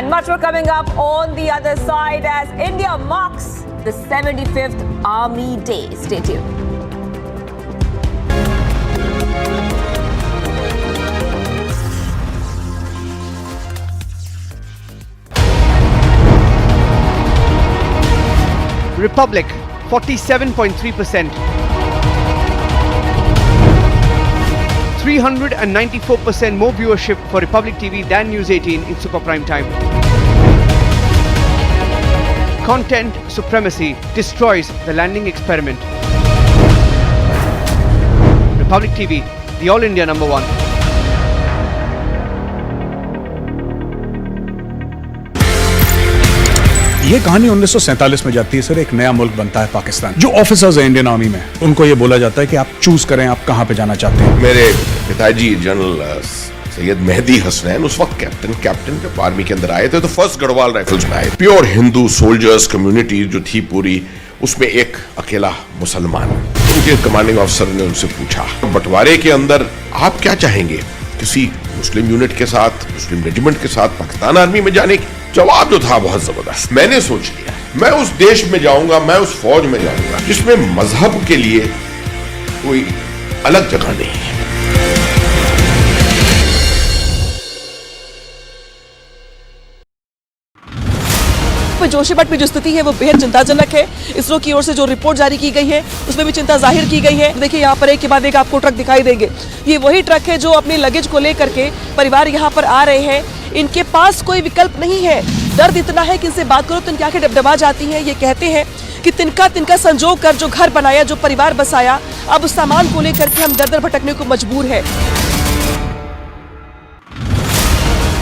And much more coming up on the other side as India marks the 75th Army Day. Stay tuned. Republic, 47.3%. 394% more viewership for Republic TV than News 18 in super prime time. Content supremacy destroys the landing experiment. Republic TV, the All India number one. ये कहानी 1947 में जाती है sir. एक नया मुल्क बनता है पाकिस्तान। जो ऑफिसर्स हैं इंडियन आर्मी में, उनको ये बोला जाता है कि आप चूज करें आप कहां पे जाना चाहते हैं। मेरे पिताजी जनरल सैयद मेहदी हसनैन उस वक्त कैप्टन जब आर्मी के अंदर आए थे तो फर्स्ट गढ़वाल राइफल्स में आए। प्योर हिंदू सोल्जर्स कम्युनिटी जो थी पूरी, उसमें एक अकेला मुसलमान। उनके कमांडिंग ऑफिसर ने उनसे पूछा बंटवारे के अंदर आप क्या चाहेंगे, किसी मुस्लिम यूनिट के साथ, मुस्लिम रेजिमेंट के साथ पाकिस्तान आर्मी में जाने की? जवाब जो था बहुत जबरदस्त। मैंने सोच लिया मैं उस देश में जाऊंगा, मैं उस फौज में जाऊंगा जिसमें मजहब के लिए कोई अलग जगह नहीं है। जोशीमठ में जो स्थिति है वो बेहद चिंताजनक है। इसरो की ओर से जो रिपोर्ट जारी की गई है उसमें भी चिंता जाहिर की गई है। देखिए यहाँ पर एक के बाद एक आपको ट्रक दिखाई देंगे। ये वही ट्रक है जो अपने लगेज को लेकर के परिवार यहाँ पर आ रहे हैं। इनके पास कोई विकल्प नहीं है। दर्द इतना है कि इनसे बात करो तो इनकी आंखें डबडबा जाती हैं। ये कहते हैं कि तिनका संजोग कर जो घर बनाया, जो परिवार बसाया, अब उस सामान को लेकर के हम दर दर भटकने को मजबूर है।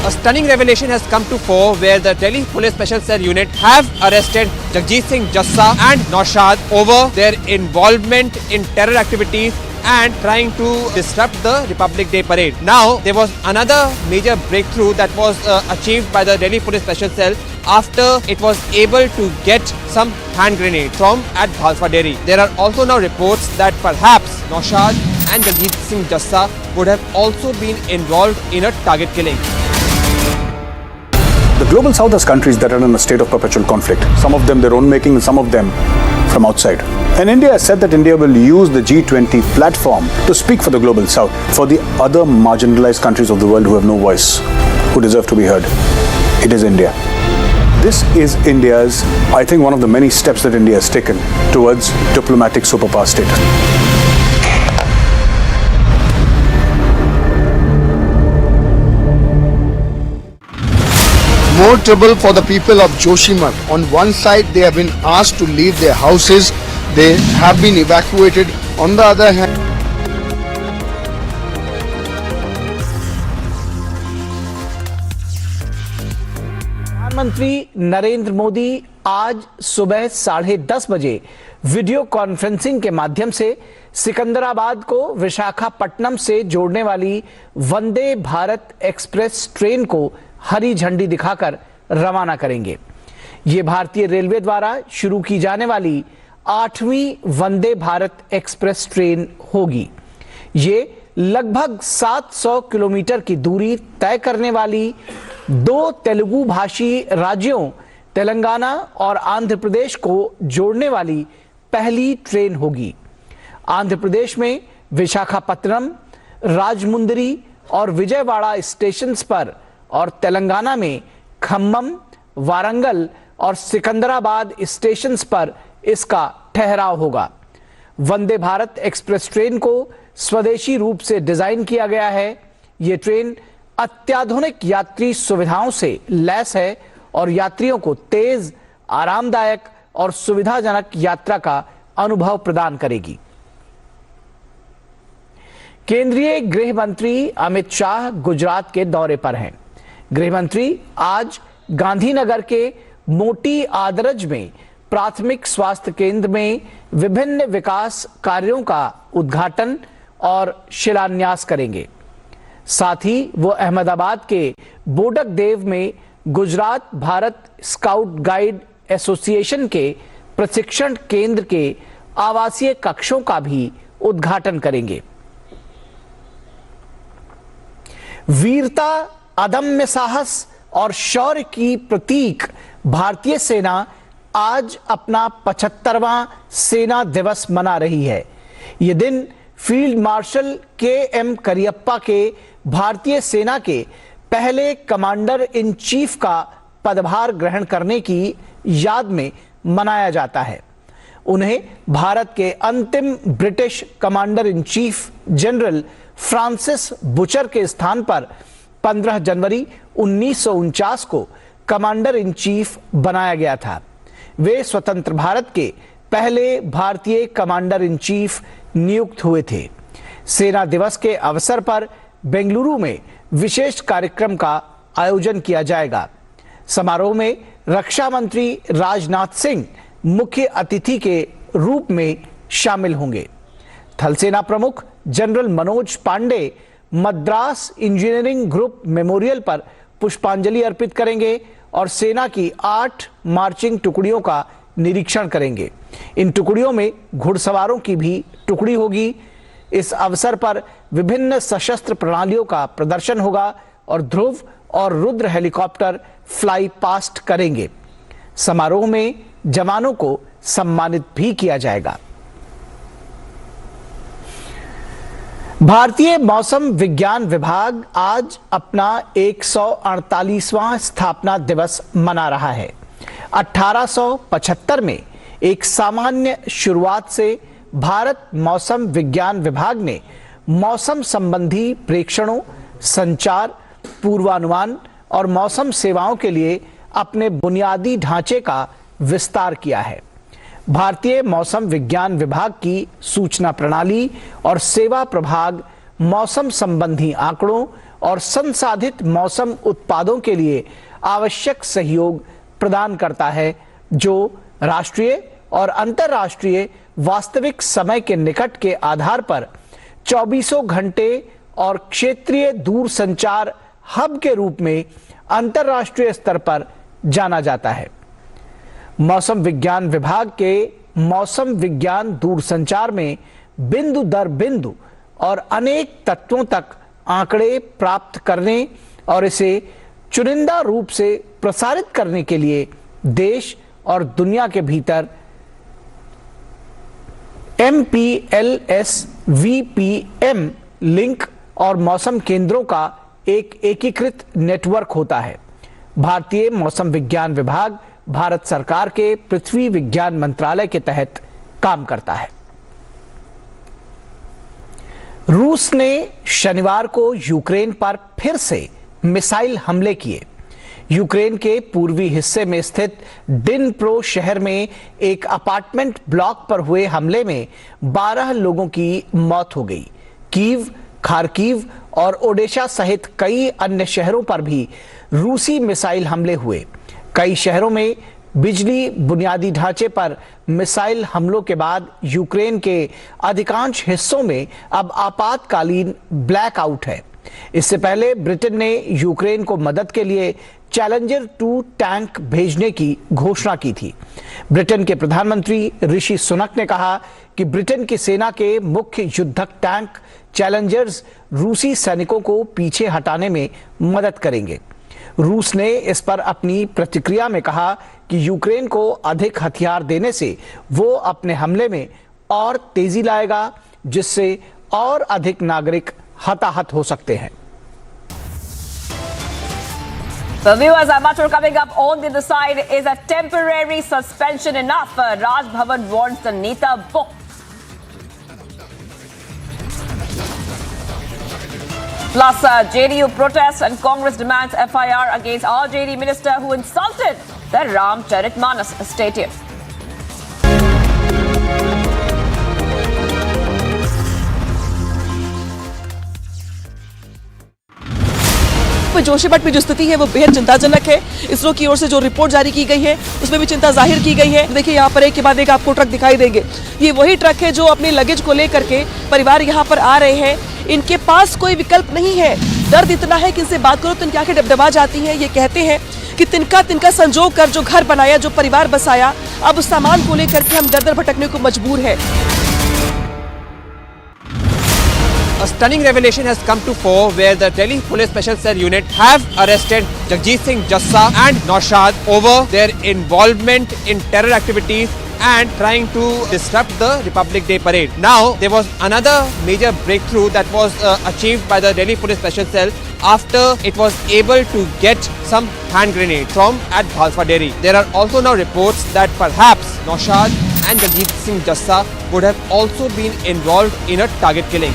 A stunning revelation has come to fore where the Delhi Police Special Cell Unit have arrested Jagjit Singh Jassa and Naushad over their involvement in terror activities and trying to disrupt the Republic Day parade. Now, there was another major breakthrough that was achieved by the Delhi Police Special Cell after it was able to get some hand grenades from at Bhalfa Dairy. There are also now reports that perhaps Naushad and Jagjit Singh Jassa would have also been involved in a target killing. The global south has countries that are in a state of perpetual conflict. Some of them their own making and some of them from outside. And India has said that India will use the G20 platform to speak for the global south, for the other marginalized countries of the world who have no voice, who deserve to be heard. It is India. This is India's, I think, one of the many steps that India has taken towards diplomatic superpower status. More trouble for the people of Joshimath. On one side, they have been asked to leave their houses. They have been evacuated. On the other hand, प्रधानमंत्री नरेंद्र मोदी आज सुबह 10:30 बजे video conferencing के माध्यम से सिकंदराबाद को विशाखापट्टनम से जोड़ने वाली वंदे भारत एक्सप्रेस ट्रेन को हरी झंडी दिखाकर रवाना करेंगे। ये भारतीय रेलवे द्वारा शुरू की जाने वाली 8वीं वंदे भारत एक्सप्रेस ट्रेन होगी। ये लगभग 700 किलोमीटर की दूरी तय करने वाली 2 तेलुगु भाषी राज्यों तेलंगाना और आंध्र प्रदेश को जोड़ने वाली पहली ट्रेन होगी। आंध्र प्रदेश में विशाखापट्टनम, राजमुंदरी और विजयवाड़ा स्टेशंस पर और तेलंगाना में खम्मम, वारंगल और सिकंदराबाद स्टेशंस पर इसका ठहराव होगा। वंदे भारत एक्सप्रेस ट्रेन को स्वदेशी रूप से डिजाइन किया गया है। ये ट्रेन अत्याधुनिक यात्री सुविधाओं से लैस है और यात्रियों को तेज, आरामदायक और सुविधाजनक यात्रा का अनुभव प्रदान करेगी। केंद्रीय गृह मंत्री अमित शाह गुजरात के दौरे पर हैं। गृह मंत्री आज गांधीनगर के मोटी आदरज में प्राथमिक स्वास्थ्य केंद्र में विभिन्न विकास कार्यों का उद्घाटन और शिलान्यास करेंगे। साथ ही वो अहमदाबाद के बोडक देव में Gujarat Bharat scout guide association के प्रशिक्षण केंद्र के आवासीय कक्षों का भी उद्घाटन करेंगे। वीरता, अदम्य साहस और शौर्य की प्रतीक भारतीय सेना आज अपना 75वां सेना दिवस मना रही है। ये दिन फील्ड मार्शल के.एम. करियप्पा के भारतीय सेना के पहले कमांडर इन चीफ का पदभार ग्रहण करने की याद में मनाया जाता है। उन्हें भारत के अंतिम British commander in chief general Francis butcher के स्थान पर 15 जनवरी 1949 को कमांडर इन चीफ बनाया गया था। वे स्वतंत्र भारत के पहले भारतीय कमांडर इन चीफ नियुक्त हुए थे। सेना दिवस के अवसर पर बेंगलुरु में विशेष कार्यक्रम का आयोजन किया जाएगा। समारोह में रक्षा मंत्री राजनाथ सिंह मुख्य अतिथि के रूप में शामिल होंगे। थल सेना प्रमुख general Manoj Pande Madras engineering group memorial पर पुष्पांजलि अर्पित करेंगे और सेना की 8 मार्चिंग टुकड़ियों का निरीक्षण करेंगे। इन टुकड़ियों में घुड़सवारों की भी टुकड़ी होगी। इस अवसर पर विभिन्न सशस्त्र प्रणालियों का प्रदर्शन होगा और ध्रुव और रुद्र हेलीकॉप्टर फ्लाई पास्ट करेंगे। समारोह में जवानों को सम्मानित भी किया जाएगा। भारतीय मौसम विज्ञान विभाग आज अपना 148वां स्थापना दिवस मना रहा है। 1875 में एक सामान्य शुरुआत से भारत मौसम विज्ञान विभाग ने मौसम संबंधी प्रेक्षणों, संचार, पूर्वानुमान और मौसम सेवाओं के लिए अपने बुनियादी ढांचे का विस्तार किया है। भारतीय मौसम विज्ञान विभाग की सूचना प्रणाली और सेवा प्रभाग मौसम संबंधी आंकड़ों और संसाधित मौसम उत्पादों के लिए आवश्यक सहयोग प्रदान करता है, जो राष्ट्रीय और अंतर्राष्ट्रीय वास्तविक समय के निकट के आधार पर 24 घंटे और क्षेत्रीय दूरसंचार हब के रूप में अंतर्राष्ट्रीय स्तर पर जाना जाता है। मौसम विज्ञान विभाग के मौसम विज्ञान दूरसंचार में बिंदु दर बिंदु और अनेक तत्वों तक आंकड़े प्राप्त करने और इसे चुनिंदा रूप से प्रसारित करने के लिए देश और दुनिया के भीतर MPLS VPM लिंक और मौसम केंद्रों का एक एकीकृत नेटवर्क होता है। भारतीय मौसम विज्ञान विभाग भारत सरकार के पृथ्वी विज्ञान मंत्रालय के तहत काम करता है। रूस ने शनिवार को यूक्रेन पर फिर से मिसाइल हमले किए। यूक्रेन के पूर्वी हिस्से में स्थित डिनप्रो शहर में एक अपार्टमेंट ब्लॉक पर हुए हमले में 12 लोगों की मौत हो गई। कीव, खार्किव और ओडेशा सहित कई अन्य शहरों पर भी रूसी मिसाइल हमले हुए। कई शहरों में बिजली बुनियादी ढांचे पर मिसाइल हमलों के बाद यूक्रेन के अधिकांश हिस्सों में अब आपातकालीन ब्लैकआउट है। इससे पहले ब्रिटेन ने यूक्रेन को मदद के लिए चैलेंजर 2 टैंक भेजने की घोषणा की थी। ब्रिटेन के प्रधानमंत्री ऋषि सुनक ने कहा कि ब्रिटेन की सेना के मुख्य युद्धक टैंक चैलेंजर्स रूसी सैनिकों को पीछे हटाने में मदद करेंगे। रूस ने इस पर अपनी प्रतिक्रिया में कहा कि यूक्रेन को अधिक हथियार देने से वो अपने हमले में और तेजी लाएगा, जिससे और अधिक नागरिक हताहत हो सकते हैं। So viewers, our matter coming up on the other side is a temporary suspension enough. Raj Bhavan wants the Neta book. Plus, JDU protests and Congress demands FIR against RJD minister who insulted the Ramcharitmanas stadium. Joshimath में जो स्थिति है वो बेहद चिंताजनक है। इसरो की ओर से जो रिपोर्ट जारी की गई है उसमें भी चिंता जाहिर की गई है। देखिए यहाँ पर एक के बाद एक आपको ट्रक दिखाई देंगे। ये वही ट्रक है जो अपने लगेज को लेकर के परिवार यहाँ पर आ रहे हैं। इनके पास कोई विकल्प नहीं है। दर्द इतना है कि इनसे बात करो तो इनकी आंखें डबडबा जाती हैं। ये कहते हैं कि तिनका संजोग कर जो घर बनाया, जो परिवार बसाया, अब उस सामान को लेकर के हम दर दर भटकने को मजबूर है। A stunning revelation has come to fore where the Delhi Police Special Cell Unit have arrested Jagjit Singh Jassa and Naushad over their involvement in terror activities and trying to disrupt the Republic Day parade. Now, there was another major breakthrough that was achieved by the Delhi Police Special Cell after it was able to get some hand grenade from at Bhalfa Dairy. There are also now reports that perhaps Naushad and Jagjit Singh Jassa would have also been involved in a target killing.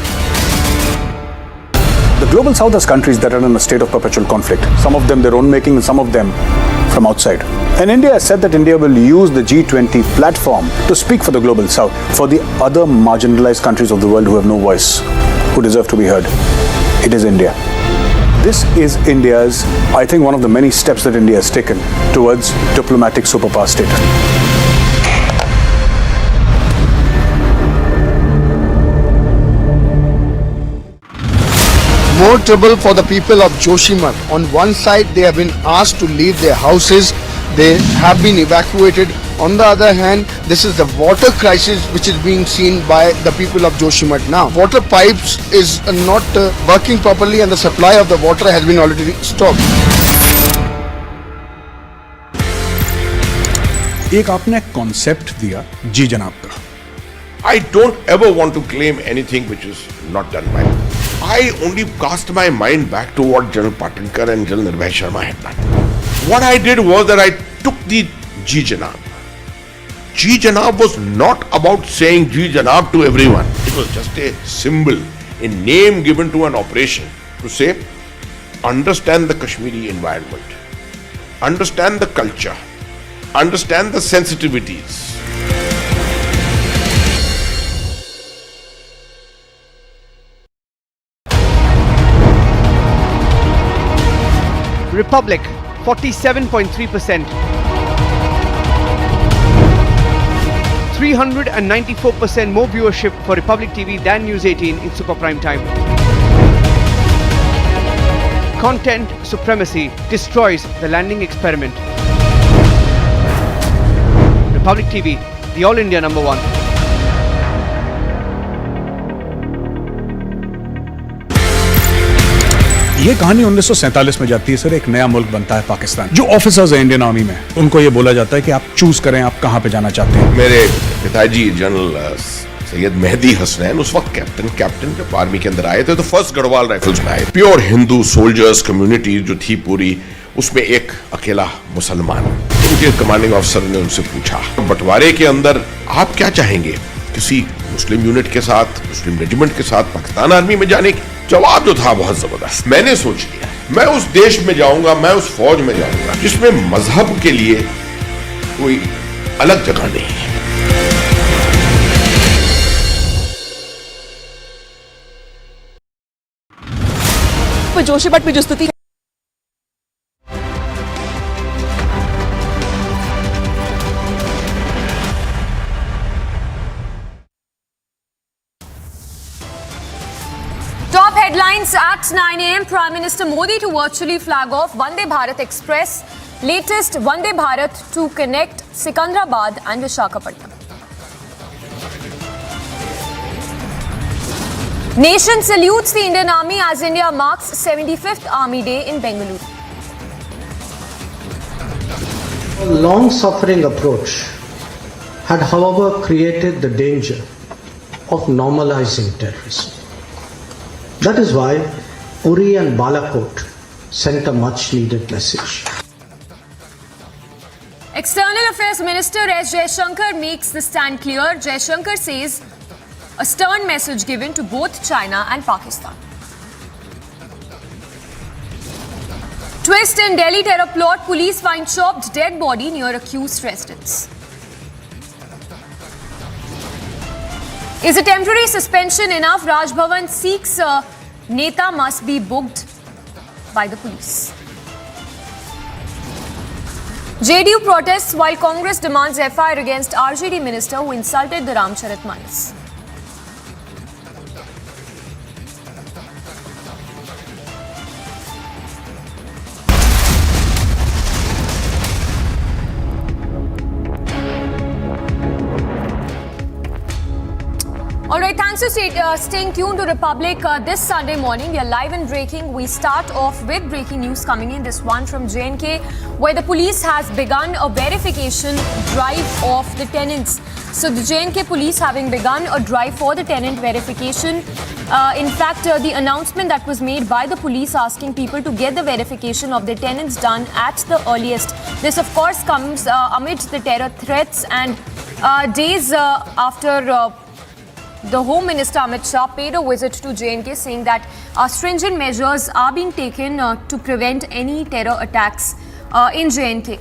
The global south has countries that are in a state of perpetual conflict. Some of them their own making and some of them from outside. And India has said that India will use the G20 platform to speak for the global south, for the other marginalized countries of the world who have no voice, who deserve to be heard. It is India. This is India's, I think, one of the many steps that India has taken towards diplomatic superpower state. More trouble for the people of Joshimath. On one side, they have been asked to leave their houses. They have been evacuated. On the other hand, this is the water crisis which is being seen by the people of Joshimath now. Water pipes is not working properly and the supply of the water has been already stopped. एक आपने concept दिया जी जनाब का. I don't ever want to claim anything which is not done by me. I only cast my mind back to what General Patinkar and General Nirbhay Sharma had done. What I did was that I took the Ji Janab. Ji Janab was not about saying Ji Janab to everyone. It was just a symbol, a name given to an operation to say, understand the Kashmiri environment, understand the culture, understand the sensitivities. Republic, 47.3%. 394% more viewership for Republic TV than News 18 in super prime time. Content supremacy destroys the landing experiment. Republic TV, the All India number one. ये कहानी 1947 में जाती है sir. एक नया मुल्क बनता है पाकिस्तान. जो ऑफिसर्स हैं इंडियन आर्मी में, उनको ये बोला जाता है कि आप चूज करें आप कहां पे जाना चाहते हैं. मेरे पिताजी जनरल सैयद मेहदी हसनैन उस वक्त कैप्टन जब आर्मी के अंदर आए थे तो फर्स्ट गढ़वाल राइफल्स में आए. प्योर हिंदू सोल्जर्स कम्युनिटी जो थी पूरी, उसमें एक अकेला मुसलमान. उनके कमांडिंग ऑफिसर ने उनसे पूछा, बंटवारे के अंदर आप क्या चाहेंगे, किसी मुस्लिम यूनिट के साथ, मुस्लिम रेजिमेंट के साथ पाकिस्तान आर्मी में जाने की? जवाब जो था बहुत जबरदस्त. मैंने सोच लिया मैं उस देश में जाऊंगा, मैं उस फौज में जाऊंगा जिसमें मजहब के लिए कोई अलग जगह नहीं है. जोशीमठ में जो स्थिति Top headlines at 9 a.m. Prime Minister Modi to virtually flag off Vande Bharat Express. Latest Vande Bharat to connect Secunderabad and Visakhapatnam. Nation salutes the Indian Army as India marks 75th Army Day in Bengaluru. A long-suffering approach had, however, created the danger of normalizing terrorism. That is why Uri and Balakot sent a much-needed message. External Affairs Minister S. Jaishankar makes the stand clear. Jaishankar says a stern message given to both China and Pakistan. Twist in Delhi terror plot. Police find chopped dead body near accused residence. Is a temporary suspension enough? Raj Bhavan seeks Neta must be booked by the police. JDU protests while Congress demands FIR against RJD minister who insulted the Ramcharitmanas. All right, thanks for staying tuned to Republic this Sunday morning. We are live and breaking. We start off with breaking news coming in. This one from J&K, where the police has begun a verification drive of the tenants. So the J&K police having begun a drive for the tenant verification. In fact, the announcement that was made by the police asking people to get the verification of their tenants done at the earliest. This, of course, comes amid the terror threats and days after the Home Minister Amit Shah paid a visit to J&K, saying that stringent measures are being taken to prevent any terror attacks in J&K.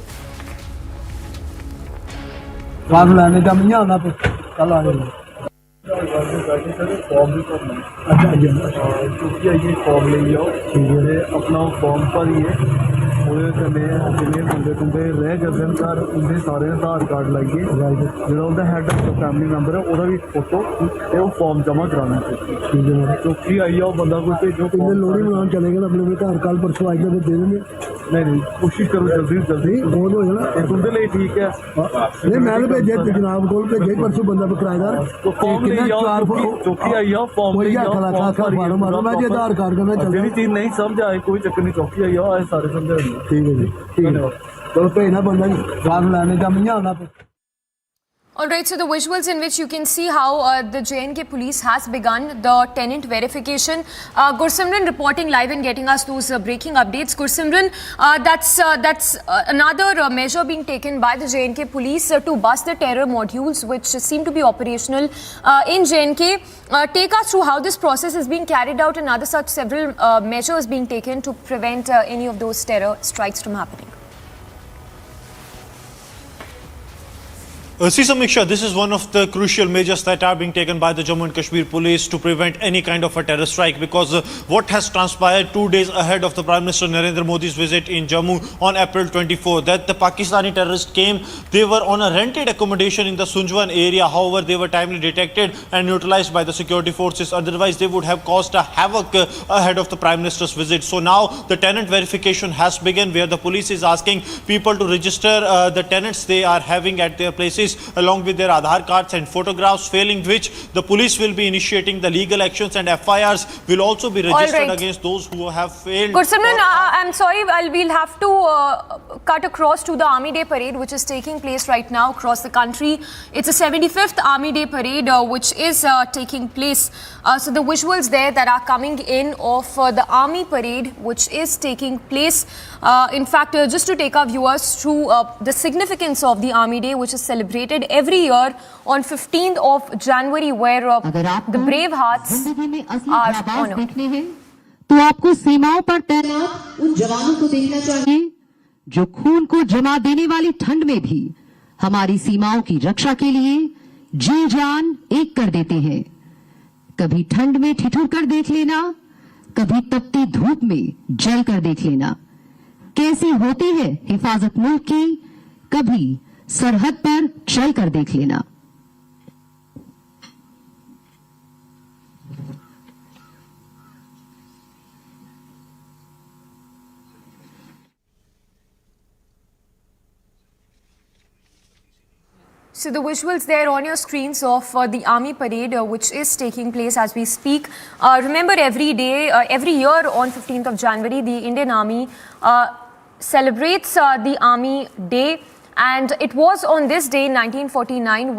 ਉਹਦੇ ਥੱਲੇ ਜਿੰਨੇ ਬੰਦੇ ਕੁੰਦੇ ਰਹਿ ਜਾਂਦੇ ਹਨ ਘਰ ਉਹਦੇ ਸਾਰੇ ਆਧਾਰ ਕਾਰਡ ਲਾਈਏ ਜਿਹੜਾ ਉਹਦਾ ਹੈਡ ਫੈਮਿਲੀ ਮੈਂਬਰ ਹੈ ਉਹਦਾ ਵੀ ਫੋਟੋ ਤੇ ਉਹ ਫਾਰਮ ਜਮ੍ਹਾਂ ਕਰਾਉਣਾ ਚਾਹੀਦਾ ਚੌਕੀ ਆਈ ਆ ਉਹ ਬੰਦਾ ਕੋਈ ਭੇਜੋ ਕਿੰਨੇ ਲੋਹੜੀ ਮਨਾਉਣ ਚਲੇ ਗਏ ਆਪਣੇ ਘਰ ਕੱਲ ਪਰਸੋਂ ਅੱਜ ਦੇ ਦੇਣਗੇ ਨਹੀਂ ਕੋਸ਼ਿਸ਼ ਕਰੋ ਜਲਦੀ ਬਹੁਤ ਹੋ ਜਾਣਾ ਇਹ ਤੁਹਾਡੇ ਲਈ ਠੀਕ ਹੈ ਨਹੀਂ ਮੈਂ ਭੇਜੇ ਤੇ ਜਨਾਬ ਕੋਲ ਭੇਜੇ ਪਰਸੋਂ ਬੰਦਾ ਕਿਰਾਏਦਾਰ ਕਿੰਨਾ 4 ਚੌਕੀ ਆਈ ਆ ਫਾਰਮ ਲਈ ਫਾਰਮ ਮਾਰੋ ਮੈਂ ਜੇ ਆਧਾਰ ਕਾਰਡ ਕਰਨਾ ਚੱਲ ਜਿਹੜੀ ਚੀਜ਼ ਨਹੀਂ ਸਮਝ ਆਏ ਕੋਈ ਚੱਕਰ ਨਹੀਂ ਚੌਕੀ ਆਈ ਆ ਸਾਰੇ ਸਮਝ ठीक है जी ठीक है चलो भेजना बंदा जान लाने का मियां होना All right, so the visuals in which you can see how the J&K police has begun the tenant verification. Gursimran reporting live and getting us those breaking updates. Gursimran, that's another measure being taken by the J&K police to bust the terror modules which seem to be operational in J&K. Take us through how this process is being carried out and other such several measures being taken to prevent any of those terror strikes from happening. See Samiksha, this is one of the crucial measures that are being taken by the Jammu and Kashmir police to prevent any kind of a terror strike, because what has transpired 2 days ahead of the Prime Minister Narendra Modi's visit in Jammu on April 24, that the Pakistani terrorists came, they were on a rented accommodation in the Sunjwan area. However, they were timely detected and neutralized by the security forces. Otherwise, they would have caused a havoc ahead of the Prime Minister's visit. So now the tenant verification has begun, where the police is asking people to register the tenants they are having at their places along with their Aadhaar cards and photographs, failing which the police will be initiating the legal actions and FIRs will also be registered against those who have failed. Gursimran, I'm sorry, we'll have to cut across to the Army Day Parade which is taking place right now across the country. It's a 75th Army Day Parade which is taking place. So the visuals there that are coming in of the Army Parade which is taking place. In fact, just to take our viewers through the significance of the Army Day which is celebrated every year on 15th of January, where the brave hearts are honored. तो आपको सीमाओं पर तैनात उन जवानों को देखना चाहिए जो खून को जमा देने वाली ठंड में भी हमारी सीमाओं की रक्षा के लिए जी जान एक कर देते हैं। कभी ठंड में ठिठुर कर देख लेना, कभी तपती धूप में जल कर देख लेना। कैसी होती है हिफाजत मुल्क की, कभी सरहद पर चल कर देख लेना। So the visuals there on your screens of the Army Parade which is taking place as we speak. Remember, every year on 15th of January, the Indian Army celebrates the Army Day. And it was on this day in 1949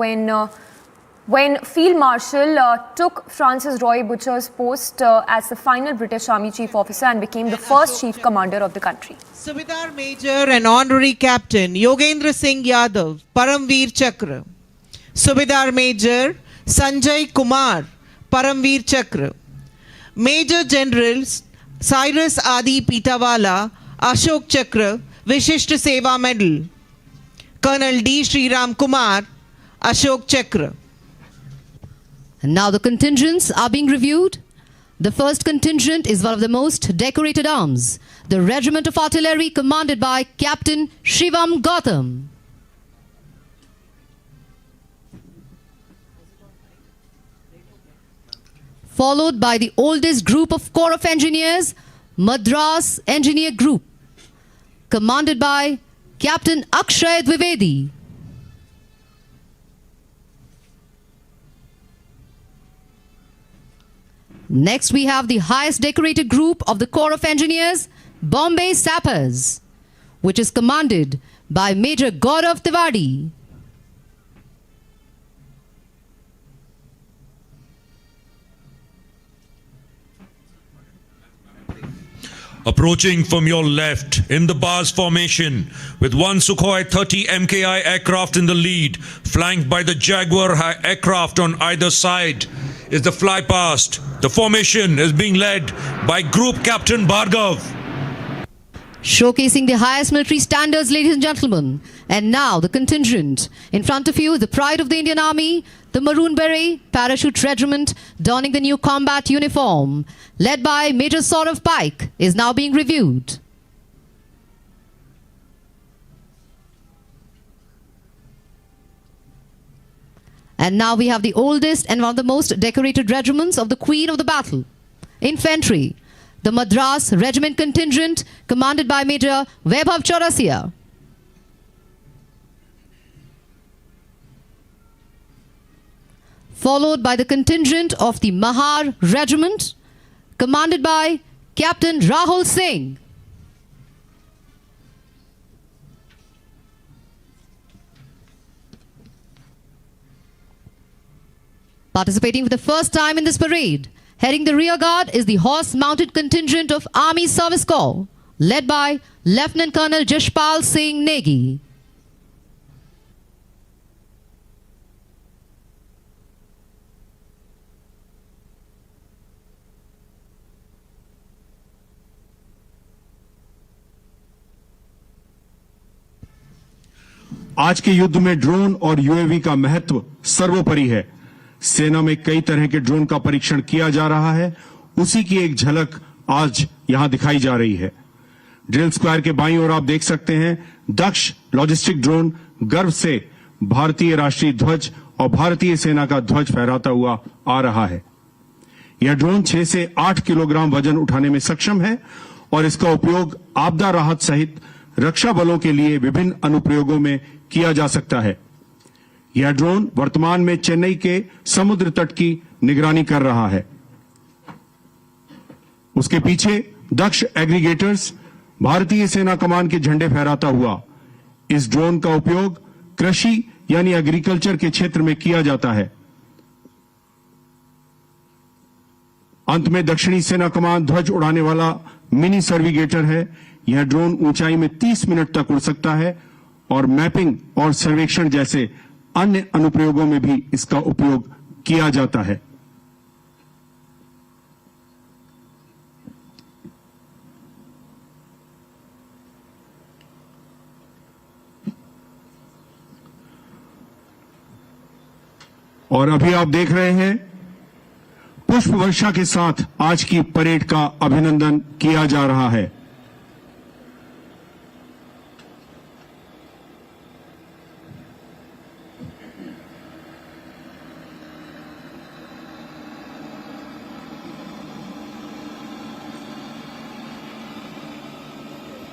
when Field Marshal took Francis Roy Butcher's post as the final British Army Chief Officer and became the first Chief Commander of the country. Subedar Major and Honorary Captain Yogendra Singh Yadav, Paramveer Chakra. Subedar Major Sanjay Kumar, Paramveer Chakra. Major Generals Cyrus Adi Pitawala, Ashok Chakra, Vishisht Seva Medal. Colonel D. Sri Ram Kumar, Ashok Chakra. And now the contingents are being reviewed. The first contingent is one of the most decorated arms, the Regiment of Artillery commanded by Captain Shivam Gautam. Followed by the oldest group of Corps of Engineers, Madras Engineer Group, commanded by Captain Akshay Dwivedi. Next, we have the highest decorated group of the Corps of Engineers, Bombay Sappers, which is commanded by Major Gaurav Tiwari. Approaching from your left in the bars formation with one Sukhoi 30 MKI aircraft in the lead, flanked by the Jaguar aircraft on either side, is the fly past. The formation is being led by Group Captain Bhargav. Showcasing the highest military standards, ladies and gentlemen. And now the contingent. In front of you, the pride of the Indian Army, the Maroon Beret Parachute Regiment, donning the new combat uniform, led by Major Saurav Paik, is now being reviewed. And now we have the oldest and one of the most decorated regiments of the Queen of the Battle. Infantry, the Madras Regiment Contingent, commanded by Major Vaibhav Chaurasia. Followed by the contingent of the Mahar Regiment, commanded by Captain Rahul Singh. Participating for the first time in this parade, heading the rear guard is the horse-mounted contingent of Army Service Corps, led by Lieutenant Colonel Jashpal Singh Negi. आज के युद्ध में drone और UAV का महत्व सर्वोपरि है। सेना में कई तरह के ड्रोन का परीक्षण किया जा रहा है, उसी की एक झलक आज यहां दिखाई जा रही है। ड्रिल स्क्वायर के बाईं ओर आप देख सकते हैं दक्ष लॉजिस्टिक ड्रोन गर्व से भारतीय राष्ट्रीय ध्वज और भारतीय सेना का ध्वज फहराता हुआ आ रहा है। यह ड्रोन 6 से 8 किलोग्राम वजन उठाने में सक्षम है और इसका उपयोग आपदा राहत सहित रक्षा बलों के लिए विभिन्न अनुप्रयोगों में किया जा सकता है। यह ड्रोन वर्तमान में चेन्नई के समुद्र तट की निगरानी कर रहा है। उसके पीछे दक्ष एग्रीगेटर्स भारतीय सेना कमान के झंडे फहराता हुआ इस ड्रोन का उपयोग कृषि यानी एग्रीकल्चर के क्षेत्र में किया जाता है। अंत में दक्षिणी सेना कमान ध्वज उड़ाने वाला मिनी सर्विगेटर है। यह ड्रोन ऊंचाई में 30 मिनट तक उड़ सकता है और मैपिंग और सर्वेक्षण जैसे अन्य अनुप्रयोगों में भी इसका उपयोग किया जाता है। और अभी आप देख रहे हैं पुष्प वर्षा के साथ आज की परेड का अभिनंदन किया जा रहा है।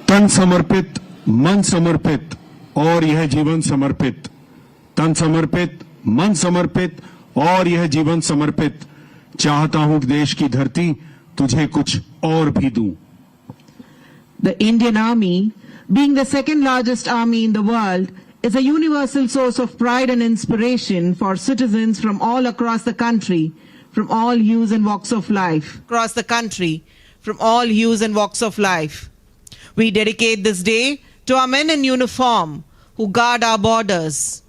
तन समर्पित, मन समर्पित और यह जीवन समर्पित। तन समर्पित, मन समर्पित और यह जीवन समर्पित। चाहता हूं कि देश की धरती तुझे कुछ और भी दूं। The Indian Army, being the second largest army in the world, is a universal source of pride and inspiration for citizens from all across the country, from all hues and walks of life. Across the country, from all hues and walks of life. We dedicate this day to our men in uniform who guard our borders.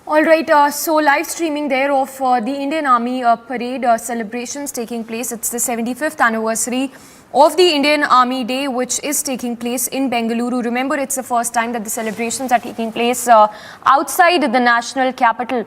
All right, so live streaming there of the Indian Army parade celebrations taking place. It's the 75th anniversary of the Indian Army Day, which is taking place in Bengaluru. Remember, it's the first time that the celebrations are taking place outside the national capital.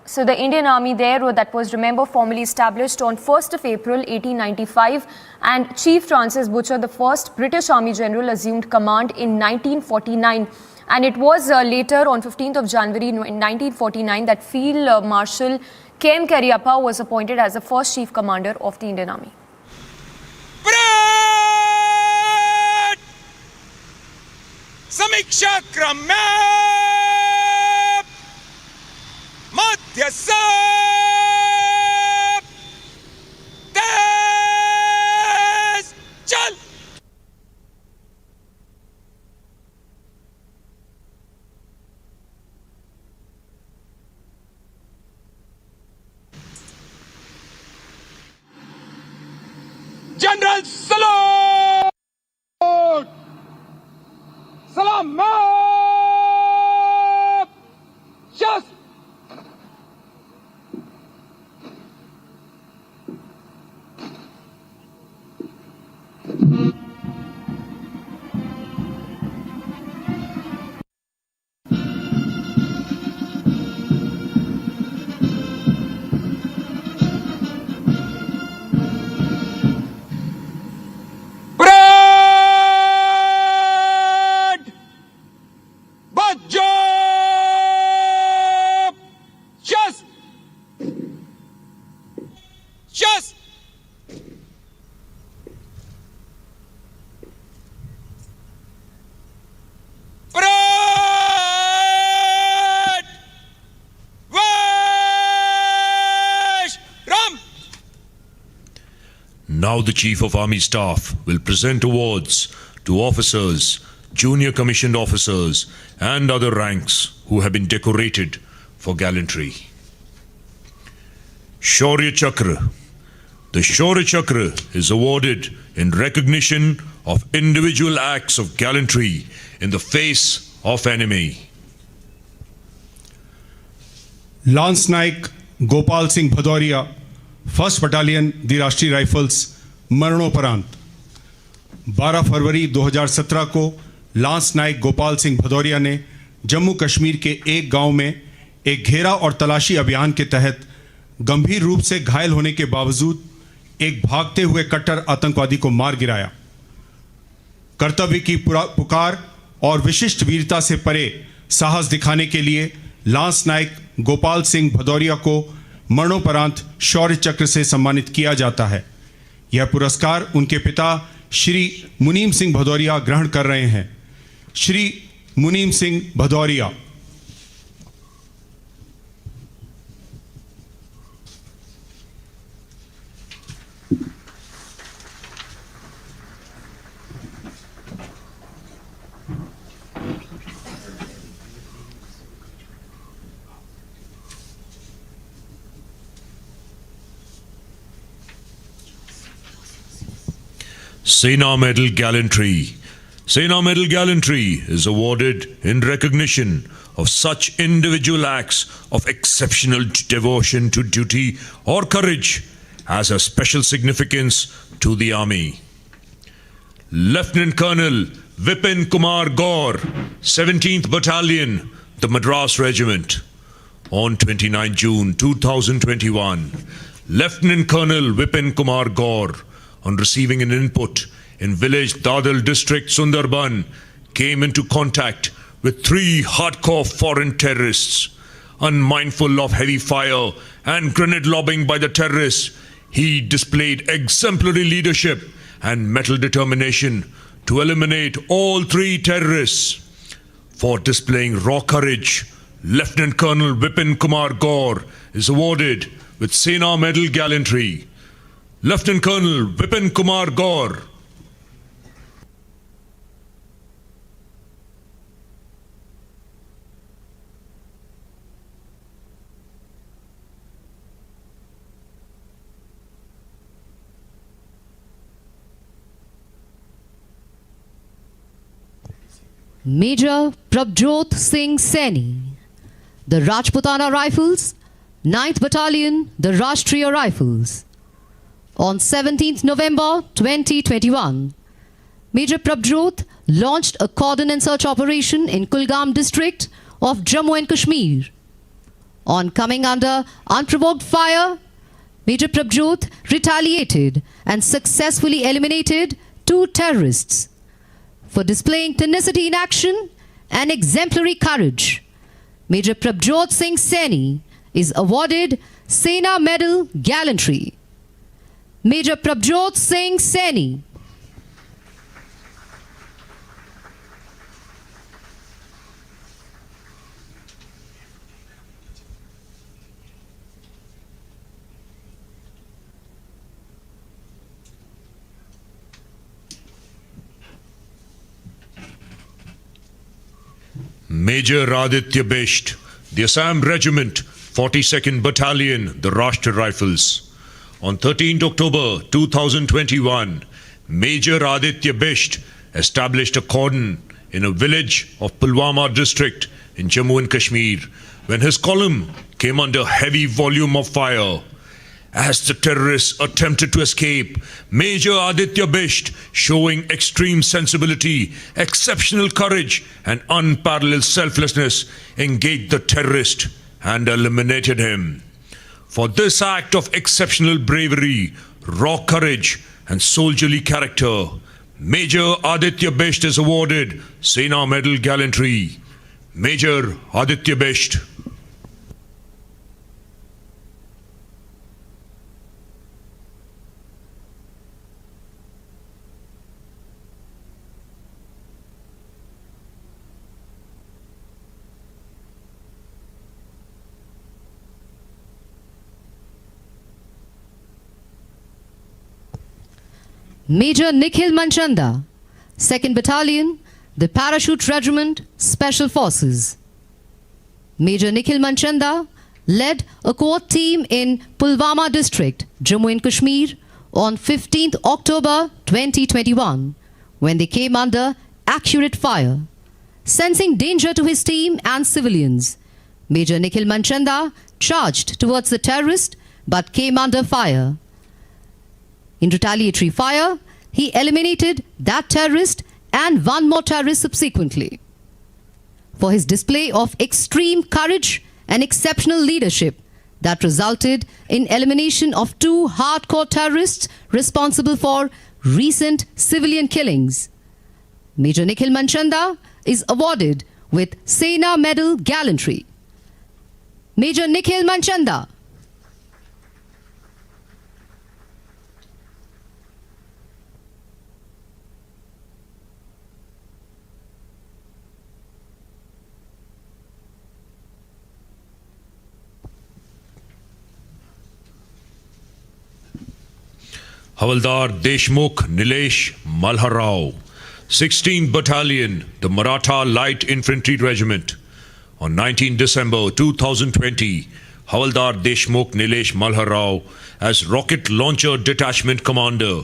So the Indian Army there, that was, remember, formally established on 1st of April 1895, and Chief Francis Butcher, the first British Army General, assumed command in 1949. And it was later on 15th of January 1949 that Field Marshal K.M. Cariappa was appointed as the first Chief Commander of the Indian Army. Samiksha Krama Madhya Tez Chal General Salute! Salam! Just! Now the Chief of Army Staff will present awards to officers, junior commissioned officers and other ranks who have been decorated for gallantry. Shaurya Chakra. The Shaurya Chakra is awarded in recognition of individual acts of gallantry in the face of enemy. Lance Naik Gopal Singh Bhadoria, 1st Battalion, the Rashtriya Rifles, मरणोपरांत 12 फरवरी 2017 को lance Naik Gopal Singh Bhadauria ने जम्मू कश्मीर के एक गांव में एक घेरा और तलाशी अभियान के तहत गंभीर रूप से घायल होने के बावजूद एक भागते हुए कट्टर आतंकवादी को मार गिराया। कर्तव्य की पुकार और विशिष्ट वीरता से परे साहस दिखाने के लिए लांस नाइक गोपाल सिंह भदौरिया को मरणोपरांत शौर्य चक्र से सम्मानित किया जाता है। यह पुरस्कार उनके पिता श्री मुनीम सिंह भदौरिया ग्रहण कर रहे हैं। श्री मुनीम Singh Bhadauria. Sena Medal Gallantry. Sena Medal Gallantry is awarded in recognition of such individual acts of exceptional devotion to duty or courage as a special significance to the Army. Lieutenant Colonel Vipin Kumar Gaur, 17th Battalion, the Madras Regiment. On 29 June 2021, Lieutenant Colonel Vipin Kumar Gaur, on receiving an input in village Dadal district Sundarban, came into contact with 3 hardcore foreign terrorists. Unmindful of heavy fire and grenade lobbing by the terrorists, he displayed exemplary leadership and mental determination to eliminate all 3 terrorists. For displaying raw courage, Lieutenant Colonel Vipin Kumar Gaur is awarded with Sena Medal Gallantry. Lieutenant Colonel Vipin Kumar Gaur. Major Prabjot Singh Saini, the Rajputana Rifles, 9th Battalion, the Rashtriya Rifles. On 17th November 2021, Major Prabjot launched a cordon and search operation in Kulgam district of Jammu and Kashmir. On coming under unprovoked fire, Major Prabjot retaliated and successfully eliminated 2 terrorists. For displaying tenacity in action and exemplary courage, Major Prabjot Singh Saini is awarded Sena Medal Gallantry. Major Prabjot Singh Saini. Major Aditya Bisht, the Assam Regiment, 42nd Battalion, the Rashtriya Rifles. On 13th October 2021, Major Aditya Bisht established a cordon in a village of Pulwama district in Jammu and Kashmir when his column came under heavy volume of fire. As the terrorists attempted to escape, Major Aditya Bisht, showing extreme sensibility, exceptional courage and unparalleled selflessness, engaged the terrorist and eliminated him. For this act of exceptional bravery, raw courage and soldierly character, Major Aditya Bisht is awarded Sena Medal Gallantry. Major Aditya Bisht. Major Nikhil Manchanda, 2nd Battalion, the Parachute Regiment, Special Forces. Major Nikhil Manchanda led a quad team in Pulwama district, Jammu and Kashmir on 15th October 2021 when they came under accurate fire. Sensing danger to his team and civilians, Major Nikhil Manchanda charged towards the terrorist but came under fire. In retaliatory fire, he eliminated that terrorist and 1 more terrorist subsequently. For his display of extreme courage and exceptional leadership that resulted in elimination of 2 hardcore terrorists responsible for recent civilian killings, Major Nikhil Manchanda is awarded with Sena Medal Gallantry. Major Nikhil Manchanda. Havaldar Deshmukh Nilesh Malharrao, 16th Battalion, the Maratha Light Infantry Regiment. On 19 December 2020, Havaldar Deshmukh Nilesh Malharrao, as Rocket Launcher Detachment Commander,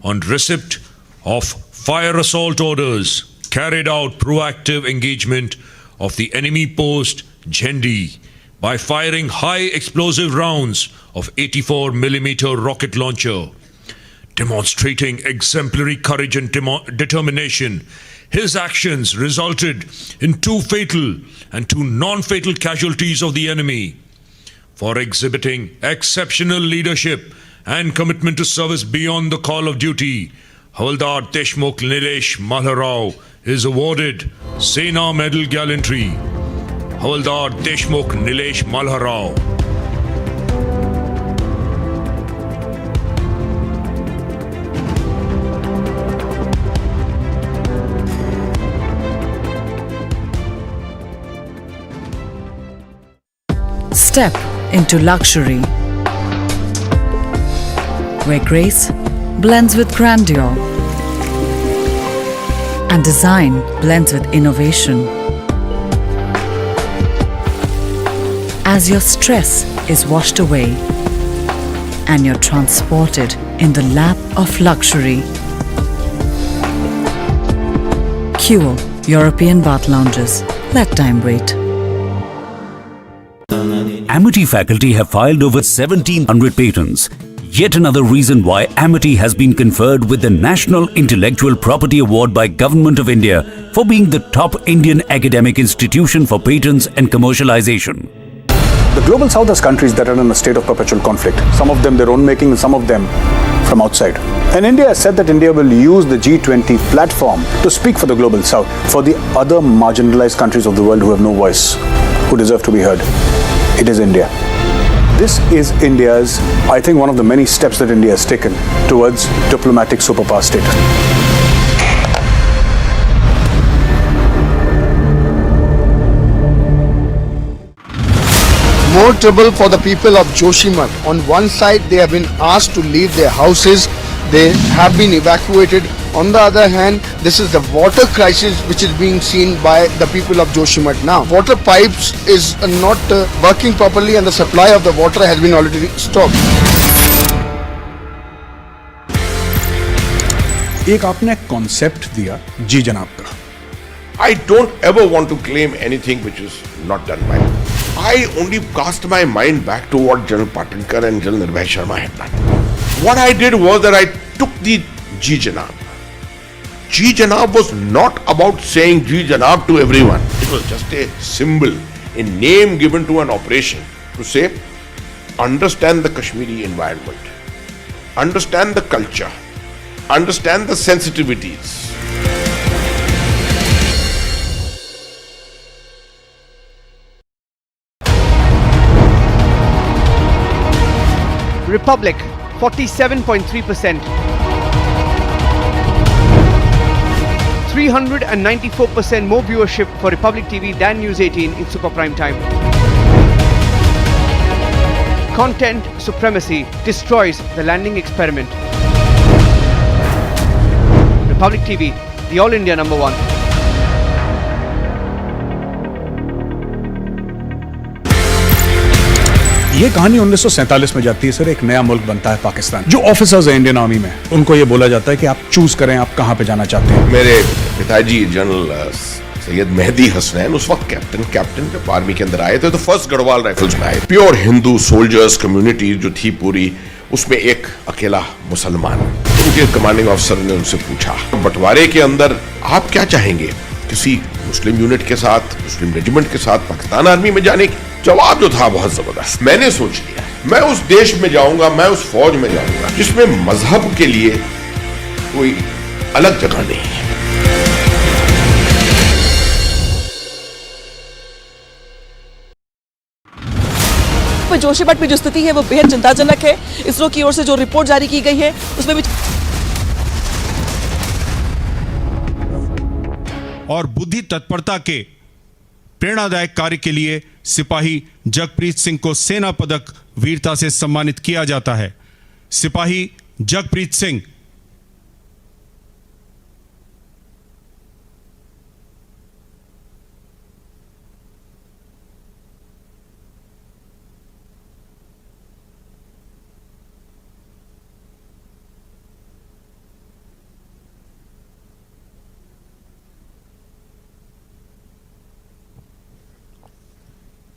on receipt of fire assault orders, carried out proactive engagement of the enemy post Jhendi by firing high explosive rounds of 84mm rocket launcher. Demonstrating exemplary courage and determination, his actions resulted in 2 fatal and 2 non-fatal casualties of the enemy. For exhibiting exceptional leadership and commitment to service beyond the call of duty, Havaldar Deshmukh Nilesh Malharrao is awarded Sena Medal Gallantry. Havaldar Deshmukh Nilesh Malharrao. Step into luxury, where grace blends with grandeur and design blends with innovation. As your stress is washed away and you're transported in the lap of luxury, Qo European Bath Lounges. Let time wait. Amity faculty have filed over 1,700 patents. Yet another reason why Amity has been conferred with the National Intellectual Property Award by Government of India for being the top Indian academic institution for patents and commercialization. The global south has countries that are in a state of perpetual conflict. Some of them their own making and some of them from outside. And India has said that India will use the G20 platform to speak for the global south, for the other marginalized countries of the world who have no voice, who deserve to be heard. It is India. This is India's, I think, one of the many steps that India has taken towards diplomatic superpower status. More trouble for the people of Joshimath. On one side, they have been asked to leave their houses. They have been evacuated. On the other hand, this is the water crisis which is being seen by the people of Joshimath now. Water pipes is not working properly and the supply of the water has been already stopped. एक आपने concept दिया जी जनाब का. I don't ever want to claim anything which is not done by me. I only cast my mind back to what General Patinkar and General Nirbhay Sharma had done. What I did was that I took the Ji Janab. Ji Janab was not about saying Ji Janab to everyone. It was just a symbol, a name given to an operation to say, understand the Kashmiri environment, understand the culture, understand the sensitivities. Republic 47.3%. 394% more viewership for Republic TV than News 18 in super prime time. Content supremacy destroys the landing experiment. Republic TV, the All India number one. ये कहानी 1947 में जाती है sir. एक नया मुल्क बनता है पाकिस्तान. जो ऑफिसर्स हैं इंडियन आर्मी में, उनको ये बोला जाता है कि आप चूज करें आप कहां पे जाना चाहते हैं. मेरे पिताजी जनरल सैयद मेहदी हसनैन उस वक्त कैप्टन जब आर्मी के अंदर आए थे तो फर्स्ट गढ़वाल राइफल्स में आए. प्योर हिंदू सोल्जर्स कम्युनिटी जो थी पूरी, उसमें एक अकेला मुसलमान. उनके कमांडिंग ऑफिसर ने उनसे पूछा, बंटवारे के अंदर आप क्या चाहेंगे, किसी मुस्लिम यूनिट के साथ, मुस्लिम रेजिमेंट के साथ पाकिस्तान आर्मी में जाने की? जवाब जो था बहुत जबरदस्त. मैंने सोच लिया मैं उस देश में जाऊंगा, मैं उस फौज में जाऊंगा जिसमें मजहब के लिए कोई अलग जगह नहीं है. जोशीमठ में जो स्थिति है वो बेहद चिंताजनक है. इसरो की ओर से जो रिपोर्ट जारी की गई है उसमें भी और बुद्धि तत्परता के प्रेरणादायक कार्य के लिए सिपाही जगप्रीत सिंह को सेना पदक वीरता से सम्मानित किया जाता है. सिपाही Jagpreet Singh.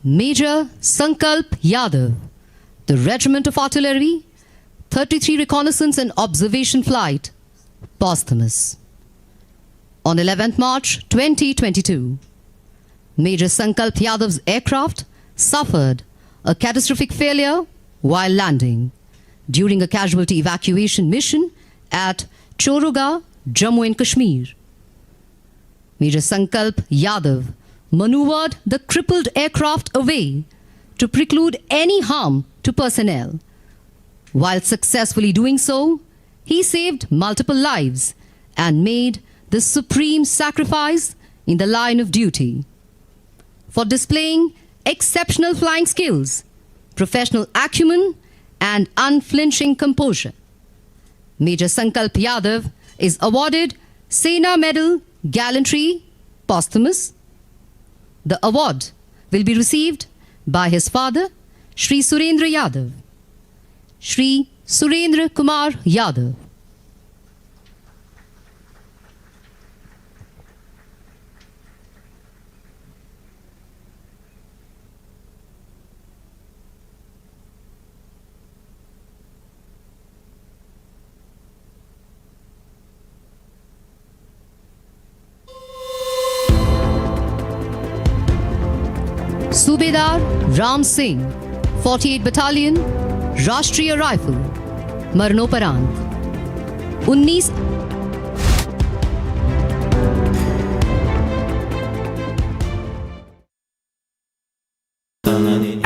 Major Sankalp Yadav, the Regiment of Artillery, 33 Reconnaissance and Observation Flight, Posthumous. On 11th March 2022, Major Sankalp Yadav's aircraft suffered a catastrophic failure while landing during a casualty evacuation mission at Choruga, Jammu and Kashmir. Major Sankalp Yadav maneuvered the crippled aircraft away to preclude any harm to personnel. While successfully doing so, he saved multiple lives and made the supreme sacrifice in the line of duty. For displaying exceptional flying skills, professional acumen, and unflinching composure, Major Sankalp Yadav is awarded Sena Medal Gallantry Posthumous. The award will be received by his father, Shri Surendra Yadav. Shri Surendra Kumar Yadav. सूबेदार Ram Singh 48 battalion राष्ट्रीय rifle मरणोपरांत 19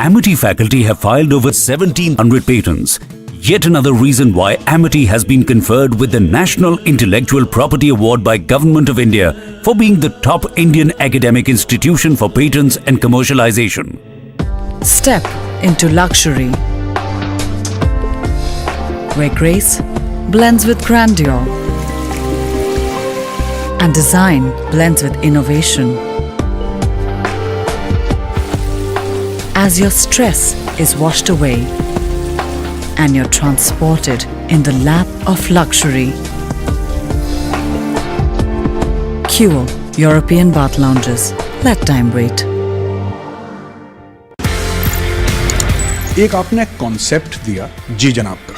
Amity faculty have filed over 1700 patents. Yet another reason why Amity has been conferred with the National Intellectual Property Award by Government of India for being the top Indian academic institution for patents and commercialization. Step into luxury, where grace blends with grandeur and design blends with innovation. As your stress is washed away and you're transported in the lap of luxury. Cure European bath lounges. Let time wait. एक आपने concept दिया जी जनाब का.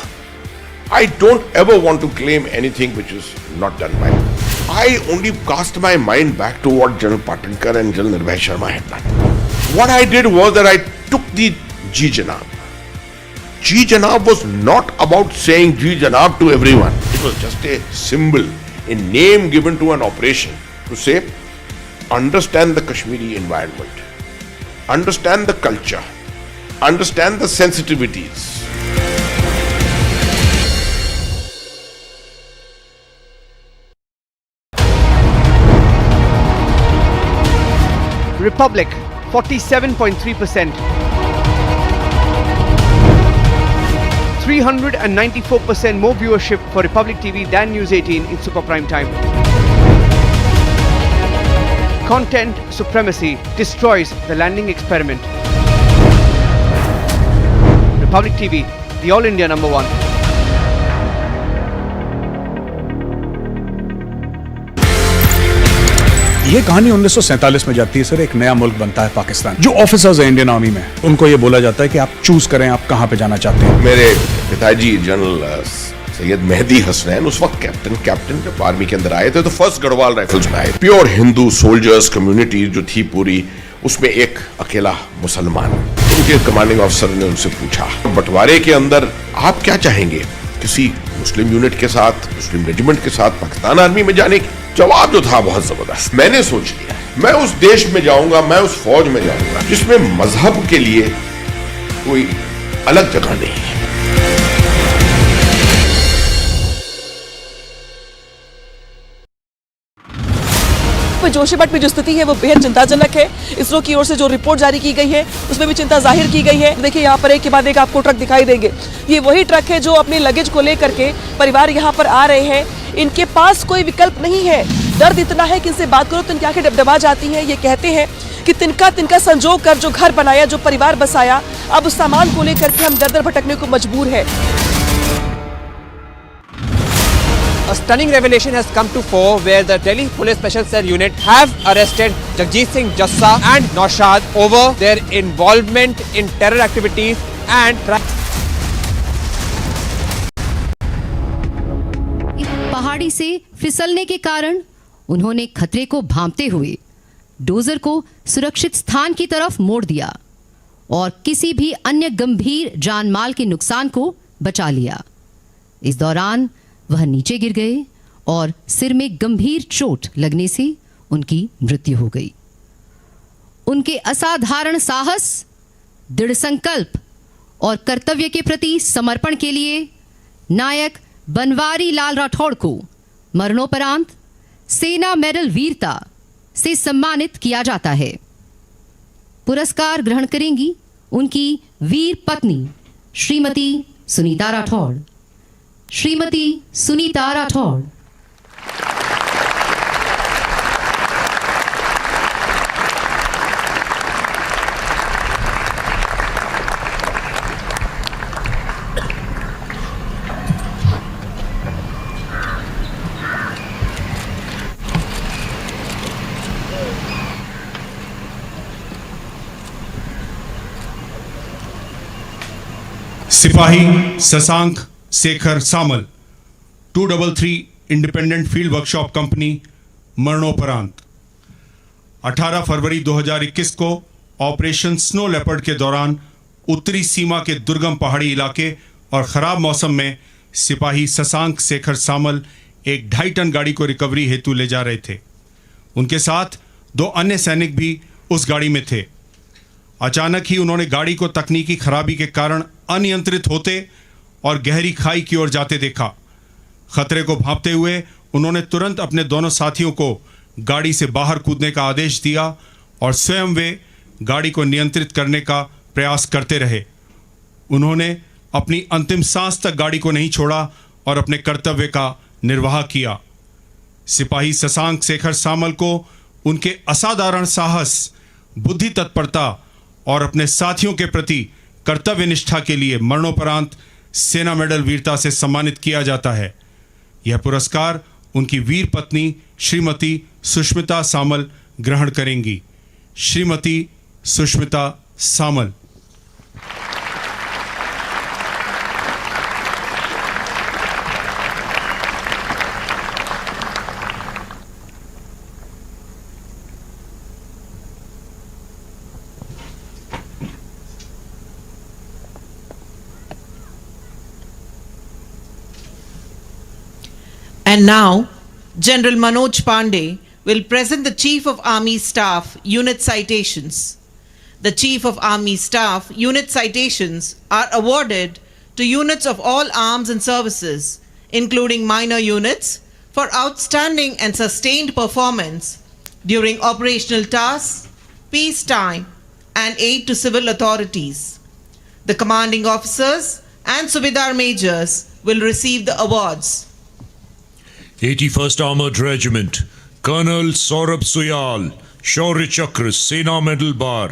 I don't ever want to claim anything which is not done by me. I only cast my mind back to what General Patankar and General Nirbhay Sharma had done. What I did was that I took the Ji Janab. Ji Janab was not about saying Ji Janab to everyone. It was just a symbol, a name given to an operation to say, understand the Kashmiri environment, understand the culture, understand the sensitivities. Republic 47.3%. 394% more viewership for Republic TV than News 18 in super prime time. Content supremacy destroys the landing experiment. Republic TV, the All India #1. ये कहानी 1947 में जाती है sir. एक नया मुल्क बनता है पाकिस्तान. जो ऑफिसर्स हैं इंडियन आर्मी में, उनको ये बोला जाता है कि आप चूज करें आप कहां पे जाना चाहते हैं. मेरे पिताजी जनरल सैयद मेहदी हसनैन उस वक्त कैप्टन जब आर्मी के अंदर आए थे तो फर्स्ट गढ़वाल राइफल्स में आए. प्योर हिंदू सोल्जर्स कम्युनिटी जो थी पूरी, उसमें एक अकेला मुसलमान. उनके कमांडिंग ऑफिसर ने उनसे पूछा, बंटवारे के अंदर आप क्या चाहेंगे, किसी मुस्लिम यूनिट के साथ, मुस्लिम रेजिमेंट के साथ पाकिस्तान आर्मी में जाने की? जवाब जो था बहुत जबरदस्त. मैंने सोच लिया मैं उस देश में जाऊंगा, मैं उस फौज में जाऊंगा जिसमें मजहब के लिए कोई अलग जगह नहीं है. जोशीमठ में जो स्थिति है वो बेहद चिंताजनक है. इसरो की ओर से जो रिपोर्ट जारी की गई है उसमें भी चिंता जाहिर की गई है. देखिए यहाँ पर एक के बाद एक आपको ट्रक दिखाई देंगे. ये वही ट्रक है जो अपने लगेज को लेकर के परिवार यहाँ पर आ रहे हैं. इनके पास कोई विकल्प नहीं है. दर्द इतना है कि इनसे बात करो तो इनकी आंखें डबडबा जाती हैं. ये कहते हैं कि तिनका संजो कर जो घर बनाया, जो परिवार बसाया, अब उस सामान को लेकर के हम दर दर भटकने को मजबूर है. A stunning revelation has come to fore where the Delhi Police Special Cell Unit have arrested Jagjit Singh Jassa and Naushad over their involvement in terror activities and पहाड़ी से फिसलने के कारण उन्होंने खतरे को भांपते हुए डोजर को सुरक्षित स्थान की तरफ मोड़ दिया और किसी भी अन्य गंभीर जानमाल के नुकसान को बचा लिया. इस दौरान वह नीचे गिर गए और सिर में गंभीर चोट लगने से उनकी मृत्यु हो गई. उनके असाधारण साहस, दृढ़ संकल्प और कर्तव्य के प्रति समर्पण के लिए नायक बनवारी लाल राठौड़ को मरणोपरांत सेना मेडल वीरता से सम्मानित किया जाता है. पुरस्कार ग्रहण करेंगी उनकी वीर पत्नी श्रीमती सुनीता राठौड़. श्रीमती सुनीता राठौड़. सिपाही शशांक शेखर सामल 233 इंडिपेंडेंट फील्ड वर्कशॉप कंपनी मरणोपरांत 18 फरवरी 2021 को ऑपरेशन स्नो लेपर्ड के दौरान उत्तरी सीमा के दुर्गम पहाड़ी इलाके और खराब मौसम में सिपाही शशांक शेखर सामल एक 2.5 टन गाड़ी को रिकवरी हेतु ले जा रहे थे। उनके साथ 2 अन्य सैनिक भी उस गाड़ी में थे। अचानक ही उन्होंने गाड़ी को तकनीकी खराबी के कारण अनियंत्रित होते और गहरी खाई की ओर जाते देखा। खतरे को भांपते हुए उन्होंने तुरंत अपने दोनों साथियों को गाड़ी से बाहर कूदने का आदेश दिया और स्वयं वे गाड़ी को नियंत्रित करने का प्रयास करते रहे। उन्होंने अपनी अंतिम सांस तक गाड़ी को नहीं छोड़ा और अपने कर्तव्य का निर्वाह किया। सिपाही शशांक शेखर सामल को उनके असाधारण साहस, बुद्धि तत्परता और अपने साथियों के प्रति कर्तव्य निष्ठा के लिए मरणोपरांत सेना मेडल वीरता से सम्मानित किया जाता है। यह पुरस्कार उनकी वीर पत्नी श्रीमती सुष्मिता सामल ग्रहण करेंगी। श्रीमती सुष्मिता सामल। And now, General Manoj Pandey will present the Chief of Army Staff Unit Citations. The Chief of Army Staff Unit Citations are awarded to units of all arms and services, including minor units, for outstanding and sustained performance during operational tasks, peacetime, and aid to civil authorities. The commanding officers and Subedar Majors will receive the awards. 81st Armored Regiment, Colonel Saurabh Suyal, Shaurya Chakra, Sena Medal Bar,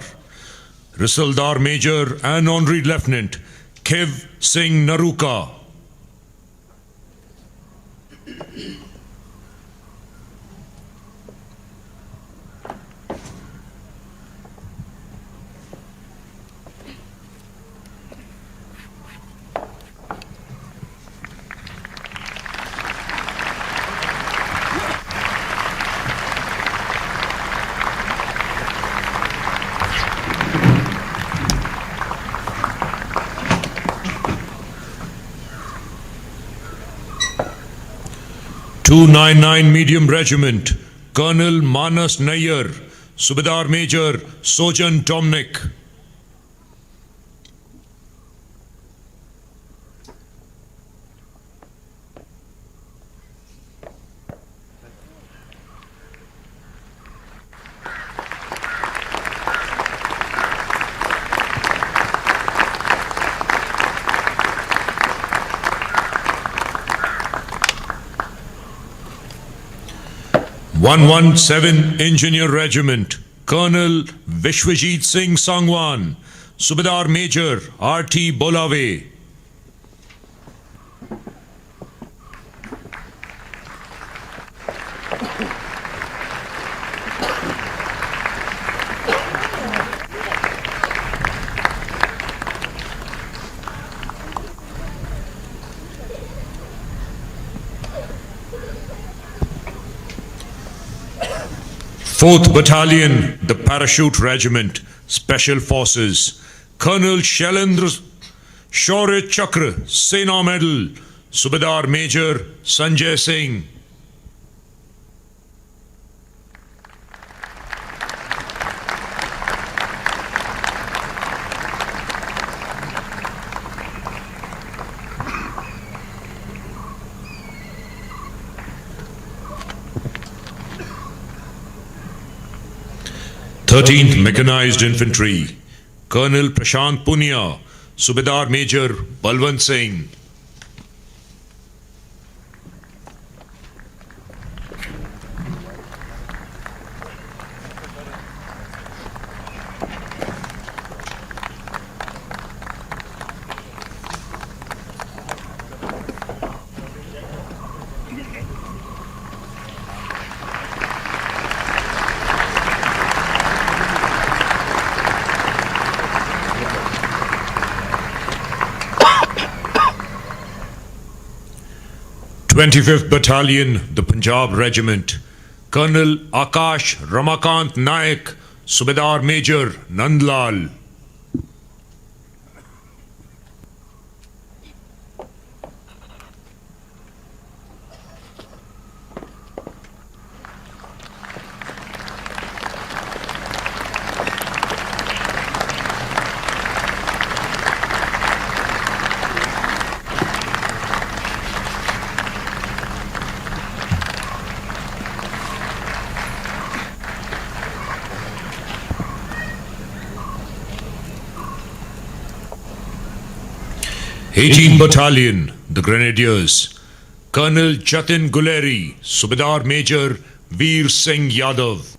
Risaldar Major and Honorary Lieutenant, Kev Singh Naruka. (299) Medium Regiment, Colonel Manas Nayyar, Subedar Major Sojan Dominic. (117) Engineer Regiment, Colonel Vishwajit Singh Sangwan, Subedar Major R.T. Bolave. (4th Battalion, the Parachute Regiment, Special Forces, Colonel Shailendra Shaurya Chakra, Sena Medal, Subedar Major Sanjay Singh. (13th Mechanized Infantry, Colonel Prashant Punia, Subedar Major Balwant Singh. (25th Battalion, the Punjab Regiment, Colonel Akash Ramakant Naik, Subedar Major Nandlal. (18 Battalion, the Grenadiers, Colonel Jatin Guleri, Subedar Major Veer Singh Yadav.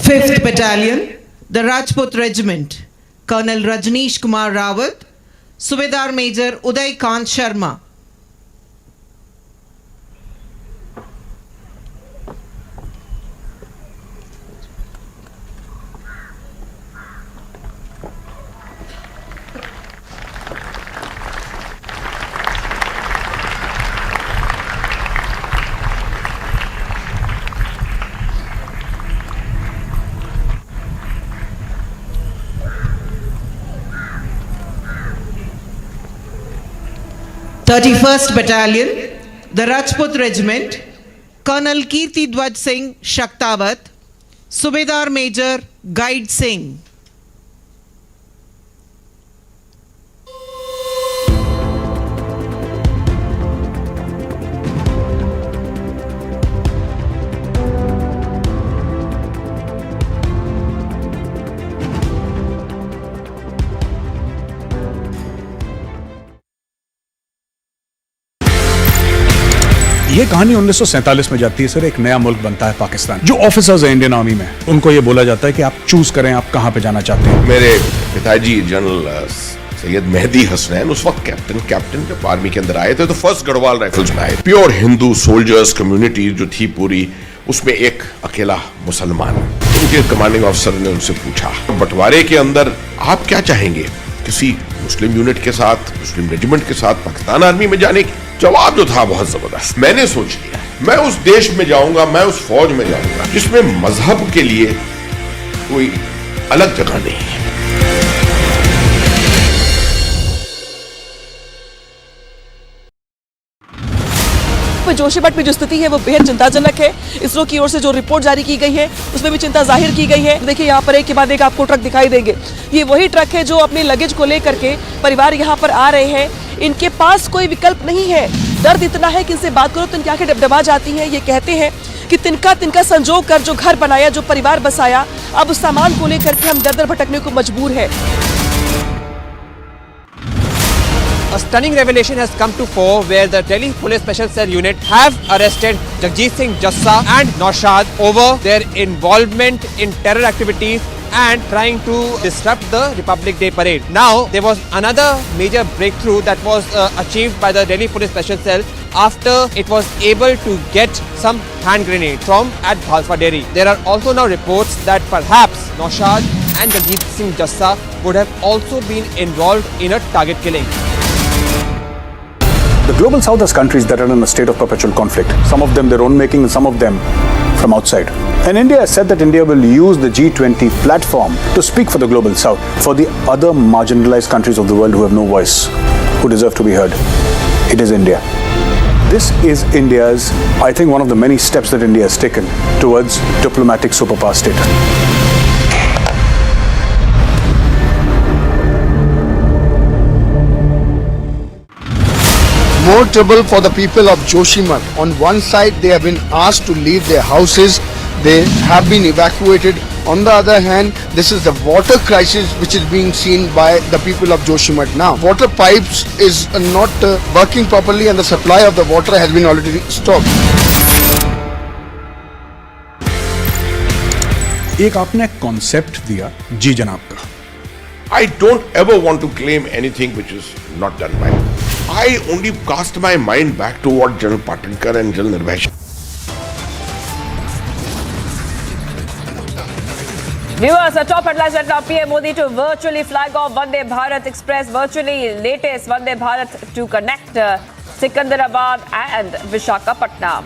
Fifth Battalion, the Rajput Regiment, Colonel Rajneesh Kumar Rawat, Subedar Major Uday Kant Sharma. (31st Battalion, the Rajput Regiment, Colonel Kirti Dwaj Singh Shaktawat, Subedar Major Guide Singh. ये कहानी 1947 में जाती है sir. एक नया मुल्क बनता है पाकिस्तान। जो ऑफिसर्स हैं इंडियन आर्मी में, उनको ये बोला जाता है कि आप चूज करें आप कहां पे जाना चाहते हैं। मेरे पिताजी जनरल सैयद मेहदी हसनैन उस वक्त कैप्टन जब आर्मी के अंदर आए थे तो फर्स्ट गढ़वाल राइफल्स में आए। प्योर हिंदू सोल्जर्स कम्युनिटी जो थी पूरी, उसमें एक अकेला मुसलमान। उनके कमांडिंग ऑफिसर ने उनसे पूछा, बंटवारे के अंदर आप क्या चाहेंगे, किसी मुस्लिम यूनिट के साथ, मुस्लिम रेजिमेंट के साथ पाकिस्तान आर्मी में जाने की? जवाब जो था बहुत जबरदस्त। मैंने सोच लिया मैं उस देश में जाऊंगा, मैं उस फौज में जाऊंगा जिसमें मजहब के लिए कोई अलग जगह नहीं है। जोशीमठ में जो स्थिति है वो बेहद चिंताजनक है। इसरो की ओर से जो रिपोर्ट जारी की गई है उसमें भी चिंता जाहिर की गई है। देखिए यहाँ पर एक के बाद एक आपको ट्रक दिखाई देंगे। ये वही ट्रक है जो अपने लगेज को लेकर के परिवार यहाँ पर आ रहे हैं। इनके पास कोई विकल्प नहीं है। दर्द इतना है कि इनसे बात करो तो इनकी आंखें डबडबा जाती हैं। ये कहते हैं कि तिनका संजोग कर जो घर बनाया, जो परिवार बसाया, अब उस सामान को लेकर के हम दर दर भटकने को मजबूर है। A stunning revelation has come to fore where the Delhi Police Special Cell Unit have arrested Jagjit Singh Jassa and Naushad over their involvement in terror activities and trying to disrupt the Republic Day parade. Now, there was another major breakthrough that was achieved by the Delhi Police Special Cell after it was able to get some hand grenade from at Bhalfa Dairy. There are also now reports that perhaps Naushad and Jagjit Singh Jassa would have also been involved in a target killing. The global south has countries that are in a state of perpetual conflict. Some of them their own making and some of them from outside. And India has said that India will use the G20 platform to speak for the global south, for the other marginalized countries of the world who have no voice, who deserve to be heard. It is India. This is India's, I think, one of the many steps that India has taken towards diplomatic superpower status. More trouble for the people of Joshimath. On one side, they have been asked to leave their houses. They have been evacuated. On the other hand, this is the water crisis which is being seen by the people of Joshimath now. Water pipes is not working properly and the supply of the water has been already stopped. एक आपने concept दिया जी जनाब का. I don't ever want to claim anything which is not done by me. I only cast my mind back to what General Patinkar and General Nirvash. Viewers, a top headlines right now. PM Modi to virtually flag off Vande Bharat Express. Virtually latest Vande Bharat to connect Secunderabad and Visakhapatnam.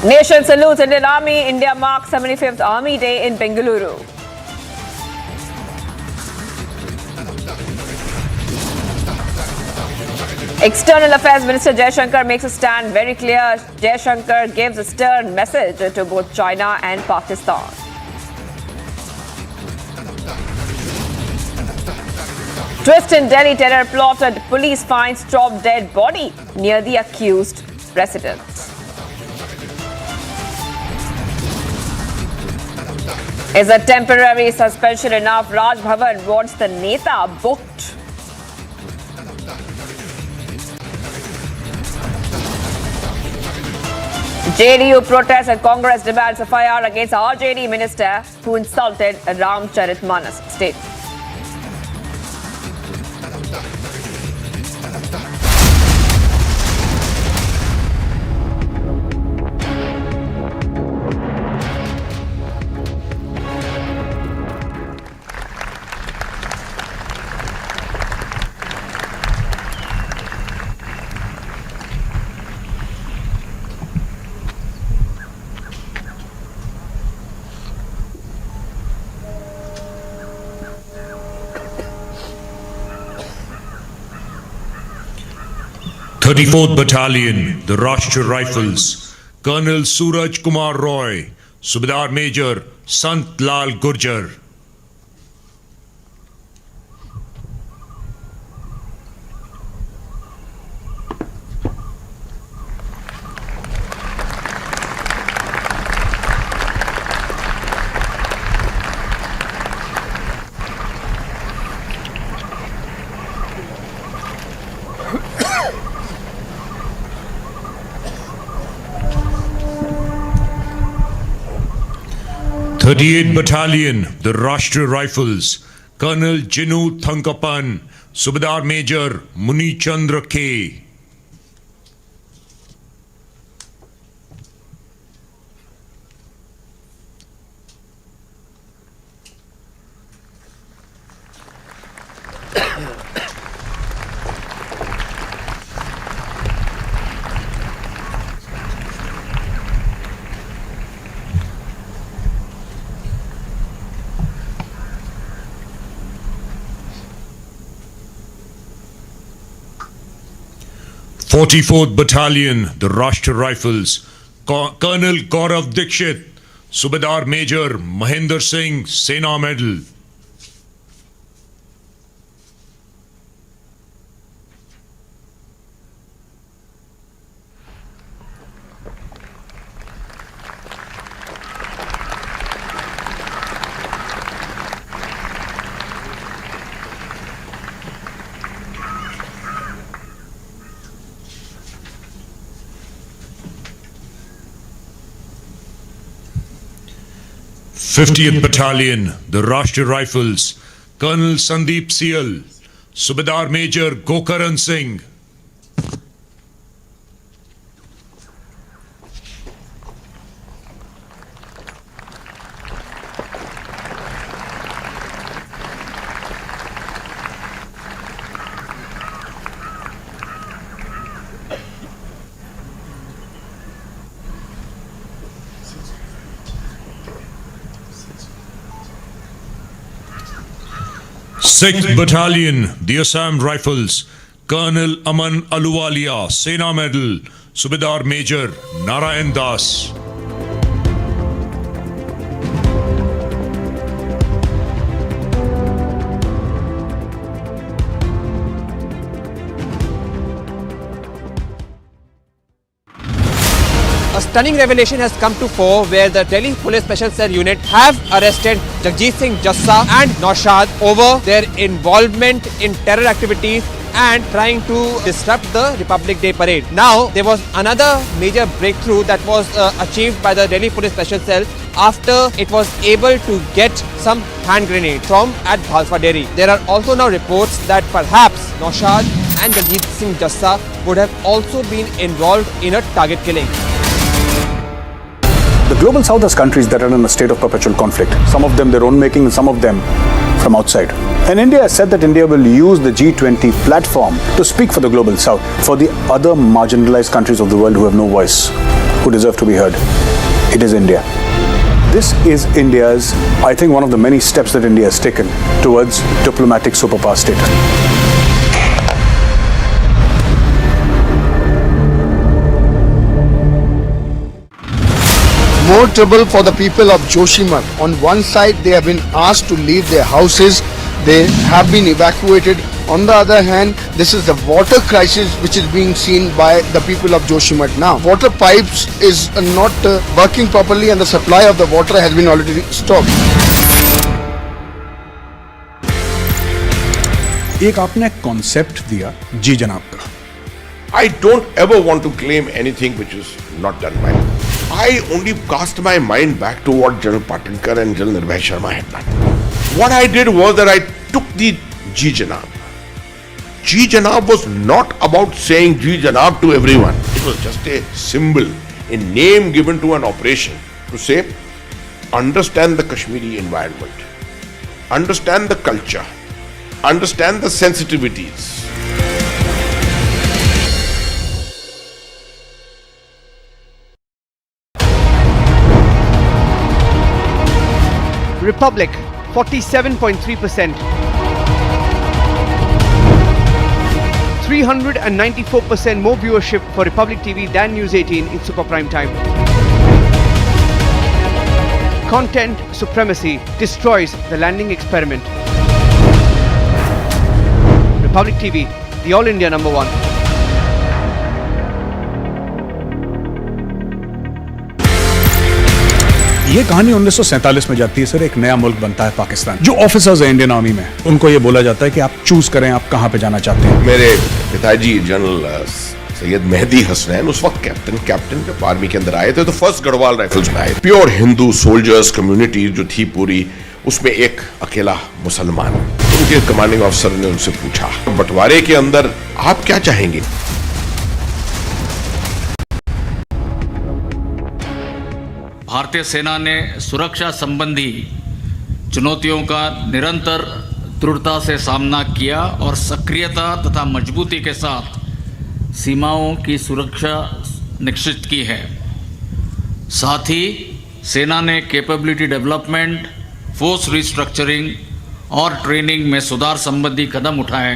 Nation salutes Indian Army. India marks 75th Army Day in Bengaluru. External Affairs Minister Jaishankar makes a stand very clear. Jaishankar gives a stern message to both China and Pakistan. Twist in Delhi, terror plotted. Police finds chopped dead body near the accused residence. Is a temporary suspension enough? Raj Bhavan wants the Neta booked. JDU protests and Congress demands a FIR against RJD minister who insulted Ramcharitmanas state. Thirty-fourth Battalion, the Rashtriya Rifles, Colonel Suraj Kumar Roy, Subedar Major Sant Lal Gurjar. Thirty-eighth Battalion, the Rashtriya Rifles, Colonel Jinu Thankapan, Subedar Major Muni Chandra K. Forty-fourth Battalion, the Rashtriya Rifles, Colonel Gaurav Dikshit, Subedar Major Mahinder Singh, Sena Medal. Fiftieth Battalion, the Rashtriya Rifles, Colonel Sandeep Seal, Subedar Major Gokaran Singh. Sixth Battalion, the Assam Rifles, Colonel Aman Aluwalia, Sena Medal, Subedar Major Narayan Das. A stunning revelation has come to fore where the Delhi Police Special Cell Unit have arrested Jagjit Singh Jassa and Naushad over their involvement in terror activities and trying to disrupt the Republic Day parade. Now, there was another major breakthrough that was achieved by the Delhi Police Special Cell after it was able to get some hand grenade from at Bhalfa Dairy. There are also now reports that perhaps Naushad and Jagjit Singh Jassa would have also been involved in a target killing. The global south has countries that are in a state of perpetual conflict. Some of them their own making and some of them from outside. And India has said that India will use the G20 platform to speak for the global south, for the other marginalized countries of the world who have no voice, who deserve to be heard. It is India. This is India's, I think, one of the many steps that India has taken towards diplomatic superpower status. More trouble for the people of Joshimath. On one side, they have been asked to leave their houses. They have been evacuated. On the other hand, this is the water crisis which is being seen by the people of Joshimath now. Water pipes is not working properly and the supply of the water has been already stopped. एक आपने concept दिया जी जनाब का. I don't ever want to claim anything which is not done by me. I only cast my mind back to what General Patinkar and General Nirbhay Sharma had done. What I did was that I took the Ji Janab. Ji Janab was not about saying Ji Janab to everyone. It was just a symbol, a name given to an operation to say, understand the Kashmiri environment, understand the culture, understand the sensitivities. Republic 47.3%. 394% more viewership for Republic TV than News 18 in super prime time. Content supremacy destroys the landing experiment. Republic TV, the All India #1. ये कहानी 1947 में जाती है sir. एक नया मुल्क बनता है पाकिस्तान. जो ऑफिसर्स हैं इंडियन आर्मी में, उनको ये बोला जाता है कि आप चूज करें आप कहां पे जाना चाहते हैं. मेरे पिताजी जनरल सैयद मेहदी हसनैन उस वक्त कैप्टन जब आर्मी के अंदर आए थे तो फर्स्ट गढ़वाल राइफल्स में आए. प्योर हिंदू सोल्जर्स कम्युनिटी जो थी पूरी, उसमें एक अकेला मुसलमान. उनके कमांडिंग ऑफिसर ने उनसे पूछा, बंटवारे के अंदर आप क्या चाहेंगे? भारतीय सेना ने सुरक्षा संबंधी चुनौतियों का निरंतर दृढ़ता से सामना किया और सक्रियता तथा मजबूती के साथ सीमाओं की सुरक्षा निश्चित की है. साथ ही सेना ने कैपेबिलिटी डेवलपमेंट, फोर्स रिस्ट्रक्चरिंग और ट्रेनिंग में सुधार संबंधी कदम उठाए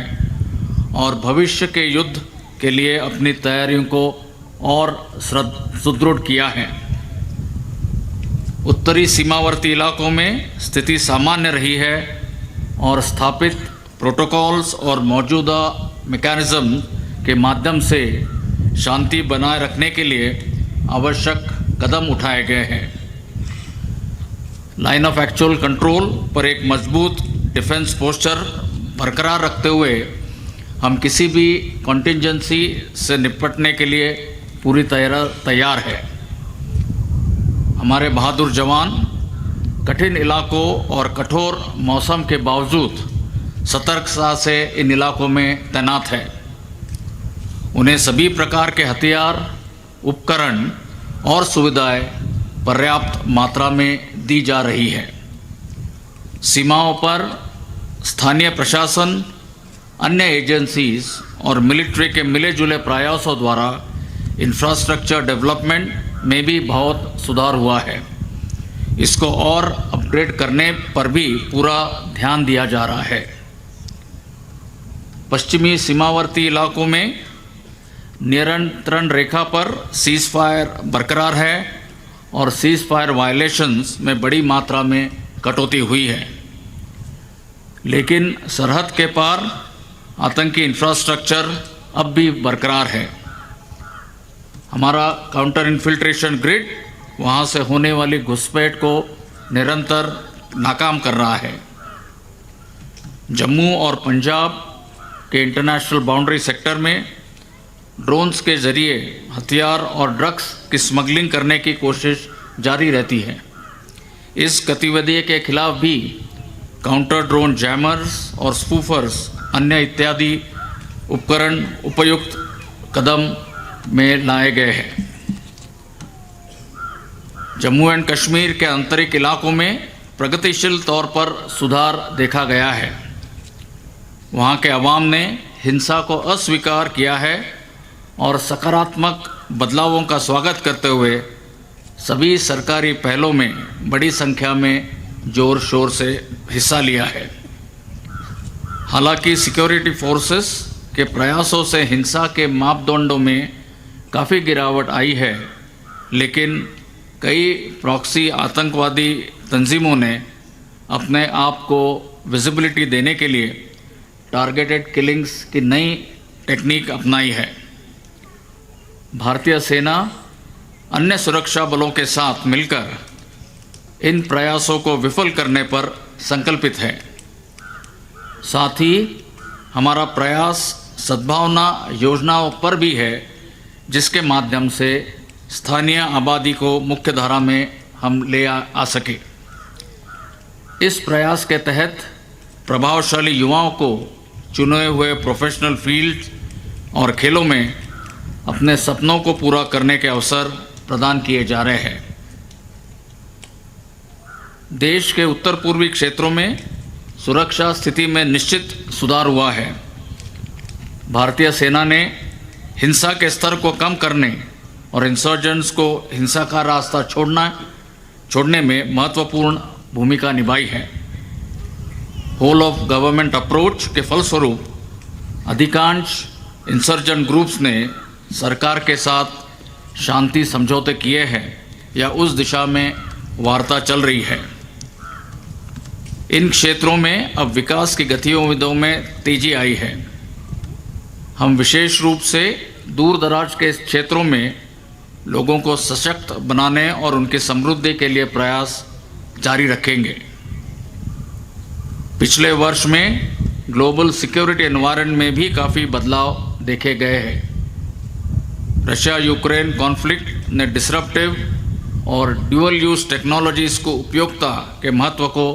और भविष्य के युद्ध के लिए अपनी तैयारियों को और सुदृढ़ किया है. उत्तरी सीमावर्ती इलाकों में स्थिति सामान्य रही है और स्थापित प्रोटोकॉल्स और मौजूदा मैकेनिज्म के माध्यम से शांति बनाए रखने के लिए आवश्यक कदम उठाए गए हैं. लाइन ऑफ एक्चुअल कंट्रोल पर एक मजबूत डिफेंस पोस्चर बरकरार रखते हुए हम किसी भी कंटिंजेंसी से निपटने के लिए पूरी तैयार है. हमारे बहादुर जवान कठिन इलाकों और कठोर मौसम के बावजूद सतर्कता से इन इलाकों में तैनात है. उन्हें सभी प्रकार के हथियार, उपकरण और सुविधाएं पर्याप्त मात्रा में दी जा रही है. सीमाओं पर स्थानीय प्रशासन, अन्य एजेंसीज और मिलिट्री के मिले जुले प्रयासों द्वारा इंफ्रास्ट्रक्चर डेवलपमेंट में भी बहुत सुधार हुआ है. इसको और अपग्रेड करने पर भी पूरा ध्यान दिया जा रहा है. पश्चिमी सीमावर्ती इलाकों में नियंत्रण रेखा पर सीज फायर बरकरार है और सीज फायर वायलेशंस में बड़ी मात्रा में कटौती हुई है. लेकिन सरहद के पार आतंकी इंफ्रास्ट्रक्चर अब भी बरकरार है. हमारा काउंटर इन्फिल्ट्रेशन ग्रिड वहाँ से होने वाली घुसपैठ को निरंतर नाकाम कर रहा है. जम्मू और पंजाब के इंटरनेशनल बाउंड्री सेक्टर में ड्रोन्स के जरिए हथियार और ड्रग्स की स्मगलिंग करने की कोशिश जारी रहती है। इस गतिविधि के खिलाफ भी काउंटर ड्रोन जैमर्स और स्पूफर्स अन्य इत्यादि उपकरण उपयुक्त कदम में लाए गए हैं। जम्मू एंड कश्मीर के आंतरिक इलाकों में प्रगतिशील तौर पर सुधार देखा गया है। वहाँ के अवाम ने हिंसा को अस्वीकार किया है और सकारात्मक बदलावों का स्वागत करते हुए सभी सरकारी पहलों में बड़ी संख्या में जोर शोर से हिस्सा लिया है। हालांकि सिक्योरिटी फोर्सेस के प्रयासों से हिंसा के मापदंडों में काफ़ी गिरावट आई है, लेकिन कई प्रॉक्सी आतंकवादी तंजीमों ने अपने आप को विजिबिलिटी देने के लिए टारगेटेड किलिंग्स की नई टेक्निक अपनाई है। भारतीय सेना अन्य सुरक्षा बलों के साथ मिलकर इन प्रयासों को विफल करने पर संकल्पित है। साथ ही हमारा प्रयास सद्भावना योजनाओं पर भी है, जिसके माध्यम से स्थानीय आबादी को मुख्य धारा में हम ले आ सके। इस प्रयास के तहत प्रभावशाली युवाओं को चुने हुए प्रोफेशनल फील्ड और खेलों में अपने सपनों को पूरा करने के अवसर प्रदान किए जा रहे हैं। देश के उत्तर पूर्वी क्षेत्रों में सुरक्षा स्थिति में निश्चित सुधार हुआ है। भारतीय सेना ने हिंसा के स्तर को कम करने और इंसर्जेंट्स को हिंसा का रास्ता छोड़ने में महत्वपूर्ण भूमिका निभाई है। होल ऑफ गवर्नमेंट अप्रोच के फलस्वरूप अधिकांश इंसर्जेंट ग्रुप्स ने सरकार के साथ शांति समझौते किए हैं या उस दिशा में वार्ता चल रही है। इन क्षेत्रों में अब विकास की गतिविधियों में तेजी आई है। हम विशेष रूप से दूर दराज के क्षेत्रों में लोगों को सशक्त बनाने और उनकी समृद्धि के लिए प्रयास जारी रखेंगे। पिछले वर्ष में ग्लोबल सिक्योरिटी एनवायरनमेंट में भी काफ़ी बदलाव देखे गए हैं। रशिया यूक्रेन कॉन्फ्लिक्ट ने डिसरप्टिव और ड्यूअल यूज टेक्नोलॉजीज को उपयोगिता के महत्व को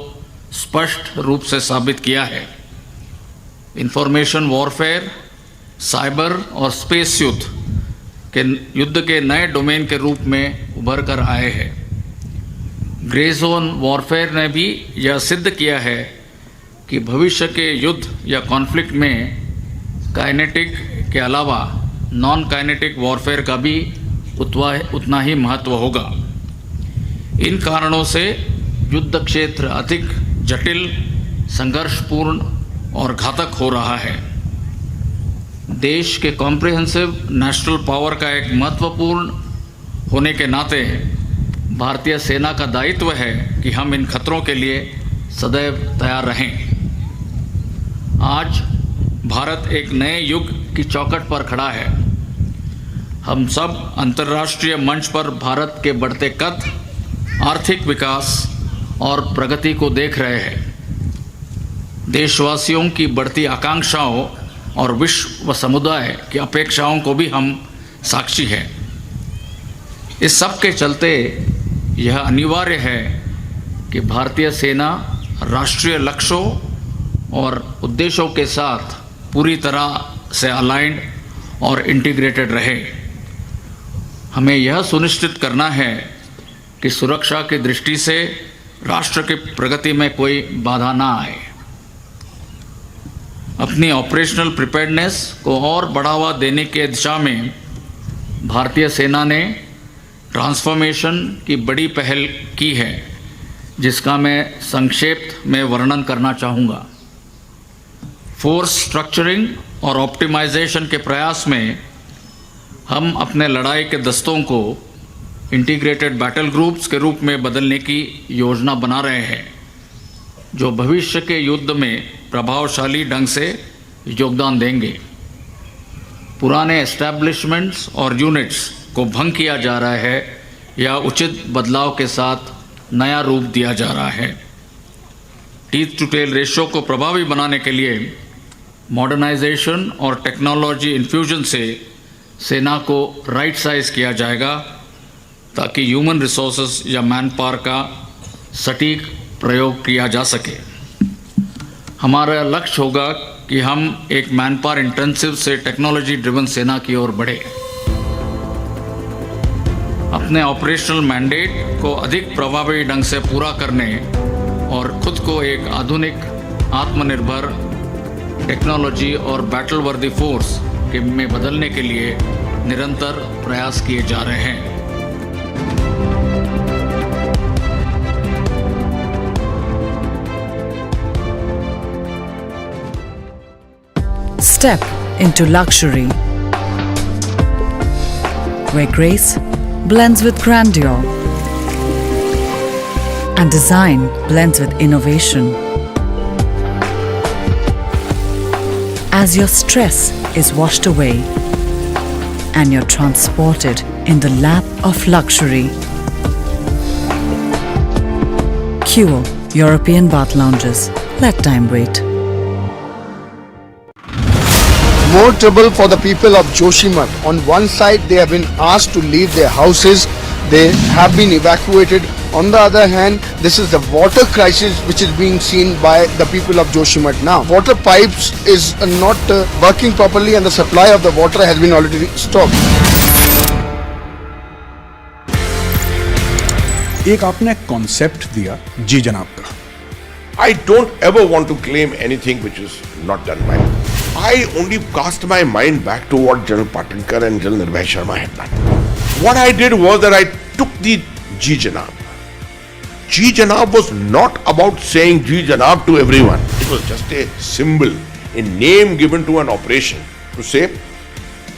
स्पष्ट रूप से साबित किया है। इंफॉर्मेशन वॉरफेयर, साइबर और स्पेस युद्ध के नए डोमेन के रूप में उभर कर आए हैं। ग्रे जोन वॉरफेयर ने भी यह सिद्ध किया है कि भविष्य के युद्ध या कॉन्फ्लिक्ट में काइनेटिक के अलावा नॉन काइनेटिक वॉरफेयर का भी उतना ही महत्व होगा। इन कारणों से युद्ध क्षेत्र अधिक जटिल, संघर्षपूर्ण और घातक हो रहा है। देश के कॉम्प्रिहेंसिव नेशनल पावर का एक महत्वपूर्ण होने के नाते भारतीय सेना का दायित्व है कि हम इन खतरों के लिए सदैव तैयार रहें। आज भारत एक नए युग की चौखट पर खड़ा है। हम सब अंतर्राष्ट्रीय मंच पर भारत के बढ़ते कद, आर्थिक विकास और प्रगति को देख रहे हैं। देशवासियों की बढ़ती आकांक्षाओं और विश्व समुदाय की अपेक्षाओं को भी हम साक्षी हैं। इस सब के चलते यह अनिवार्य है कि भारतीय सेना राष्ट्रीय लक्ष्यों और उद्देश्यों के साथ पूरी तरह से अलाइंड और इंटीग्रेटेड रहे। हमें यह सुनिश्चित करना है कि सुरक्षा की दृष्टि से राष्ट्र की प्रगति में कोई बाधा ना आए। अपनी ऑपरेशनल प्रिपेयर्डनेस को और बढ़ावा देने के दिशा में भारतीय सेना ने ट्रांसफॉर्मेशन की बड़ी पहल की है, जिसका मैं संक्षेप में वर्णन करना चाहूँगा। फोर्स स्ट्रक्चरिंग और ऑप्टिमाइजेशन के प्रयास में हम अपने लड़ाई के दस्तों को इंटीग्रेटेड बैटल ग्रुप्स के रूप में बदलने की योजना बना रहे हैं, जो भविष्य के युद्ध में प्रभावशाली ढंग से योगदान देंगे। पुराने एस्टैब्लिशमेंट्स और यूनिट्स को भंग किया जा रहा है या उचित बदलाव के साथ नया रूप दिया जा रहा है। टीथ टू टेल रेशियो को प्रभावी बनाने के लिए मॉडर्नाइजेशन और टेक्नोलॉजी इन्फ्यूजन से सेना को राइट साइज किया जाएगा ताकि ह्यूमन रिसोर्सेज या मैन पावर का सटीक प्रयोग किया जा सके। हमारा लक्ष्य होगा कि हम एक मैन पावर इंटेंसिव से टेक्नोलॉजी ड्रिवन सेना की ओर बढ़े। अपने ऑपरेशनल मैंडेट को अधिक प्रभावी ढंग से पूरा करने और खुद को एक आधुनिक आत्मनिर्भर टेक्नोलॉजी और बैटल वर्दी फोर्स में बदलने के लिए निरंतर प्रयास किए जा रहे हैं। Step into luxury, where grace blends with grandeur and design blends with innovation. As your stress is washed away and you're transported in the lap of luxury. Queue European bath lounges. Let time wait. More trouble for the people of Joshimath. On one side, they have been asked to leave their houses. They have been evacuated. On the other hand, this is the water crisis which is being seen by the people of Joshimath now. Water pipes is not working properly and the supply of the water has been already stopped. एक आपने concept दिया जी जनाब का। I don't ever want to claim anything which is not done by me. I only cast my mind back to what General Patinkar and General Nirbhay Sharma had done. What I did was that I took the Ji Janab. Ji Janab was not about saying Ji Janab to everyone. It was just a symbol, a name given to an operation to say,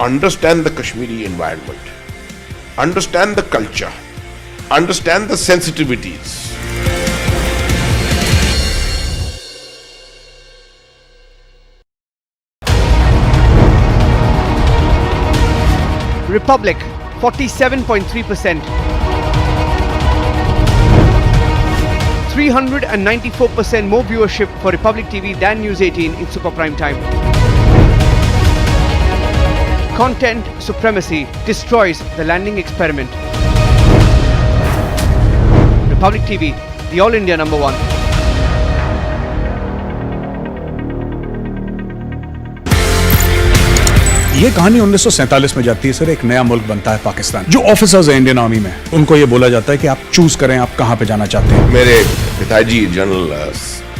understand the Kashmiri environment, understand the culture, understand the sensitivities. Republic 47.3%. 394% more viewership for Republic TV than News 18 in super prime time. Content supremacy destroys the landing experiment. Republic TV, the All India number one. ये कहानी 1947 में जाती है sir. एक नया मुल्क बनता है पाकिस्तान। जो ऑफिसर्स हैं इंडियन आर्मी में, उनको ये बोला जाता है कि आप चूज करें आप कहां पे जाना चाहते हैं। मेरे पिताजी जनरल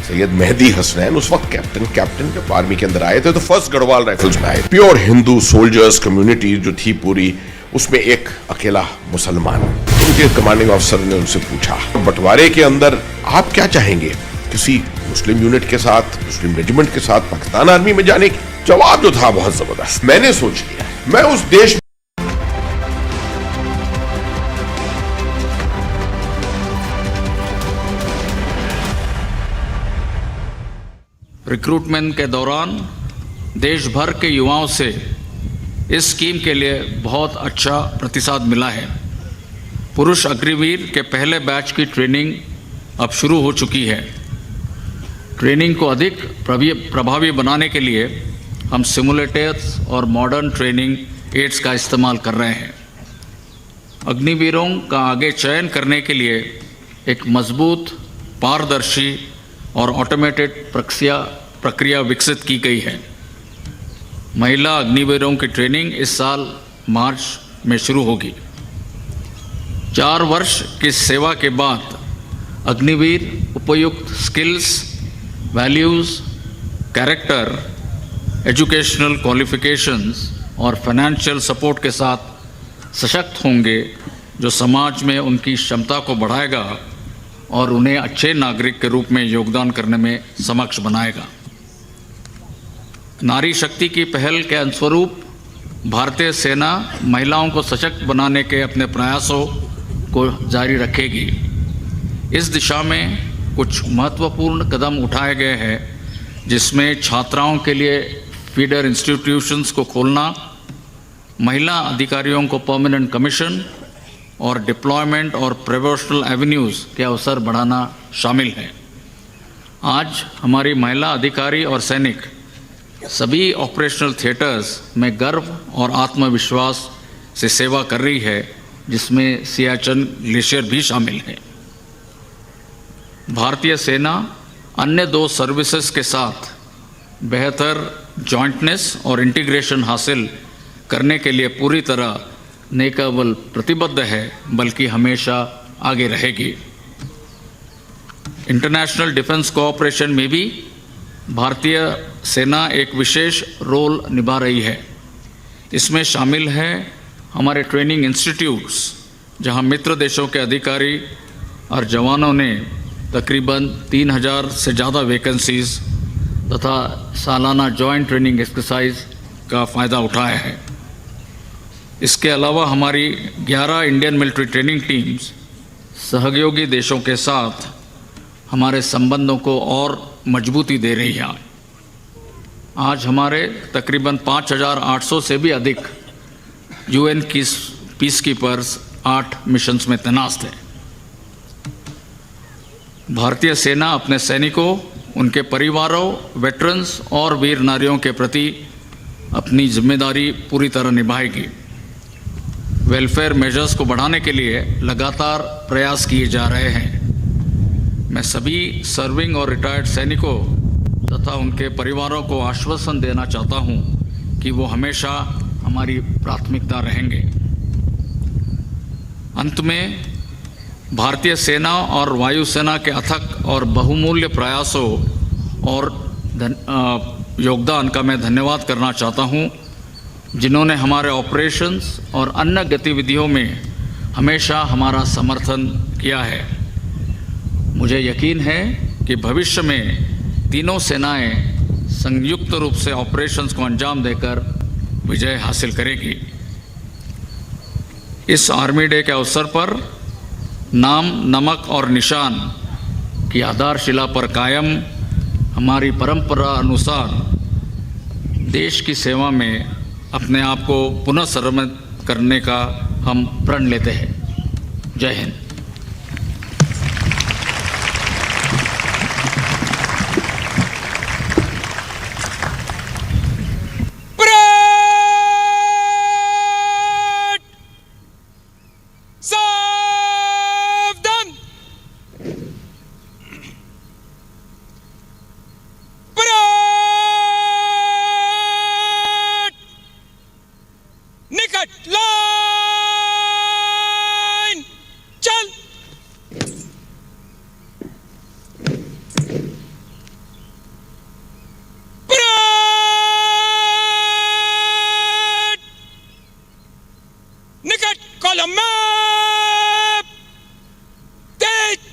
सैयद मेहदी हसनैन उस वक्त कैप्टन जब आर्मी के अंदर आए थे तो फर्स्ट गढ़वाल राइफल्स में आए। प्योर हिंदू सोल्जर्स कम्युनिटी जो थी पूरी, उसमें एक अकेला मुसलमान। उनके कमांडिंग ऑफिसर ने उनसे पूछा, बंटवारे के अंदर आप क्या चाहेंगे, किसी मुस्लिम यूनिट के साथ, मुस्लिम रेजिमेंट के साथ पाकिस्तान आर्मी में जाने की? जवाब जो था बहुत जबरदस्त। मैंने सोच लिया मैं उस देश रिक्रूटमेंट के दौरान देश भर के युवाओं से इस स्कीम के लिए बहुत अच्छा प्रतिसाद मिला है। पुरुष अग्निवीर के पहले बैच की ट्रेनिंग अब शुरू हो चुकी है। ट्रेनिंग को अधिक प्रभावी बनाने के लिए हम सिमुलेटर्स और मॉडर्न ट्रेनिंग एड्स का इस्तेमाल कर रहे हैं। अग्निवीरों का आगे चयन करने के लिए एक मजबूत, पारदर्शी और ऑटोमेटेड प्रक्रिया विकसित की गई है। महिला अग्निवीरों की ट्रेनिंग इस साल मार्च में शुरू होगी। 4 वर्ष की सेवा के बाद अग्निवीर उपयुक्त skills, values, character, educational qualifications और फाइनेंशियल सपोर्ट के साथ सशक्त होंगे, जो समाज में उनकी क्षमता को बढ़ाएगा और उन्हें अच्छे नागरिक के रूप में योगदान करने में सक्षम बनाएगा। नारी शक्ति की पहल के अनुस्वरूप भारतीय सेना महिलाओं को सशक्त बनाने के अपने प्रयासों को जारी रखेगी। इस दिशा में कुछ महत्वपूर्ण कदम उठाए गए हैं, जिसमें छात्राओं के लिए फीडर इंस्टीट्यूशंस को खोलना, महिला अधिकारियों को परमानेंट कमीशन और डिप्लॉयमेंट और प्रोफेशनल एवेन्यूज़ के अवसर बढ़ाना शामिल है। आज हमारी महिला अधिकारी और सैनिक सभी ऑपरेशनल थिएटर्स में गर्व और आत्मविश्वास से सेवा कर रही है, जिसमें सियाचिन ग्लेशियर भी शामिल है। भारतीय सेना अन्य 2 सर्विसेज के साथ बेहतर जॉइंटनेस और इंटीग्रेशन हासिल करने के लिए पूरी तरह न केवल प्रतिबद्ध है बल्कि हमेशा आगे रहेगी। इंटरनेशनल डिफेंस कोऑपरेशन में भी भारतीय सेना एक विशेष रोल निभा रही है। इसमें शामिल है हमारे ट्रेनिंग इंस्टीट्यूट्स, जहां मित्र देशों के अधिकारी और जवानों ने तकरीबन 3000 से ज़्यादा वैकेंसीज तथा सालाना जॉइंट ट्रेनिंग एक्सरसाइज का फ़ायदा उठाया है। इसके अलावा हमारी 11 इंडियन मिलिट्री ट्रेनिंग टीम्स सहयोगी देशों के साथ हमारे संबंधों को और मजबूती दे रही है। आज हमारे तकरीबन 5800 से भी अधिक यूएन की पीस कीपर्स 8 मिशंस में तैनात हैं। भारतीय सेना अपने सैनिकों, उनके परिवारों, वेटरन्स और वीर नारियों के प्रति अपनी जिम्मेदारी पूरी तरह निभाएगी। वेलफेयर मेजर्स को बढ़ाने के लिए लगातार प्रयास किए जा रहे हैं। मैं सभी सर्विंग और रिटायर्ड सैनिकों तथा उनके परिवारों को आश्वासन देना चाहता हूं कि वो हमेशा हमारी प्राथमिकता रहेंगे। अंत में भारतीय सेना और वायुसेना के अथक और बहुमूल्य प्रयासों और योगदान का मैं धन्यवाद करना चाहता हूं, जिन्होंने हमारे ऑपरेशंस और अन्य गतिविधियों में हमेशा हमारा समर्थन किया है। मुझे यकीन है कि भविष्य में तीनों सेनाएं संयुक्त रूप से ऑपरेशंस को अंजाम देकर विजय हासिल करेगी। इस आर्मी डे के अवसर पर नाम, नमक और निशान की आधारशिला पर कायम हमारी परंपरा अनुसार देश की सेवा में अपने आप को पुनः समर्पित करने का हम प्रण लेते हैं। जय हिंद।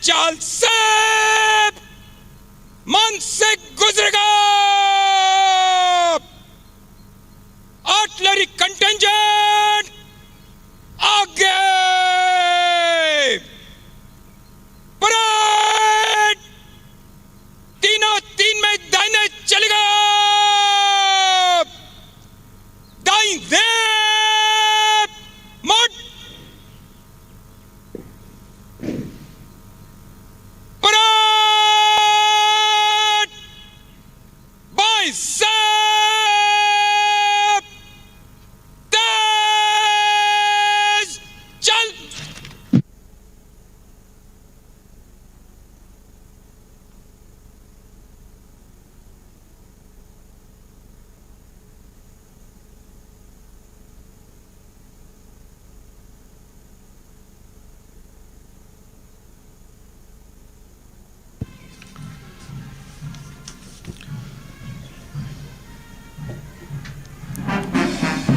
चाल से मन से गुजरेगा। आर्टिलरी कंटिंजेंट आगे। परेड तीनों 3 में दाहिने चलेगा। दाहिने मोड़।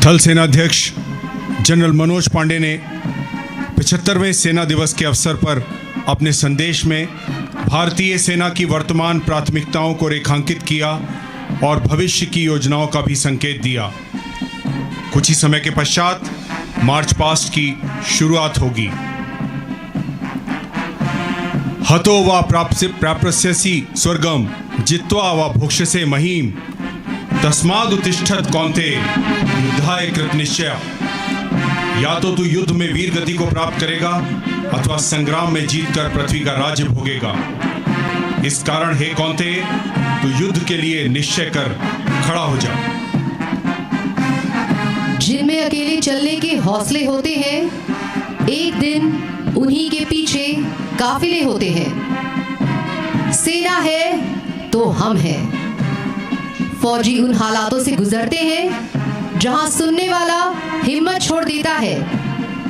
थल सेनाध्यक्ष जनरल मनोज पांडे ने 75वें सेना दिवस के अवसर पर अपने संदेश में भारतीय सेना की वर्तमान प्राथमिकताओं को रेखांकित किया और भविष्य की योजनाओं का भी संकेत दिया। कुछ ही समय के पश्चात मार्च पास्ट की शुरुआत होगी। हतो वा प्राप्स्यसि स्वर्गम जित्वा वा भोक्ष्यसे महीम तस्माद् उत्तिष्ठत कौन्तेय युद्धाय कृत निश्चय। या तो तू युद्ध में वीर गति को प्राप्त करेगा अथवा संग्राम में जीतकर पृथ्वी का राज्य भोगेगा। इस कारण हे कौन्तेय, तू युद्ध के लिए निश्चय कर खड़ा हो जा। जिनमें अकेले चलने के हौसले होते हैं, एक दिन उन्हीं के पीछे काफिले होते हैं। सेना है तो हम हैं। फौजी उन हालातों से गुजरते हैं जहां सुनने वाला हिम्मत छोड़ देता है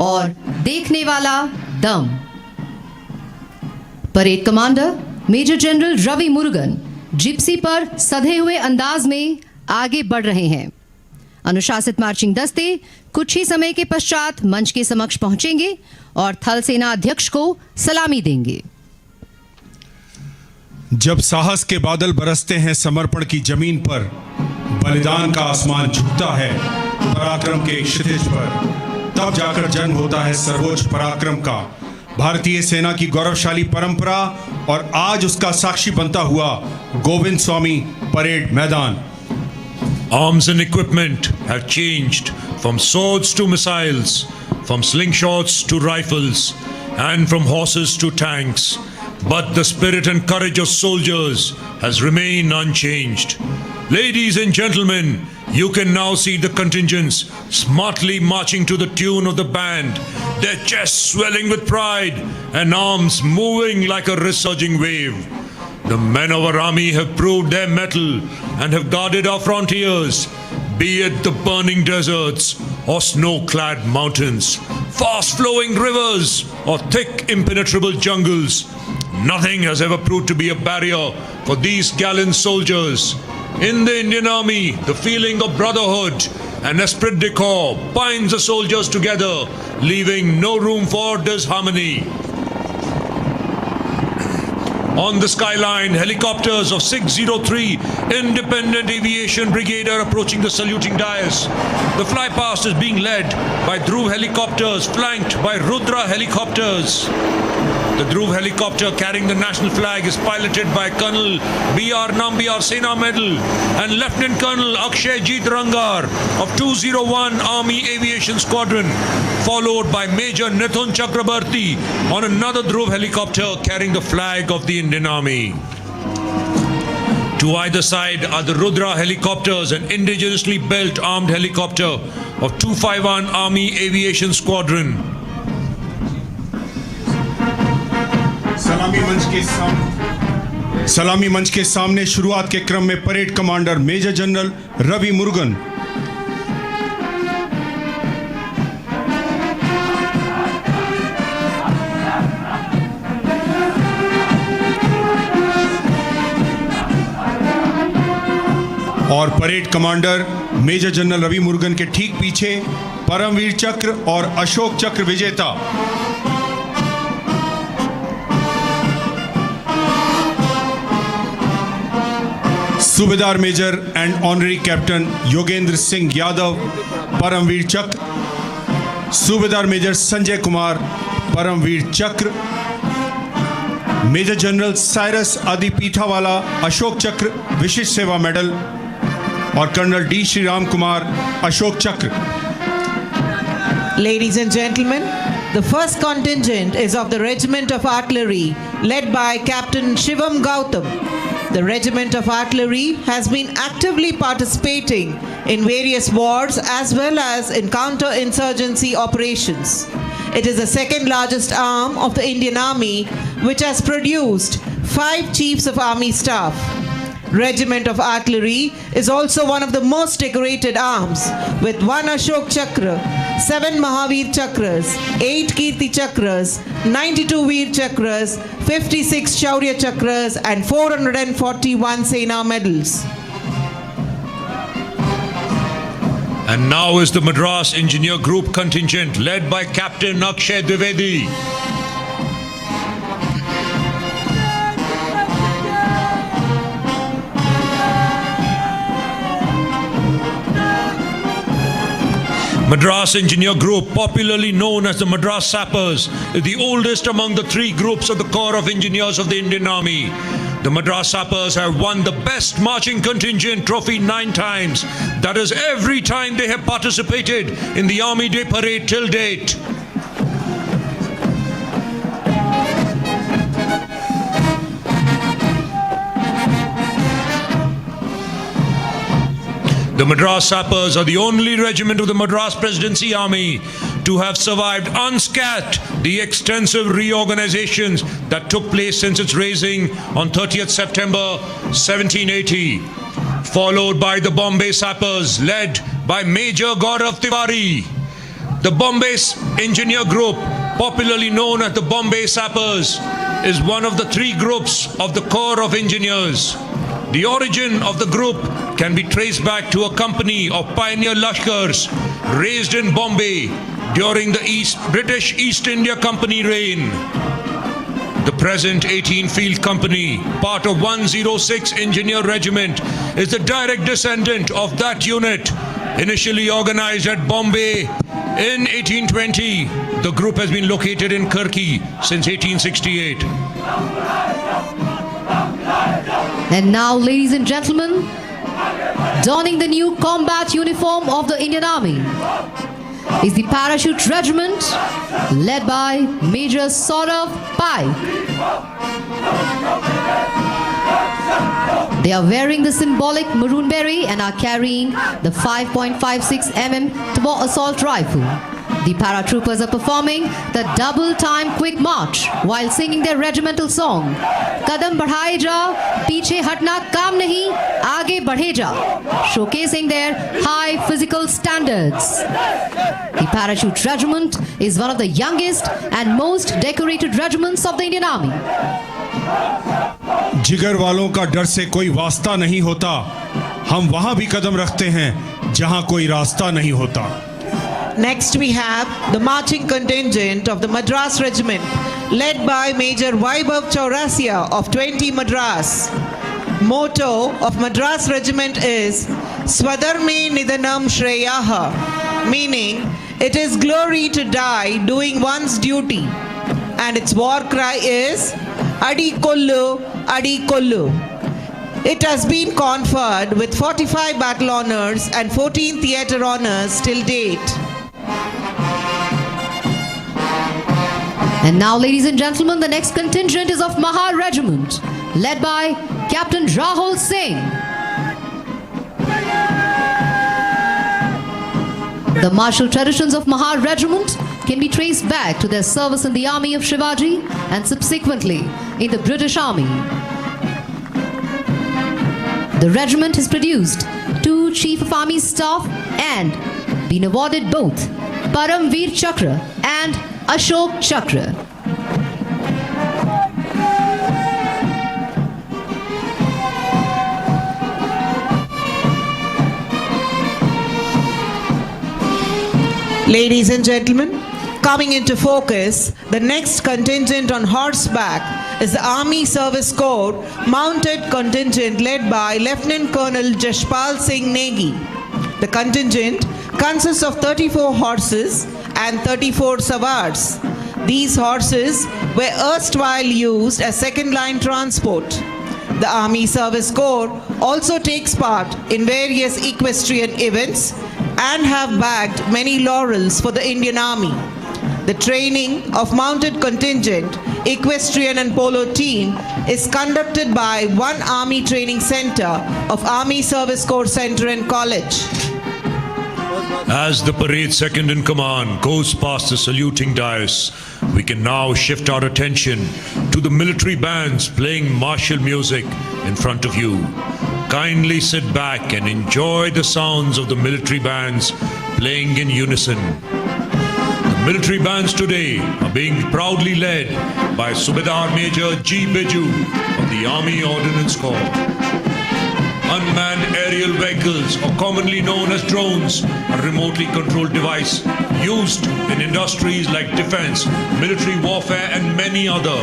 और देखने वाला दम। Parade commander major general Ravi Murugan Gypsy पर सधे हुए अंदाज में आगे बढ़ रहे हैं। अनुशासित मार्चिंग दस्ते कुछ ही समय के पश्चात मंच के समक्ष पहुंचेंगे और थल सेना अध्यक्ष को सलामी देंगे। जब साहस के बादल बरसते हैं समर्पण की जमीन पर, बलिदान का आसमान झुकता है पराक्रम के क्षितिज पर, तब जाकर जन्म होता है सर्वोच्च पराक्रम का। भारतीय सेना की गौरवशाली परंपरा और आज उसका साक्षी बनता हुआ गोविंद स्वामी परेड मैदान। Arms and equipment have changed from swords to missiles, from slingshots to rifles, and from horses to tanks. But the spirit and courage of soldiers has remained unchanged. Ladies and gentlemen, you can now see the contingents smartly marching to the tune of the band, their chests swelling with pride and arms moving like a resurging wave. The men of our army have proved their mettle and have guarded our frontiers, be it the burning deserts or snow-clad mountains, fast-flowing rivers or thick impenetrable jungles. Nothing has ever proved to be a barrier for these gallant soldiers. In the Indian Army, the feeling of brotherhood and esprit de corps binds the soldiers together, leaving no room for disharmony. On the skyline, helicopters of 603 Independent Aviation Brigade are approaching the saluting dais. The flypast is being led by Dhruv helicopters, flanked by Rudra helicopters. The Dhruv helicopter carrying the national flag is piloted by Colonel B.R. Nambiar Sena Medal and Lieutenant Colonel Akshay Jeet Rangar of 201 Army Aviation Squadron, followed by Major Nithun Chakrabarti on another Dhruv helicopter carrying the flag of the Indian Army. To either side are the Rudra helicopters, an indigenously built armed helicopter of 251 Army Aviation Squadron. सलामी मंच के सामने शुरुआत के क्रम में parade commander major general Ravi Murugan, और parade commander major general Ravi Murugan के ठीक पीछे परमवीर चक्र और अशोक चक्र विजेता subedar major and honorary captain Yogendra Singh Yadav Paramvir Chakra, subedar major Sanjay Kumar Paramvir चक्र, मेजर जनरल साइरस आदि पीठावाला अशोक चक्र विशिष्ट सेवा मेडल और कर्नल डी श्री राम कुमार अशोक चक्र। Ladies and gentlemen, the first contingent is of the Regiment of Artillery led by Captain Shivam Gautam. The Regiment of Artillery has been actively participating in various wars as well as in counter-insurgency operations. It is the second largest arm of the Indian Army, which has produced 5 Chiefs of Army Staff. Regiment of Artillery is also one of the most decorated arms, with 1 Ashok Chakra, 7 Mahavir Chakras, 8 Kirti Chakras, 92 Veer Chakras, 56 Shaurya Chakras and 441 Sena medals. And now is the Madras Engineer Group contingent led by Captain Akshay Dwivedi. Madras Engineer Group, popularly known as the Madras Sappers, is the oldest among the 3 groups of the Corps of Engineers of the Indian Army. The Madras Sappers have won the Best Marching Contingent trophy 9 times. That is, every time they have participated in the Army Day Parade till date. Madras Sappers are the only regiment of the Madras Presidency Army to have survived unscathed the extensive reorganizations that took place since its raising on 30th September 1780, followed by the Bombay Sappers led by Major Gaurav Tiwari. The Bombay Engineer Group, popularly known as the Bombay Sappers, is one of the three groups of the Corps of Engineers. The origin of the group can be traced back to a company of pioneer Lashkars raised in Bombay during the British East India Company reign. The present 18 Field Company, part of 106 Engineer Regiment, is the direct descendant of that unit. Initially organized at Bombay in 1820, the group has been located in Kirki since 1868. And now, ladies and gentlemen, donning the new combat uniform of the Indian Army is the Parachute Regiment led by Major Saurav Pai. They are wearing the symbolic maroon beret and are carrying the 5.56 mm Tavor assault rifle. The paratroopers are performing the double-time quick march while singing their regimental song, Kadam Badhaye Jao, Piche Hatna Kaam Nahi, Aage Badhe Jao, showcasing their high physical standards. The Parachute Regiment is one of the youngest and most decorated regiments of the Indian Army. जिगर वालों का डर से कोई वास्ता नहीं होता, हम वहां भी कदम रखते हैं जहां कोई रास्ता नहीं होता. Next we have the marching contingent of the Madras Regiment led by Major Vaibhav Chaurasia of 20 Madras. Motto of Madras Regiment is Swadharme Nidanam Shreyaha, meaning it is glory to die doing one's duty, and its war cry is Adi Kollu, Adi Kollu. It has been conferred with 45 battle honors and 14 theatre honors till date. And now, ladies and gentlemen, the next contingent is of Mahar Regiment, led by Captain Rahul Singh. The martial traditions of Mahar Regiment can be traced back to their service in the army of Shivaji and subsequently in the British Army. The regiment has produced 2 Chief of Army Staff and been awarded both Param Veer Chakra and Ashok Chakra. Ladies and gentlemen, coming into focus, the next contingent on horseback is the Army Service Corps Mounted Contingent led by Lieutenant Colonel Jashpal Singh Negi. The contingent consists of 34 horses and 34 savars. These horses were erstwhile used as second-line transport. The Army Service Corps also takes part in various equestrian events and have bagged many laurels for the Indian Army. The training of mounted contingent, equestrian and polo team is conducted by one Army Training Center of Army Service Corps Center and College. As the parade second in command goes past the saluting dais, we can now shift our attention to the military bands playing martial music in front of you. Kindly sit back and enjoy the sounds of the military bands playing in unison. The military bands today are being proudly led by Subedar Major G. Biju of the Army Ordnance Corps. Unmanned aerial vehicles, or commonly known as drones, are a remotely controlled device used in industries like defense, military warfare and many other.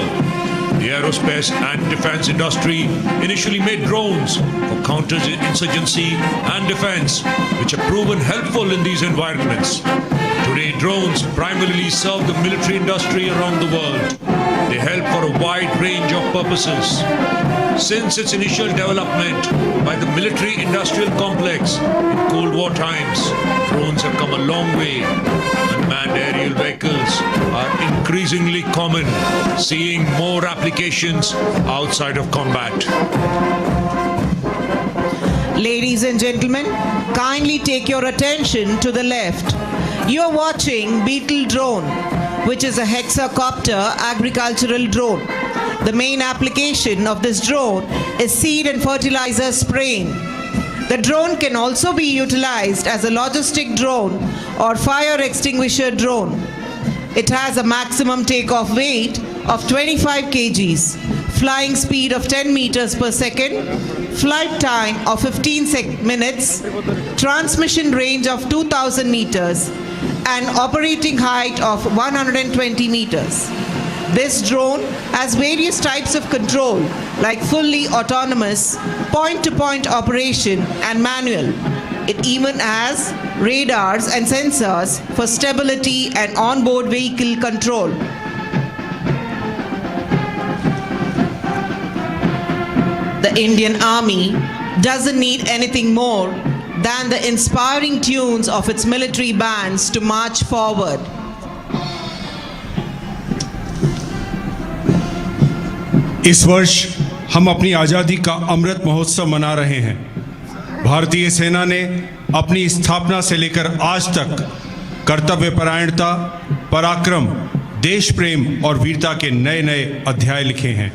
The aerospace and defense industry initially made drones for counter-insurgency and defense, which have proven helpful in these environments. Today, drones primarily serve the military industry around the world. They help for a wide range of purposes. Since its initial development by the military-industrial complex in Cold War times, drones have come a long way. Unmanned aerial vehicles are increasingly common, seeing more applications outside of combat. Ladies and gentlemen, kindly take your attention to the left. You are watching Beetle drone, which is a hexacopter agricultural drone. The main application of this drone is seed and fertilizer spraying. The drone can also be utilized as a logistic drone or fire extinguisher drone. It has a maximum takeoff weight of 25 kgs, flying speed of 10 meters per second, flight time of 15 minutes, transmission range of 2000 meters, and operating height of 120 meters. This drone has various types of control like fully autonomous, point-to-point operation and manual. It even has radars and sensors for stability and onboard vehicle control. The Indian Army doesn't need anything more than the inspiring tunes of its military bands to march forward. इस वर्ष हम अपनी आज़ादी का अमृत महोत्सव मना रहे हैं। भारतीय सेना ने अपनी स्थापना से लेकर आज तक कर्तव्यपरायणता, पराक्रम, देश प्रेम और वीरता के नए-नए अध्याय लिखे हैं।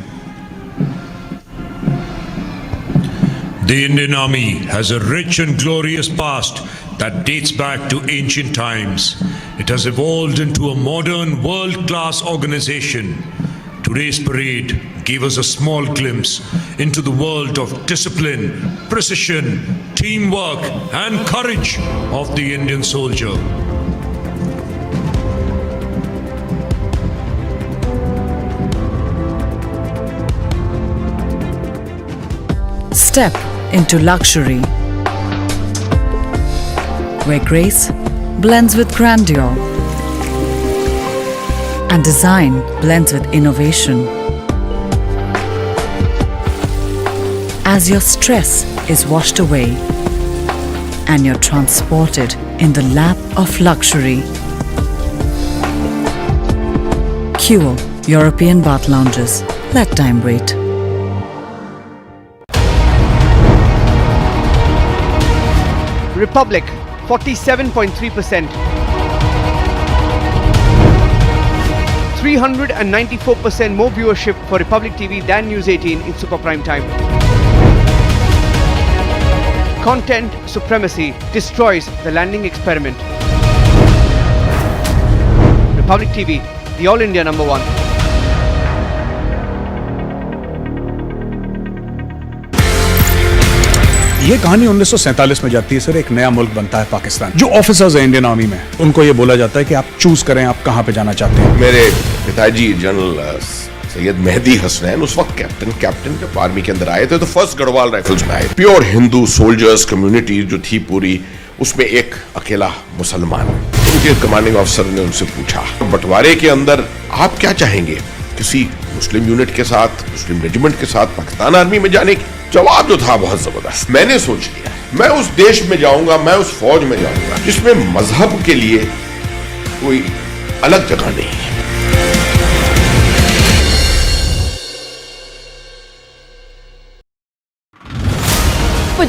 The Indian Army has a rich and glorious past that dates back to ancient times. It has evolved into a modern, world-class organization. Today's parade gave us a small glimpse into the world of discipline, precision, teamwork, and courage of the Indian soldier. Step into luxury, where grace blends with grandeur and design blends with innovation. As your stress is washed away and you're transported in the lap of luxury. Cure European bath lounges. Let time wait. Republic 47.3%. 394% more viewership for Republic TV than News 18 in super prime time. Content supremacy destroys the landing experiment. Republic TV, the All India number one. ये कहानी 1947 में जाती है sir. एक नया मुल्क बनता है पाकिस्तान। जो ऑफिसर्स हैं इंडियन आर्मी में, उनको ये बोला जाता है कि आप चूज करें आप कहां पे जाना चाहते हैं। मेरे पिताजी जनरल सैयद मेहदी हसनैन उस वक्त कैप्टन जब आर्मी के अंदर आए थे तो फर्स्ट गढ़वाल राइफल्स में आए। प्योर हिंदू सोल्जर्स कम्युनिटी जो थी पूरी, उसमें एक अकेला मुसलमान। उनके कमांडिंग ऑफिसर ने उनसे पूछा, बंटवारे के अंदर आप क्या चाहेंगे, किसी मुस्लिम यूनिट के साथ, मुस्लिम रेजिमेंट के साथ पाकिस्तान आर्मी में जाने की? जवाब जो था बहुत जबरदस्त। मैंने सोच लिया मैं उस देश में जाऊंगा, मैं उस फौज में जाऊंगा जिसमें मजहब के लिए कोई अलग जगह नहीं है।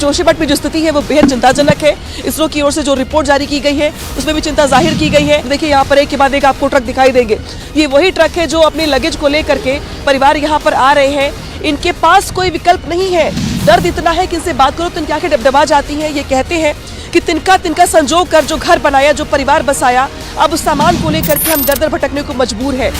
जोशीमठ में जो स्थिति है वो बेहद चिंताजनक है। इसरो की ओर से जो रिपोर्ट जारी की गई है उसमें भी चिंता जाहिर की गई है। देखिए यहाँ पर एक के बाद एक आपको ट्रक दिखाई देंगे। ये वही ट्रक है जो अपने लगेज को लेकर के परिवार यहाँ पर आ रहे हैं। इनके पास कोई विकल्प नहीं है। दर्द इतना है कि इनसे बात करो तो इनकी आंखें डबडबा जाती हैं। ये कहते हैं कि तिनका संजो कर जो घर बनाया, जो परिवार बसाया, अब उस सामान को लेकर के हम दर दर भटकने को मजबूर है।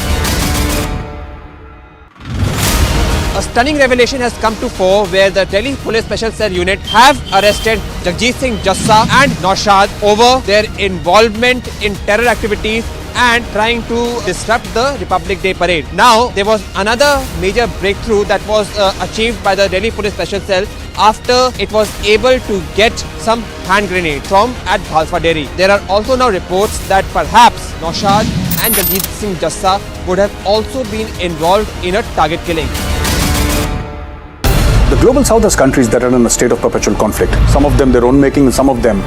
A stunning revelation has come to fore where the Delhi Police Special Cell Unit have arrested Jagjit Singh Jassa and Naushad over their involvement in terror activities and trying to disrupt the Republic Day parade. Now, there was another major breakthrough that was achieved by the Delhi Police Special Cell after it was able to get some hand grenade from at Bhalfa Dairy. There are also now reports that perhaps Naushad and Jagjit Singh Jassa would have also been involved in a target killing. The global south has countries that are in a state of perpetual conflict. Some of them their own making and some of them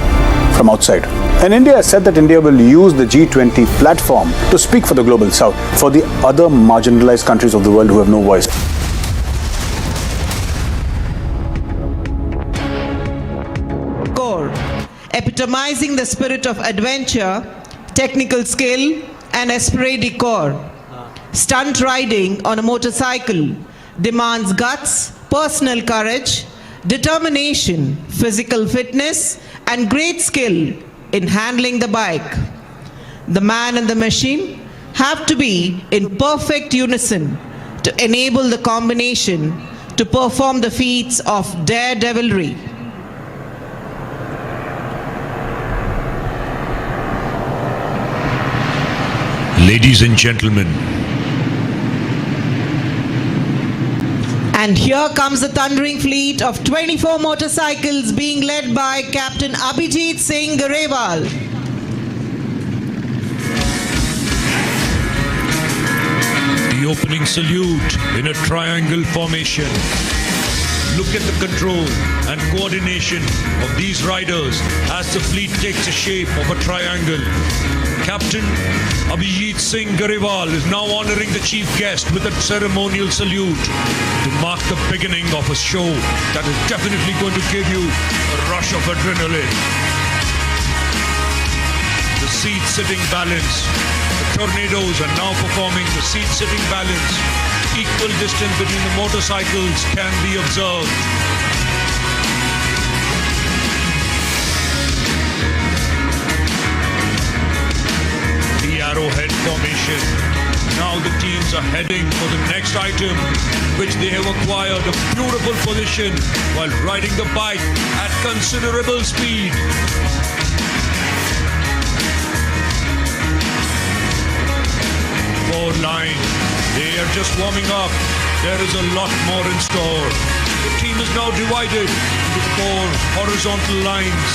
from outside. And India has said that India will use the G20 platform to speak for the global south, for the other marginalized countries of the world who have no voice. epitomizing the spirit of adventure, technical skill, and esprit de corps. Stunt riding on a motorcycle demands guts, personal courage, determination, physical fitness, and great skill in handling the bike. The man and the machine have to be in perfect unison to enable the combination to perform the feats of daredevilry. Ladies and gentlemen, and here comes the thundering fleet of 24 motorcycles being led by Captain Abhijit Singh Garewal. the opening salute in a triangle formation. Look at the control and coordination of these riders as the fleet takes the shape of a triangle. Captain Abhijit Singh Garewal is now honoring the chief guest with a ceremonial salute to mark the beginning of a show that is definitely going to give you a rush of adrenaline. The seat-sitting balance. The tornadoes are now performing the seat-sitting balance. Equal distance between the motorcycles can be observed. The arrowhead formation. Now the teams are heading for the next item, which they have acquired a beautiful position while riding the bike at considerable speed. Four line. They are just warming up. There is a lot more in store. The team is now divided into four horizontal lines.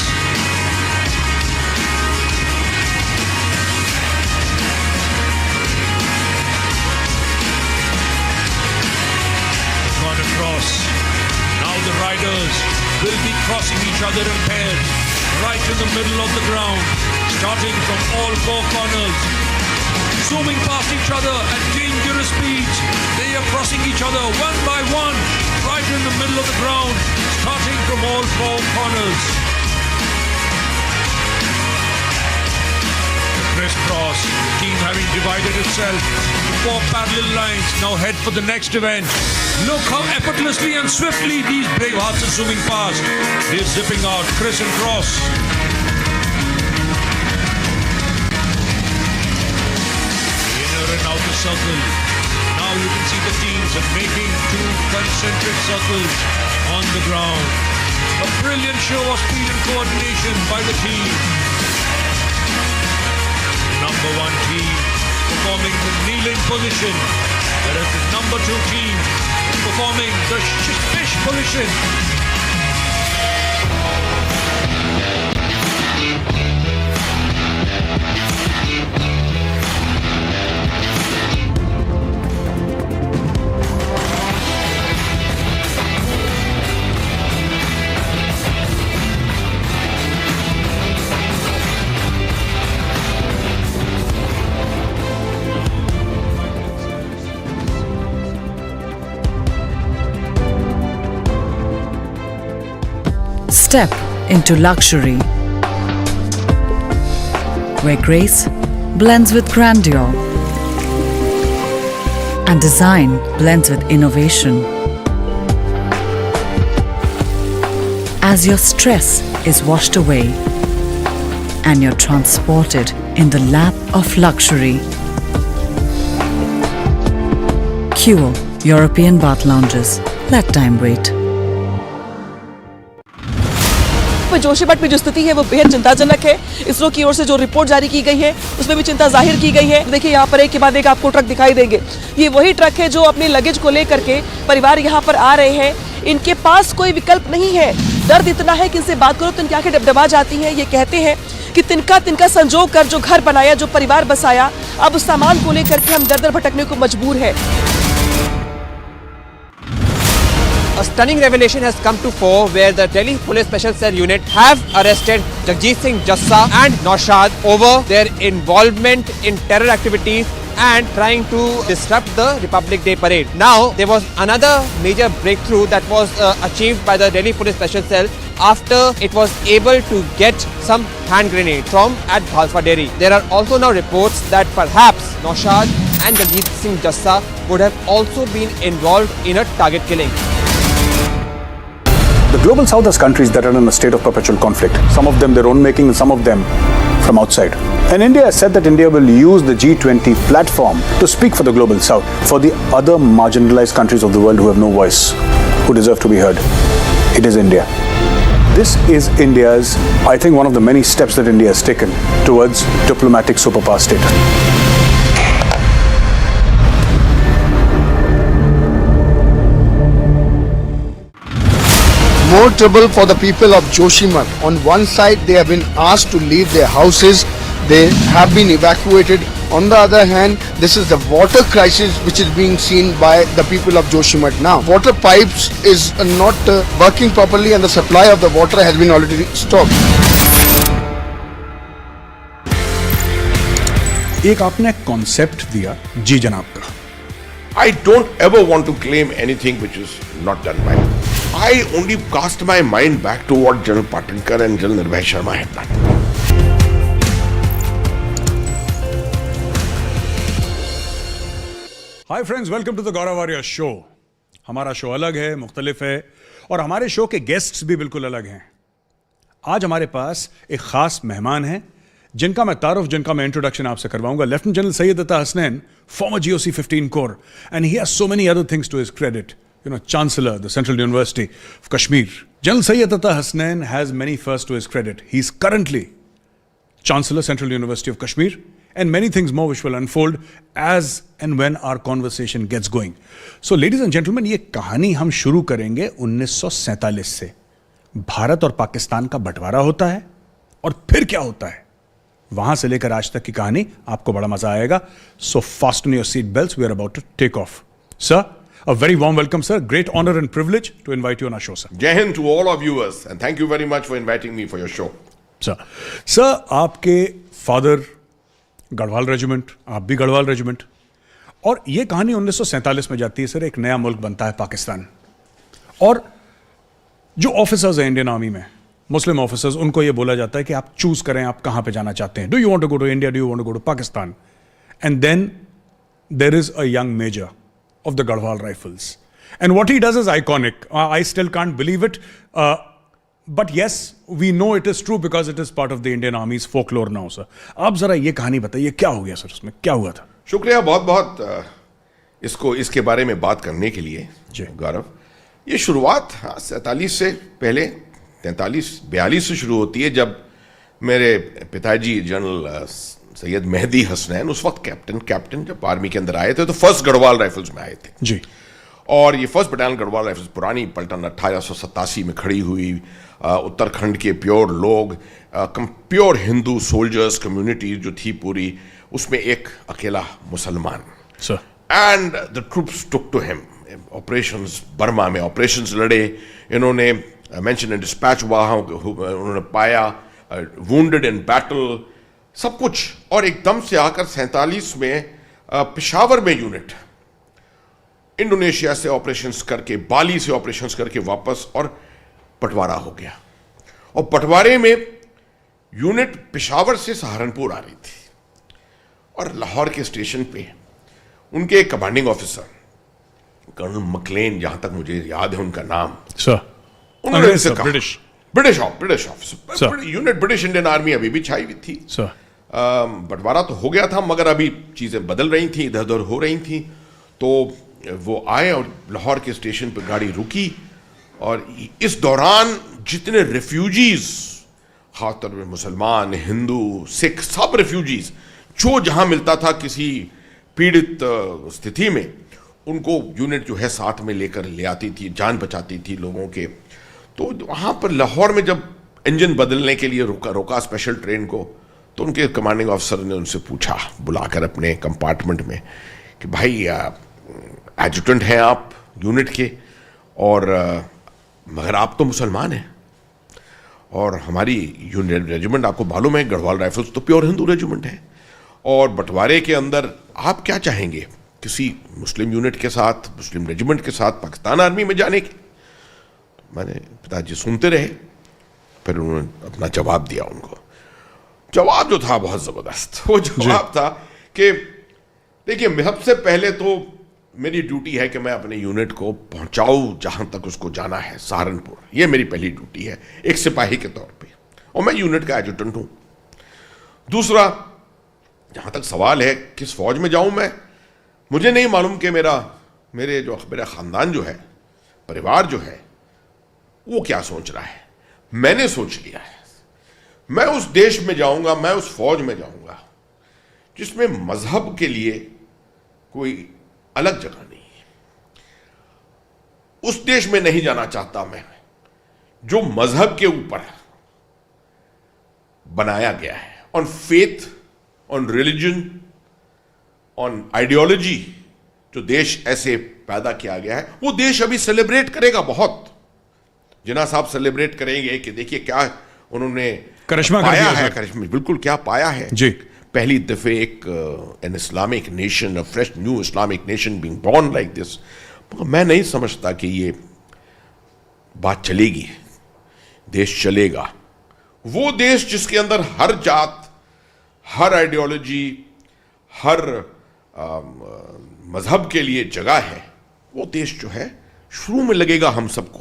They've gone across. Now the riders will be crossing each other in pairs, right in the middle of the ground, starting from all four corners. Zooming past each other at dangerous speeds. They are crossing each other one by one, right in the middle of the ground, starting from all four corners. Crisscross, the team having divided itself into four parallel lines, now head for the next event. Look how effortlessly and swiftly these brave hearts are zooming past. They're zipping out, criss and cross. Outer circle. Now you can see the teams are making two concentric circles on the ground. A brilliant show of speed and coordination by the team. Number one team performing the kneeling position, whereas the number two team performing the fish position. Step into luxury, where grace blends with grandeur and design blends with innovation. As your stress is washed away and you're transported in the lap of luxury. Cure European bath lounges. Let time wait. Joshimath में जो स्थिति है वो बेहद चिंताजनक है। इसरो की ओर से जो रिपोर्ट जारी की गई है उसमें भी चिंता जाहिर की गई है। देखिए यहाँ पर एक के बाद एक आपको ट्रक दिखाई देंगे। ये वही ट्रक है जो अपने लगेज को लेकर के परिवार यहाँ पर आ रहे हैं। इनके पास कोई विकल्प नहीं है। दर्द इतना है कि इनसे बात करो तो इनकी आंखें डबडबा जाती हैं। ये कहते हैं कि तिनका संजोग कर जो घर बनाया, जो परिवार बसाया, अब उस सामान को लेकर के हम दर-दर भटकने को मजबूर है। A stunning revelation has come to fore where the Delhi Police Special Cell Unit have arrested Jagjit Singh Jassa and Naushad over their involvement in terror activities and trying to disrupt the Republic Day parade. Now, there was another major breakthrough that was achieved by the Delhi Police Special Cell after it was able to get some hand grenade from at Bhalfa Dairy. There are also now reports that perhaps Naushad and Jagjeet Jassa would have also been involved in a target killing. The global south has countries that are in a state of perpetual conflict. Some of them their own making and some of them from outside. And India has said that India will use the G20 platform to speak for the global south, for the other marginalized countries of the world who have no voice, who deserve to be heard. It is India. This is India's, I think, one of the many steps that India has taken towards diplomatic superpower status. More trouble for the people of Joshimath. On one side, they have been asked to leave their houses. They have been evacuated. On the other hand, this is the water crisis which is being seen by the people of Joshimath now. Water pipes is not working properly and the supply of the water has been already stopped. एक आपने concept दिया जी जनाब का. I don't ever want to claim anything which is not done by me. I only cast my mind back to what General Patankar and General Nirbhay Sharma had done. Hi friends, welcome to the Gaurav warrior show. हमारा show अलग है, मुख्तलिफ है और हमारे show के guests भी बिल्कुल अलग हैं. आज हमारे पास एक खास मेहमान हैं जिनका मैं इंट्रोडक्शन आपसे करवाऊंगा. Lieutenant general Syed Ata Hasnain, former GOC 15 corps, and he has so many other things to his credit. You know, Chancellor, the Central University of Kashmir. General Sayyid Atta Hasnain has many firsts to his credit. He's currently Chancellor, Central University of Kashmir, and many things more which will unfold as and when our conversation gets going. So, ladies and gentlemen, ये कहानी हम शुरू करेंगे 1947 से. भारत और पाकिस्तान का बंटवारा होता है और फिर क्या होता है, वहां से लेकर आज तक की कहानी आपको बड़ा मजा आएगा. So, fasten your seat belts. We are about to take off. Sir, a very warm welcome, sir. Great honor and privilege to invite you on our show, sir. Jai Hind to all our viewers, and thank you very much for inviting me for your show. Sir, आपके father Garhwal regiment, आप भी Garhwal regiment, और ये कहानी 1947 में जाती है. Sir, एक नया मुल्क बनता है पाकिस्तान, और जो ऑफिसर्स हैं इंडियन आर्मी में, मुस्लिम ऑफिसर्स, उनको ये बोला जाता है कि आप चूज करें आप कहां पे जाना चाहते हैं. Do you want to go to India, do you want to go to Pakistan? And then there is a young major of the Garhwal Rifles. And what he does is iconic. I still can't believe it. But yes, we know it is true because it is part of the Indian Army's folklore now, sir. आप जरा ये कहानी बताइए, क्या हो गया sir, उसमें क्या हुआ था? शुक्रिया बहुत बहुत इसके बारे में बात करने के लिए गौरव. ये शुरुआत 47 से पहले 43-42 से शुरू होती है, जब मेरे पिताजी जनरल सैयद मेहदी हसनैन, उस वक्त कैप्टन जब आर्मी के अंदर आए थे तो फर्स्ट गढ़वाल राइफल्स में आए थे जी. और ये फर्स्ट बटालियन गढ़वाल राइफल्स पुरानी पलटन 1887 में खड़ी हुई. उत्तराखंड के प्योर लोग, प्योर हिंदू सोल्जर्स कम्युनिटी जो थी पूरी, उसमें एक अकेला मुसलमान. And the troops took to him. Operations Burma में ऑपरेशंस लड़े इन्होंने, मेंशन इन डिस्पैच वहाँ उन्होंने पाया, वुंडेड इन बैटल, सब कुछ. और एकदम से आकर 47 में पेशावर में यूनिट इंडोनेशिया से ऑपरेशंस करके, बाली से ऑपरेशंस करके वापस, और बंटवारा हो गया. और बंटवारे में यूनिट पेशावर से सहारनपुर आ रही थी, और लाहौर के स्टेशन पे उनके कमांडिंग ऑफिसर कर्नल मकलेन, जहां तक मुझे याद है उनका नाम, उन्होंने से कहा, British officer, unit British Indian army अभी भी छाई हुई थी. बंटवारा तो हो गया था मगर अभी चीजें बदल रही थी, इधर उधर हो रही थी. तो वो आए और लाहौर के स्टेशन पर गाड़ी रुकी, और इस दौरान जितने रेफ्यूजीज, खासतौर पर मुसलमान, हिंदू, सिख, सब रेफ्यूजीज जो जहां मिलता था किसी पीड़ित स्थिति में, उनको यूनिट जो है साथ में लेकर ले आती थी, जान बचाती थी लोगों के. तो वहां पर लाहौर में जब इंजन बदलने के लिए रोका स्पेशल ट्रेन को, तो उनके कमांडिंग ऑफिसर ने उनसे पूछा बुलाकर अपने कंपार्टमेंट में कि भाई एडजुटेंट हैं आप यूनिट के, और मगर आप तो मुसलमान हैं, और हमारी यूनिट रेजिमेंट आपको मालूम है गढ़वाल राइफल्स तो प्योर हिंदू रेजिमेंट है, और बंटवारे के अंदर आप क्या चाहेंगे? किसी मुस्लिम यूनिट के साथ, मुस्लिम रेजिमेंट के साथ पाकिस्तान आर्मी में जाने की? मैंने पिताजी सुनते रहे, फिर उन्होंने अपना जवाब दिया उनको। जवाब जो था बहुत जबरदस्त। वो जवाब था कि देखिए, सबसे पहले तो मेरी ड्यूटी है कि मैं अपने यूनिट को पहुंचाऊं जहां तक उसको जाना है, सहारनपुर। ये मेरी पहली ड्यूटी है एक सिपाही के तौर पे, और मैं यूनिट का एडजुटेंट हूं। दूसरा, जहां तक सवाल है किस फौज में जाऊं मैं, मुझे नहीं मालूम कि मेरा खानदान जो है, परिवार जो है, वो क्या सोच रहा है। मैंने सोच लिया है, मैं उस देश में जाऊंगा, मैं उस फौज में जाऊंगा जिसमें मजहब के लिए कोई अलग जगह नहीं है। उस देश में नहीं जाना चाहता मैं जो मजहब के ऊपर बनाया गया है, on faith, on religion, on ideology. जो देश ऐसे पैदा किया गया है, वो देश अभी सेलिब्रेट करेगा बहुत। जिन्ना साहब सेलिब्रेट करेंगे कि देखिए क्या उन्होंने करिश्मा पाया है, करिश्मा बिल्कुल क्या पाया है जी। पहली दफे an Islamic nation, a fresh new Islamic nation being born like this. मैं नहीं समझता कि ये बात चलेगी, देश चलेगा। वो देश जिसके अंदर हर जात, हर आइडियोलॉजी, हर मजहब के लिए जगह है, वो देश जो है शुरू में लगेगा हम सबको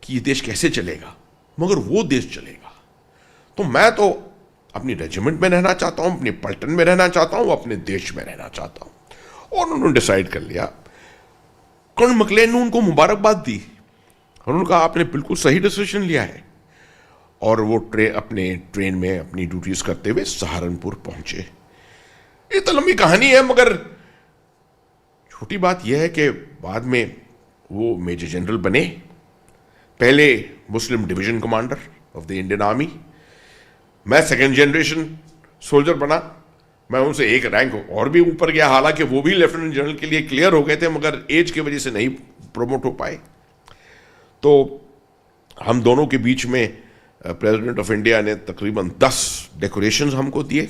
कि ये देश कैसे चलेगा, मगर वो देश चलेगा। तो मैं तो अपनी रेजिमेंट में रहना चाहता हूं, अपने पलटन में रहना चाहता हूं, अपने देश में रहना चाहता हूं। और उन्होंने डिसाइड कर लिया। कर्नल मैकलेन ने उनको मुबारकबाद दी, उन्होंने कहा आपने बिल्कुल सही डिसीजन लिया है। और वो अपने ट्रेन में अपनी ड्यूटीज करते हुए सहारनपुर पहुंचे। ये तो लंबी कहानी है, मगर छोटी बात यह है कि बाद में वो मेजर जनरल बने, पहले Muslim division commander of the Indian army. मैं सेकेंड जनरेशन सोल्जर बना, मैं उनसे एक रैंक और भी ऊपर गया, हालांकि वो भी लेफ्टिनेंट जनरल के लिए क्लियर हो गए थे, मगर एज की वजह से नहीं प्रोमोट हो पाए। तो हम दोनों के बीच में प्रेसिडेंट ऑफ इंडिया ने तकरीबन 10 डेकोरेशंस हमको दिए।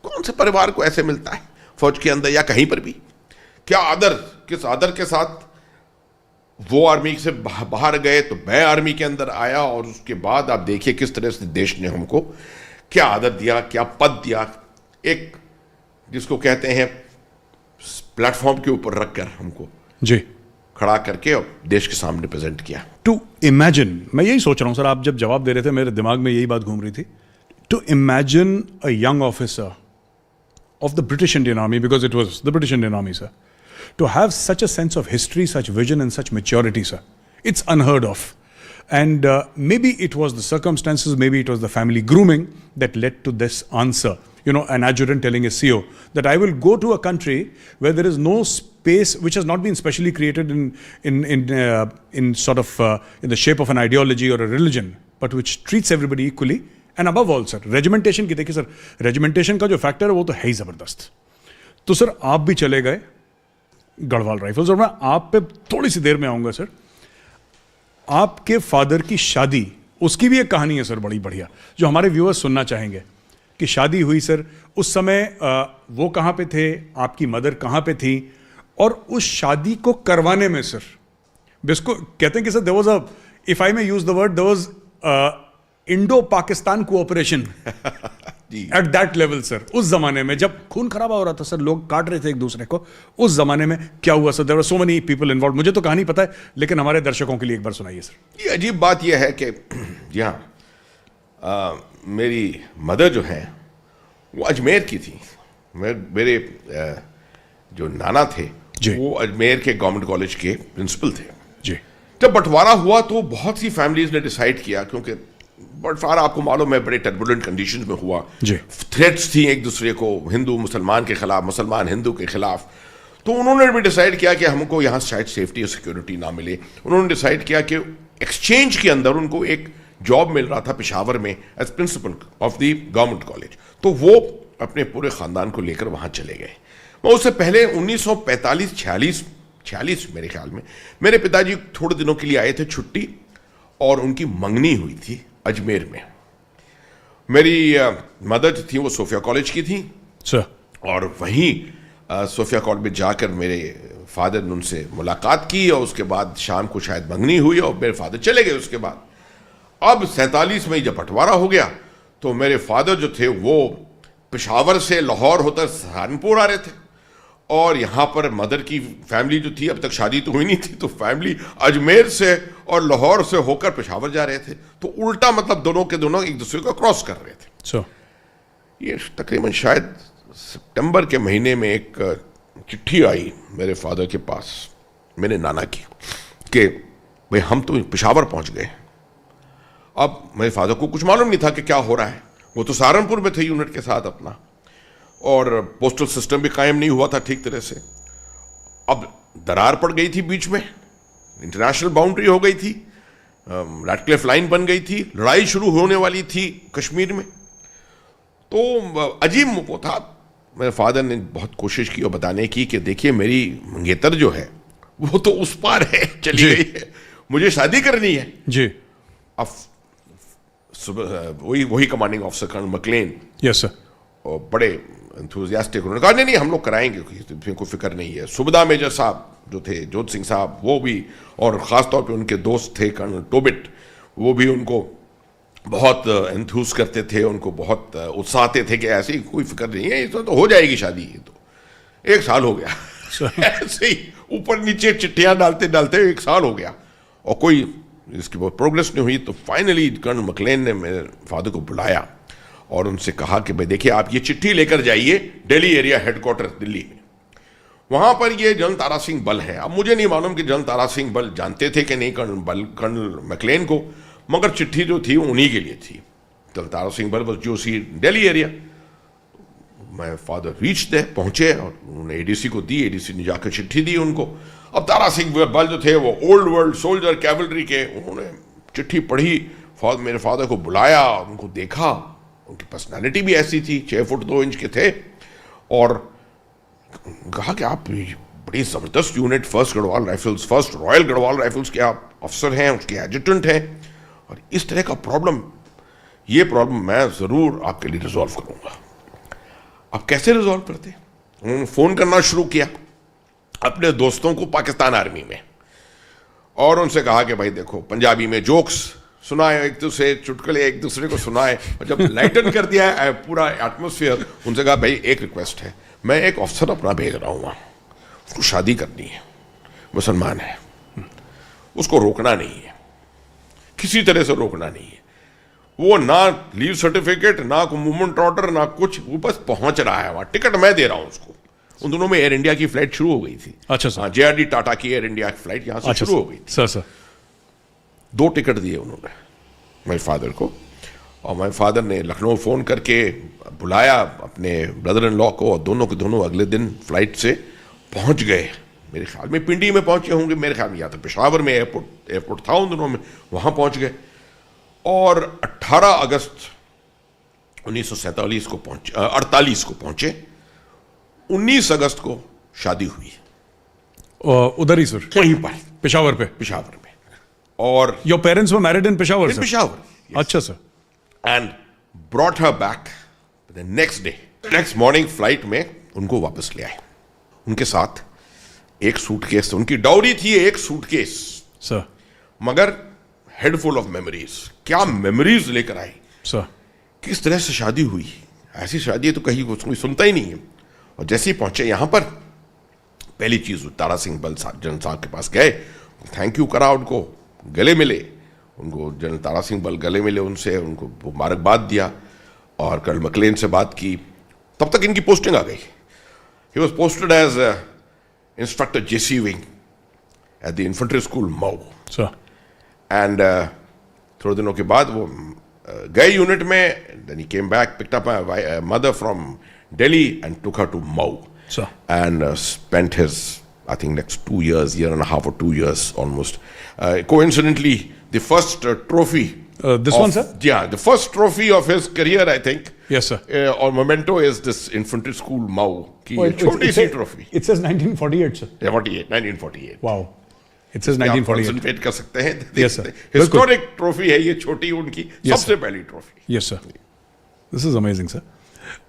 कौन से परिवार को ऐसे मिलता है फौज के अंदर या कहीं पर भी? क्या आदर, किस आदर के साथ वो आर्मी से बाहर गए तो मैं आर्मी के अंदर आया, और उसके बाद आप देखिए किस तरह से देश ने हमको क्या आदर दिया, क्या पद दिया। एक जिसको कहते हैं प्लेटफॉर्म के ऊपर रखकर हमको जी खड़ा करके और देश के सामने प्रेजेंट किया। टू इमेजिन, मैं यही सोच रहा हूं सर, आप जब जवाब दे रहे थे मेरे दिमाग में यही बात घूम रही थी। To imagine a young officer of the British Indian Army, because it was the British Indian Army, sir, to have such a sense of history, such vision and such maturity, sir, it's unheard of. And maybe it was the circumstances, maybe it was the family grooming that led to this answer. You know, an adjutant telling a CO that I will go to a country where there is no space, which has not been specially created in sort of in the shape of an ideology or a religion, but which treats everybody equally. And above all sir regimentation की, देखिए sir regimentation का जो factor है वो तो है ही जबरदस्त। तो सर आप भी चले गए गढ़वाल राइफल्स, और मैं आप पे थोड़ी सी देर में आऊंगा सर। आपके फादर की शादी, उसकी भी एक कहानी है सर बड़ी बढ़िया, जो हमारे व्यूअर्स सुनना चाहेंगे कि शादी हुई सर, उस समय वो कहाँ पे थे, आपकी मदर कहाँ पे थी, और उस शादी को करवाने में सर बिस्को कहते हैं कि sir there was a, if I may use the word, there was Indo Pakistan cooperation at that level sir. उस जमाने में जब खून खराबा हो रहा था सर, लोग काट रहे थे एक दूसरे को, उस जमाने में क्या हुआ sir? There were so many people involve. मुझे तो कहानी पता है, लेकिन हमारे दर्शकों के लिए एक बार सुनाइए सर। ये अजीब बात यह है कि यहाँ मेरी मदर जो है वो अजमेर की थी। मेरे जो नाना थे वो अजमेर के गवर्नमेंट कॉलेज के प्रिंसिपल थे जी। जब बंटवारा हुआ तो बहुत सी फैमिलीज ने डिसाइड किया, क्योंकि बंटवारा आपको मालूम है बड़े टर्बुलेंट कंडीशंस में हुआ, थ्रेट्स थी एक दूसरे को, हिंदू मुसलमान के खिलाफ, मुसलमान हिंदू के खिलाफ। तो उन्होंने भी डिसाइड किया कि हमको यहाँ शायद सेफ्टी और सिक्योरिटी ना मिले। उन्होंने डिसाइड किया कि एक्सचेंज के अंदर उनको एक जॉब मिल रहा था पेशावर में as principal of the government college, तो वो अपने पूरे ख़ानदान को लेकर वहाँ चले गए। मैं उससे पहले 1945-46 मेरे ख्याल में मेरे पिताजी थोड़े दिनों के लिए आए थे छुट्टी, और उनकी मंगनी हुई थी अजमेर में। मेरी मदर थी वो सोफिया कॉलेज की थी, सर। और वहीं सोफिया कोर्ट में जाकर मेरे फादर ने उनसे मुलाकात की और उसके बाद शाम को शायद मंगनी हुई और मेरे फादर चले गए उसके बाद। अब 47 में जब बंटवारा हो गया तो मेरे फादर जो थे वो पेशावर से लाहौर होकर सहारनपुर आ रहे थे और यहाँ पर मदर की फैमिली जो थी, अब तक शादी तो हुई नहीं थी, तो फैमिली अजमेर से और लाहौर से होकर पेशावर जा रहे थे। तो उल्टा मतलब दोनों के दोनों एक दूसरे को क्रॉस कर रहे थे। ये तकरीबन शायद सितंबर के महीने में एक चिट्ठी आई मेरे फादर के पास मेरे नाना की कि भाई हम तो पेशावर पहुंच गए। अब मेरे फादर को कुछ मालूम नहीं था कि क्या हो रहा है, वो तो सहारनपुर में थे यूनिट के साथ अपना, और पोस्टल सिस्टम भी कायम नहीं हुआ था ठीक तरह से। अब दरार पड़ गई थी बीच में, इंटरनेशनल बाउंड्री हो गई थी, रैडक्लिफ लाइन बन गई थी, लड़ाई शुरू होने वाली थी कश्मीर में। तो अजीब वो था। मेरे फादर ने बहुत कोशिश की और बताने की कि देखिए मेरी मंगेतर जो है वो तो उस पार है, चली गई है, मुझे शादी करनी है जी। अब वही commanding officer colonel Maclean, yes sir, और बड़े एंथुसियास्टिक, उन्होंने कहा नहीं हम लोग कराएंगे, कोई फिक्र नहीं है। सुबेदार मेजर साहब जो थे जोत सिंह साहब वो भी, और ख़ास तौर पे उनके दोस्त थे कर्नल टोबिट, वो भी उनको बहुत एंथूस करते थे, उनको बहुत उत्साहते थे कि ऐसी कोई फिक्र नहीं है, इसमें तो हो जाएगी शादी। तो 1 साल हो गया ऐसे ही ऊपर नीचे चिट्ठियां डालते डालते 1 साल हो गया और कोई इसकी बहुत प्रोग्रेस नहीं हुई। तो फाइनली कर्नल मकलेन ने मेरे फादर को बुलाया और उनसे कहा कि भाई देखिए आप ये चिट्ठी लेकर जाइए दिल्ली एरिया हेडक्वार्टर दिल्ली में, वहां पर ये जनरल तारा सिंह बल है। अब मुझे नहीं मालूम कि जनरल तारा सिंह बल जानते थे कि नहीं कर्नल मकलेन को, मगर चिट्ठी जो थी वो उन्हीं के लिए थी। जनरल तारा सिंह बल बस जो सी दिल्ली एरिया। मैं फादर रीच दे पहुंचे और उन्होंने एडीसी को दी, एडीसी ने जाकर चिट्ठी दी उनको। अब तारा सिंह बल जो थे वो ओल्ड वर्ल्ड सोल्जर कैवलरी के, उन्होंने चिट्ठी पढ़ी, मेरे फादर को बुलाया, उनको देखा, उनकी पर्सनालिटी भी ऐसी थी, 6 फुट 2 इंच के थे, और कहा कि आप बड़ी ज़बरदस्त unit first Garhwal rifles, first royal Garhwal rifles के आप अफसर हैं, उसके एडजुटेंट हैं, और इस तरह का प्रॉब्लम, ये प्रॉब्लम मैं ज़रूर आपके लिए रिजॉल्व करूँगा। आप कैसे रिजॉल्व करते? उन्होंने फ़ोन करना शुरू किया अपने दोस्तों को पाकिस्तान आर्मी में, और उनसे कहा कि भाई देखो पंजाबी में जोक्स सुनाए, एक दूसरे चुटकुले एक दूसरे को सुनाए, और जब लाइटन कर दिया है पूरा एटमोसफियर, उनसे कहा भाई एक रिक्वेस्ट है, मैं एक अफसर अपना भेज रहा हूँ, उसको शादी करनी है, मुसलमान है, उसको रोकना नहीं है, किसी तरह से रोकना नहीं है, वो ना लीव सर्टिफिकेट, ना मूवमेंट ऑर्डर, ना कुछ, वो बस पहुंच रहा है वहाँ, टिकट मैं दे रहा हूँ उसको। उन दोनों में एयर इंडिया की फ्लाइट शुरू हो गई थी। अच्छा सर। JRD टाटा की एयर इंडिया की फ्लाइट यहाँ से शुरू हो गई थी। सर 2 टिकट दिए उन्होंने मेरे फादर को, और मेरे फादर ने लखनऊ फ़ोन करके बुलाया अपने ब्रदर इन लॉ को, और दोनों के दोनों अगले दिन फ्लाइट से पहुंच गए। मेरे ख्याल में पिंडी में पहुंचे होंगे, मेरे ख्याल में या तो पेशावर में एयरपोर्ट था उन दोनों में, वहाँ पहुंच गए, और 18 अगस्त 1947 को पहुंचे, 48 को पहुंचे, 19 अगस्त को शादी हुई उधर ही सर, वहीं पर पेशावर में। और your parents were married in Peshawar? In Peshawar. अच्छा sir. And brought her back the next day, next morning flight में उनको वापस ले आए। उनके साथ एक सूटकेस, उनकी डाउरी थी एक सूटकेस सर, मगर हेड फुल ऑफ मेमोरीज। क्या मेमोरीज लेकर आई सर, किस तरह से शादी हुई, ऐसी शादी तो कहीं कोई सुनता ही नहीं है। और जैसे ही पहुंचे यहाँ पर, पहली चीज तारा सिंह बल जनरल साहब के पास गए, थैंक यू करा, उनको गले मिले, उनको जनरल तारा सिंह बल गले मिले उनसे, उनको मुबारकबाद दिया, और कर्नल मकलेन से बात की। तब तक इनकी पोस्टिंग आ गई। He was posted as instructor JC wing at the infantry school Mhow. And थोड़े दिनों के बाद वो गए यूनिट में। Then he came back, picked up my mother from Delhi and took her to Mau, and spent his, I think, next 2 years, year and a half or 2 years almost. Coincidentally, the first trophy. This one, sir? Yeah, the first trophy of his career, I think. Yes, sir. Or memento is this infantry school Mau ki choti si trophy. It says 1948, sir. Yeah, 1948. Wow. It says 1948. Concentrate कर सकते हैं. Yes, sir. Historic trophy है ये, छोटी उनकी सबसे पहली trophy. Yes, sir. This is amazing, sir.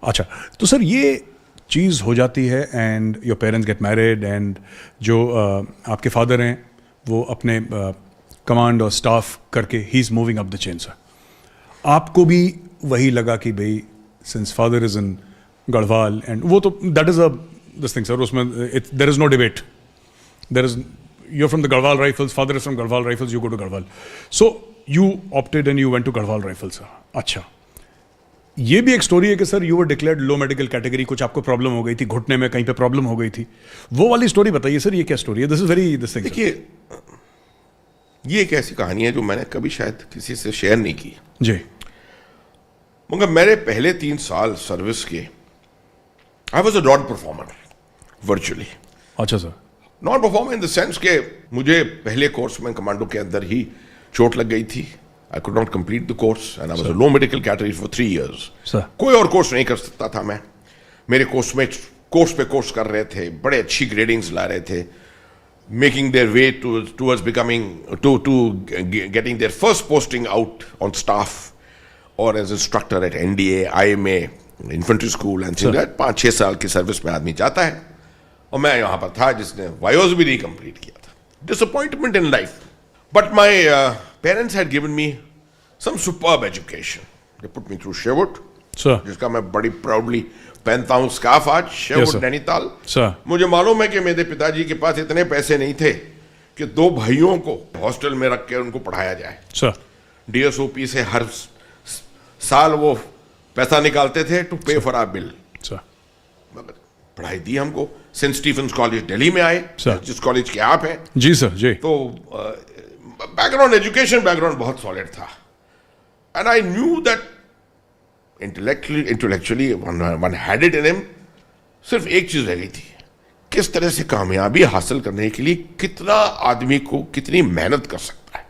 अच्छा, तो सर ये चीज़ हो जाती है and your parents get married and जो आपके फादर हैं वो अपने कमांड और स्टाफ करके he is moving up the chain sir, आपको भी वही लगा कि भाई since father is in Garhwal and वो तो that is a this thing sir, उसमें there is no debate, there is you're from the Garhwal Rifles, father is from Garhwal Rifles, you go to Garhwal. So you opted and you went to Garhwal Rifles. अच्छा, ये भी एक story है कि sir you were declared low medical category, कुछ आपको problem हो गई थी घुटने में, कहीं पे प्रॉब्लम हो गई थी, वो वाली स्टोरी बताइए सर, ये क्या स्टोरी है? This is very this thing. देखिए, ये एक ऐसी कहानी है जो मैंने कभी शायद किसी से शेयर नहीं की जी, मगर मेरे पहले 3 साल सर्विस के I was a non performer virtually. अच्छा sir, non performer in the sense के मुझे पहले कोर्स में कमांडो के अंदर ही चोट लग गई थी, I could not complete the course and I was a low medical category for 3 years। कोई और कोर्स नहीं कर सकता था मैं, मेरे कोर्स में कोर्स पे कोर्स कर रहे थे, बड़े अच्छी ग्रेडिंग्स ला रहे थे, making their way towards becoming to getting their first posting out on staff और as instructor at NDA, IMA, infantry school and 5-6 साल की सर्विस में आदमी जाता है, और मैं यहां पर था जिसने वायोज भी नहीं कंप्लीट किया था। Disappointment in life, but my parents had given me some superb education, they put me through Sherwood, जिसका मैं बड़ी प्राउडली पहनता हूं स्कार्फ आज, शेवुट नैनीताल। मुझे मालूम है कि मेरे पिताजी के पास इतने पैसे नहीं थे कि 2 भाइयों को हॉस्टल में रख के उनको पढ़ाया जाए। DSOP से हर साल वो पैसा निकालते थे टू पे फॉर आवर बिल, मगर पढ़ाई दी हमको। सेंट स्टीफेंस कॉलेज दिल्ली में आए, जिस कॉलेज के आप हैं। जी सर, जी। तो बैकग्राउंड, एजुकेशन बैकग्राउंड बहुत सॉलिड था, and I knew that intellectually one had it in him. सिर्फ एक चीज रह गई थी, किस तरह से कामयाबी हासिल करने के लिए कितना आदमी को कितनी मेहनत कर सकता है।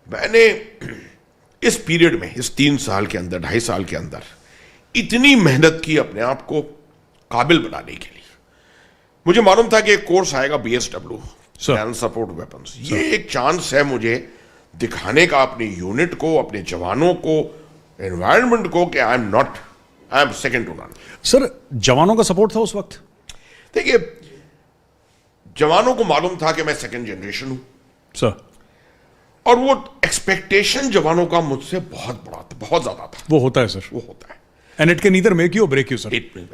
मैंने इस पीरियड में, इस 3 साल के अंदर, 2.5 साल के अंदर इतनी मेहनत की अपने आप को काबिल बनाने के लिए। मुझे मालूम था कि एक कोर्स आएगा BSW, सपोर्ट वेपन्स, ये एक चांस है मुझे दिखाने का अपनी यूनिट को, अपने जवानों को, एनवायरनमेंट को कि I am second to none. Sir जवानों का सपोर्ट था उस वक्त? देखिए, जवानों को मालूम था कि मैं सेकंड जनरेशन हूं सर, और वो एक्सपेक्टेशन जवानों का मुझसे बहुत बड़ा था, बहुत ज्यादा था। वो होता है सर, वो होता है, and it can either make you or break you sir।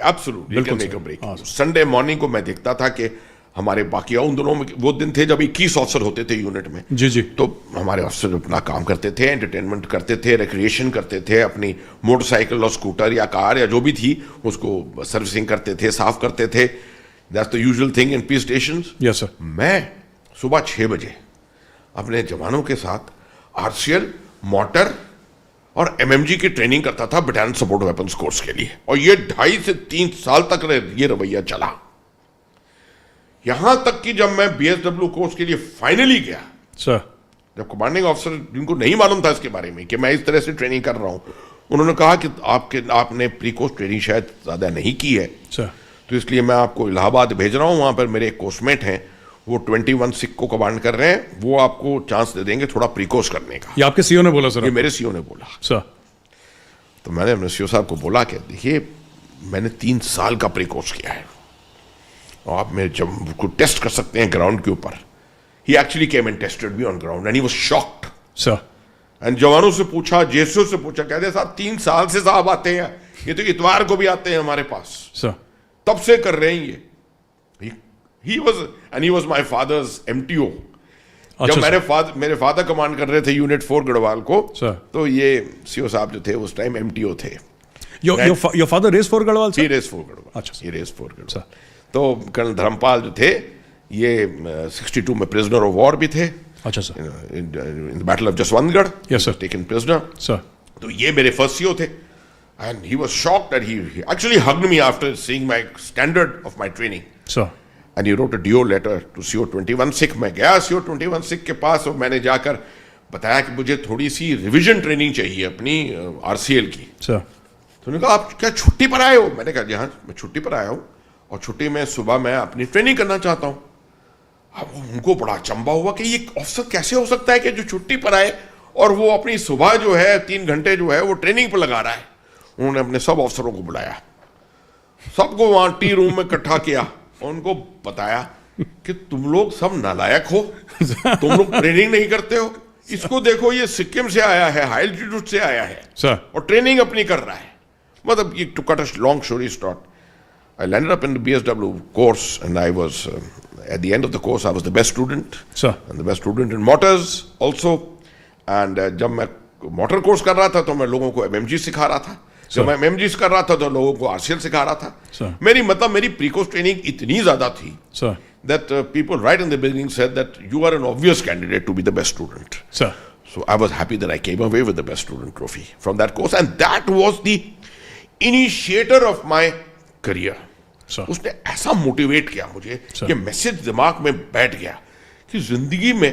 Absolutely, it can make or break you। Sunday morning को मैं देखता था कि हमारे बाकी उन दिनों में वो दिन थे जब 21 ऑफिसर होते थे यूनिट में। जी जी। तो हमारे ऑफिसर अपना काम करते थे, एंटरटेनमेंट करते थे, रिक्रिएशन करते थे, अपनी मोटरसाइकिल और स्कूटर या कार या जो भी थी उसको सर्विसिंग करते थे, साफ करते थे। That's the usual thing in peace stations. Yes sir. मैं सुबह 6 बजे अपने जवानों के साथ RCL, मोटर और MMG की ट्रेनिंग करता था बटालियन सपोर्ट वेपन्स कोर्स के लिए, और ये 2.5 से 3 साल तक ये रवैया चला। यहां तक कि जब मैं BSW कोर्स के लिए फाइनली गया सर, जब कमांडिंग ऑफिसर, जिनको नहीं मालूम था इसके बारे में कि मैं इस तरह से ट्रेनिंग कर रहा हूं, उन्होंने कहा कि आपने प्री कोर्स ट्रेनिंग शायद ज्यादा नहीं की है सर, तो इसलिए मैं आपको इलाहाबाद भेज रहा हूं, वहां पर मेरे एक कोर्समेट हैं, वो 21 सिख को कमांड कर रहे हैं, वो आपको चांस दे देंगे थोड़ा प्रीकोर्स करने का। ये आपके CO ने बोला सर? ये मेरे CO ने बोला सर। तो मैंने अपने CO साहब को बोला कि देखिए मैंने 3 साल का प्रीकोर्स किया है और आप मेरे जब को टेस्ट कर सकते हैं ग्राउंड के ऊपर। He actually came and tested me on ground and he was shocked sir. And जवानों से पूछा, JSO से पूछा, कहते साहब 3 साल से साहब आते हैं, ये तो इतवार को भी आते हैं हमारे पास सर, तब से कर रहे हैं ये। He was my father's MTO। जब मेरे फादर कमांड कर रहे थे यूनिट 4 गढ़वाल को, तो ये CO साहब जो थे उस टाइम MTO थे। Your father raised 4 Garhwal? He raised 4 Garhwal. अच्छा, he raised 4 गढ़वाल। तो कर्नल धर्मपाल जो थे ये 62 में प्रिजनर ऑफ वॉर भी थे। अच्छा sir. In the battle of Jaswantgarh, yes sir, taken prisoner sir. तो ये मेरे फर्स्ट CO थे and he was shocked that he actually hugged me after seeing my standard of my training। Sir. And he wrote a DO letter to CO 21 Sikh. मैं गया CO 21 Sikh के पास और मैंने जाकर बताया कि मुझे थोड़ी सी रिवीजन ट्रेनिंग चाहिए अपनी RCL की। सर। तो उन्होंने कहा आप क्या छुट्टी पर आए हो? मैंने कहा जी हाँ, मैं छुट्टी पर आया हूँ और छुट्टी में सुबह मैं अपनी ट्रेनिंग करना चाहता हूँ। अब उनको बड़ा अचंबा हुआ कि ये ऑफिसर कैसे हो सकता है कि जो छुट्टी पर आए और वो अपनी सुबह जो है 3 घंटे जो है वो ट्रेनिंग पर लगा रहा है। उन्होंने अपने सब अफसरों को बुलाया, सबको वहां टी रूम में इकट्ठा किया और उनको बताया कि तुम लोग सब नालायक हो, तुम लोग ट्रेनिंग नहीं करते हो, इसको देखो ये सिक्किम से आया है, हाई एल्टीट्यूड से आया है और ट्रेनिंग अपनी कर रहा है. मतलब to cut a long story short, I landed up in the BSW course and I was at the end of the course I was the best student and the best student in motors also. And जब मैं motor course कर रहा था तो मैं लोगों को MMG सिखा रहा था, जब मैं MMG कर रहा था तो लोगों को RCL सिखा रहा था. मेरी प्री-कोर्स ट्रेनिंग इतनी ज्यादा थी that people right in the beginning said that you are an obvious candidate to be the best student. So I was happy that I came away with the best student trophy from that course, and that was the initiator of my career. उसने ऐसा motivate किया मुझे कि message दिमाग में बैठ गया कि जिंदगी में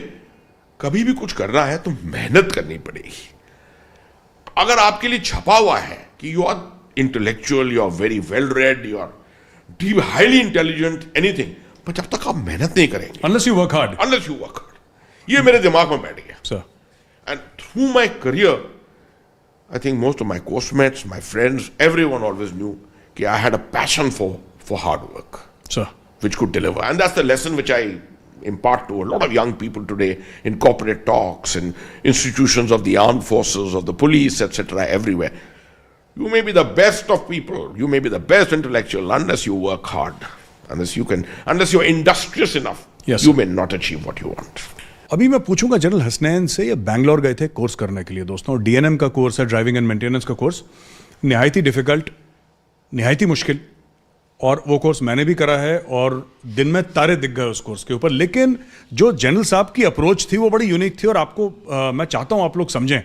कभी भी कुछ करना है तो मेहनत करनी पड़ेगी. अगर आपके लिए छपा हुआ है कि you are intellectual, you are very well read, you are deep highly intelligent, anything, पर जब तक आप मेहनत नहीं करेंगे, unless you work hard, ये मेरे दिमाग में बैठ गया. And through my career I think most of my coursemates, my friends, everyone always new I had a passion for hard work, which could deliver, and that's the lesson which I impart to a lot of young people today in corporate talks and institutions of the armed forces, of the police, etc. Everywhere. You may be the best of people, you may be the best intellectual, unless you work hard, unless you're industrious enough, you may not achieve what you want. अभी मैं पूछूंगा general Hasnain से, ये बैंगलोर गए थे course करने के लिए दोस्तों, DNM का कोर्स है, ड्राइविंग एंड मेंटेनेंस का कोर्स, निहायत ही डिफिकल्ट, निहायत ही मुश्किल, और वो कोर्स मैंने भी करा है और दिन में तारे दिख गए उस कोर्स के ऊपर. लेकिन जो जनरल साहब की अप्रोच थी वो बड़ी यूनिक थी, और आपको मैं चाहता हूं आप लोग समझें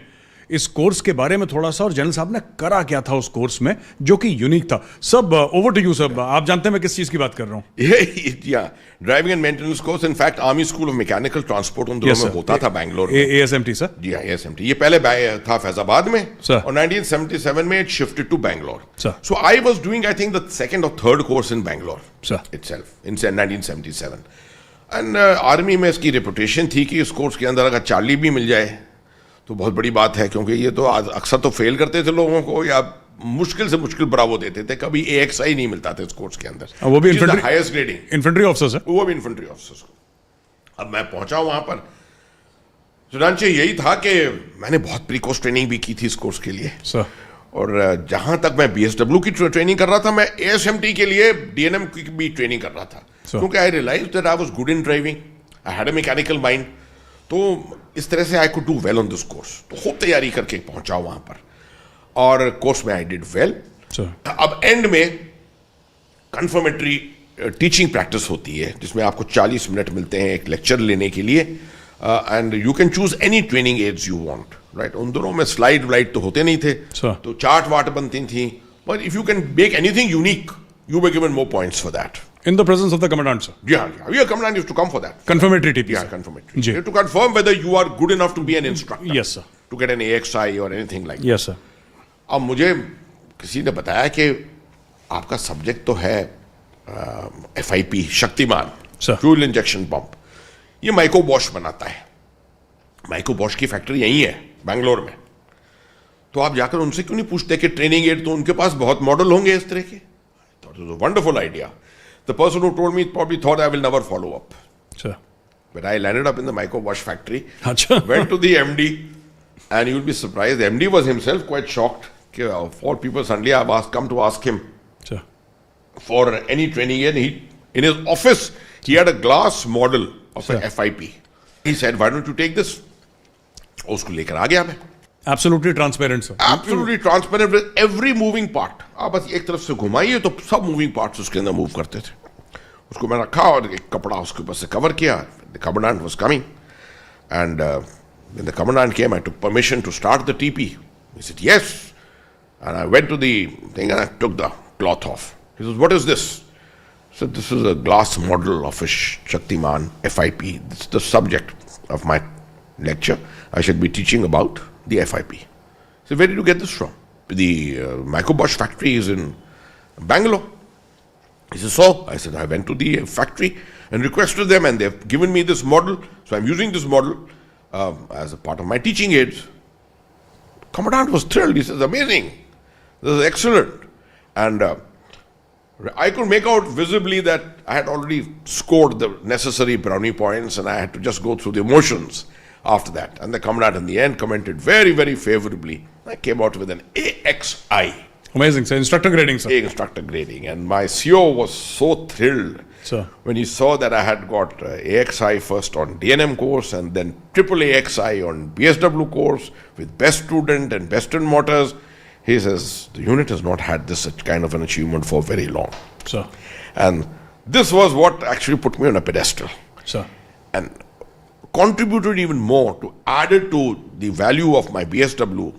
इस कोर्स के बारे में थोड़ा सा, और जनरल साहब ने करा क्या था उस कोर्स में जो कि यूनिक था. सब ओवर टू यू सब, आप जानते हैं मैं किस चीज की बात कर रहा हूं. Driving and maintenance course in fact army school of mechanical transport उन दोनों में होता था बैंगलोर में. ASMT sir. जी हाँ, ASMT. ये पहले था फैजाबाद में और 1977 में it shifted to Bangalore. So I was doing I think the second और third course in Bangalore itself in 1977. And army में इसकी रेपुटेशन थी कि इस कोर्स के अंदर अगर चार्ली भी मिल जाए तो बहुत बड़ी बात है, क्योंकि ये तो अक्सर तो फेल करते थे लोगों को, या मुश्किल से मुश्किल ब्रावो देते थे, कभी AXI नहीं मिलता था इस कोर्स के अंदर. वो भी हाईएस्ट ग्रेडिंग इन्फेंट्री ऑफिसर्स है, वो भी इन्फेंट्री ऑफिसर्स. अब मैं पहुंचा वहां पर, चुनाचे यही था कि मैंने बहुत प्री कोर्स ट्रेनिंग भी की थी इस कोर्स के लिए, और जहां तक मैं BSW की ट्रेनिंग कर रहा था, मैं ASMT के लिए DNM की भी ट्रेनिंग कर रहा था, क्योंकि I realised that I was good in driving, I had a mechanical mind. तो इस तरह से I could do well on this course. तो खूब तैयारी करके पहुंचा वहां पर, और कोर्स में आई डिड वेल. अब एंड में कंफर्मेटरी टीचिंग प्रैक्टिस होती है, जिसमें आपको 40 मिनट मिलते हैं एक लेक्चर लेने के लिए, and you can choose any training aids you want, right. उन दोनों में स्लाइड वाइड तो होते नहीं थे, तो चार्ट वार्ट बनती थी, but if you can make anything unique you were given more points for that. In the presence of the commandant, sir. Yeah. Your commandant used to come for that. Confirmatory TP. Yeah, confirmatory. You have to confirm whether you are good enough to be an instructor. Yes, sir. To get an AXI or anything like that. Yes, sir. अब मुझे किसी ने बताया कि आपका subject तो है FIP, Shaktimaan, fuel injection pump. ये माइको बॉश बनाता है. माइको बॉश की फैक्ट्री यही है बैंगलोर में. तो आप जाकर उनसे क्यों नहीं पूछते कि ट्रेनिंग एड, तो उनके पास बहुत मॉडल होंगे इस तरह के. It was a wonderful idea. The person who told me probably thought I will never follow up. Sure. But I landed up in the Micro Wash factory, went to the MD, and you'll be surprised, the MD was himself quite shocked. Of all people, suddenly I've come to ask him for any training, and in his office, he had a glass model of a FIP. He said, why don't you take this? उसको लेकर आ गया मैं. Absolutely transparent, sir. Absolutely transparent with every moving part. आप बस एक तरफ से घुमाइए तो सब moving parts उसके अंदर मूव करते थे. उसको मैं रखा और एक कपड़ा उसके ऊपर से कवर किया. The commandant was coming, and when the commandant came, I took permission to start the TP. He said yes, and I went to the thing and I took the cloth off. He says, what is this? I said, this is a glass model of a Shaktiman FIP. This is the subject of my lecture. I should be teaching about the FIP. So where did you get this from? The Micro Bosch factory is in Bangalore. He says, so? I said, I went to the factory and requested them, and they've given me this model. So I'm using this model as a part of my teaching aids. Commandant was thrilled. He says, amazing. This is excellent. And I could make out visibly that I had already scored the necessary brownie points and I had to just go through the emotions after that. And the commandant in the end commented very, very favorably. I came out with an AXI. Amazing, sir. Instructor grading, sir. Instructor grading. And my CO was so thrilled when he saw that I had got AXI first on DNM course and then triple AXI on BSW course with best student and best in motors. He says, the unit has not had this kind of an achievement for very long. Sir. And this was what actually put me on a pedestal. Sir. And contributed even more to added to the value of my BSW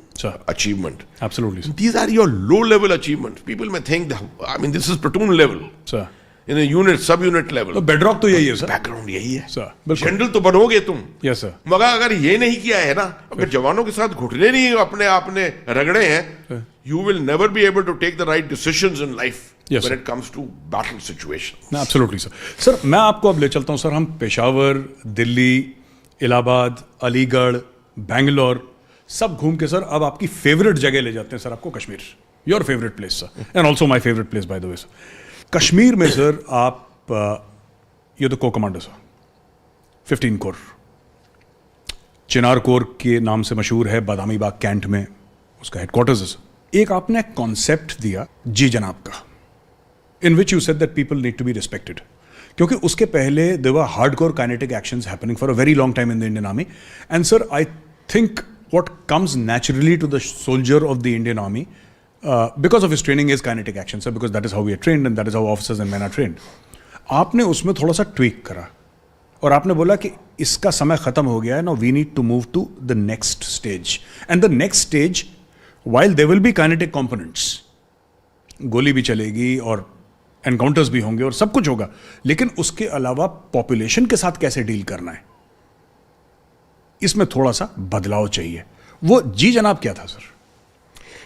achievement. Absolutely, sir. These are your low-level achievements. People may think that, I mean, this is platoon level. Sir. In a unit, sub-unit level. तो bedrock तो यही है, sir. Background यही है. Sir. General तो बनोगे तुम. Yes, sir. मगर अगर ये नहीं किया है ना, अगर जवानों के साथ घुटने नहीं अपने आपने रगड़े हैं, you will never be able to take the right decisions in life when it comes to battle situations. Absolutely, sir. Sir, मैं आपको अब ले चलता हूँ, sir. हम पेशावर, दिल्ली, इलाहाबाद, अलीगढ़, बैंगलोर सब घूम के सर अब आपकी फेवरेट जगह ले जाते हैं सर आपको Kashmir. Your favourite place sir and also my favourite place by the way sir. Kashmir में सर आप ये तो को कमांडर सर 15 कोर चिनार कोर के नाम से मशहूर है. बादामी बाग कैंट में उसका हेडक्वार्टर्स है सर. एक आपने कॉन्सेप्ट दिया जी जनाब का in which you said that people need to be respected क्योंकि उसके पहले there were hardcore kinetic actions happening for a very long time in the Indian army. And sir I think what comes naturally to the soldier of the Indian Army because of his training is kinetic action, sir, because that is how we are trained and that is how officers and men are trained. आपने उसमें थोड़ा सा tweak करा और आपने बोला कि इसका समय खत्म हो गया है. now we need to move to the next stage and the next stage while there will be kinetic components गोली भी चलेगी और एनकाउंटर्स भी होंगे और सब कुछ होगा लेकिन उसके अलावा पॉपुलेशन के साथ कैसे डील करना है इसमें थोड़ा सा बदलाव चाहिए. वो जी जनाब क्या था सर?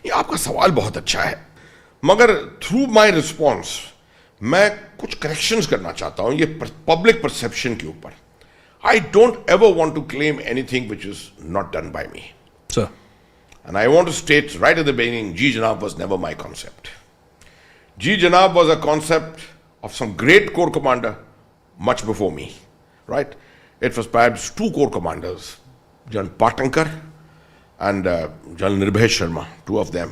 ये आपका सवाल बहुत अच्छा है मगर थ्रू माय रिस्पॉन्स मैं कुछ करेक्शंस करना चाहता हूं ये पब्लिक परसेप्शन के ऊपर. I don't ever want to claim anything which is not done by me sir and I want to state right at the beginning Ji Janab was never my concept. Ji Janab was a concept of some great corps commander much before me. Right. It was perhaps two corps commanders, General Patankar and General Nirbhay Sharma, two of them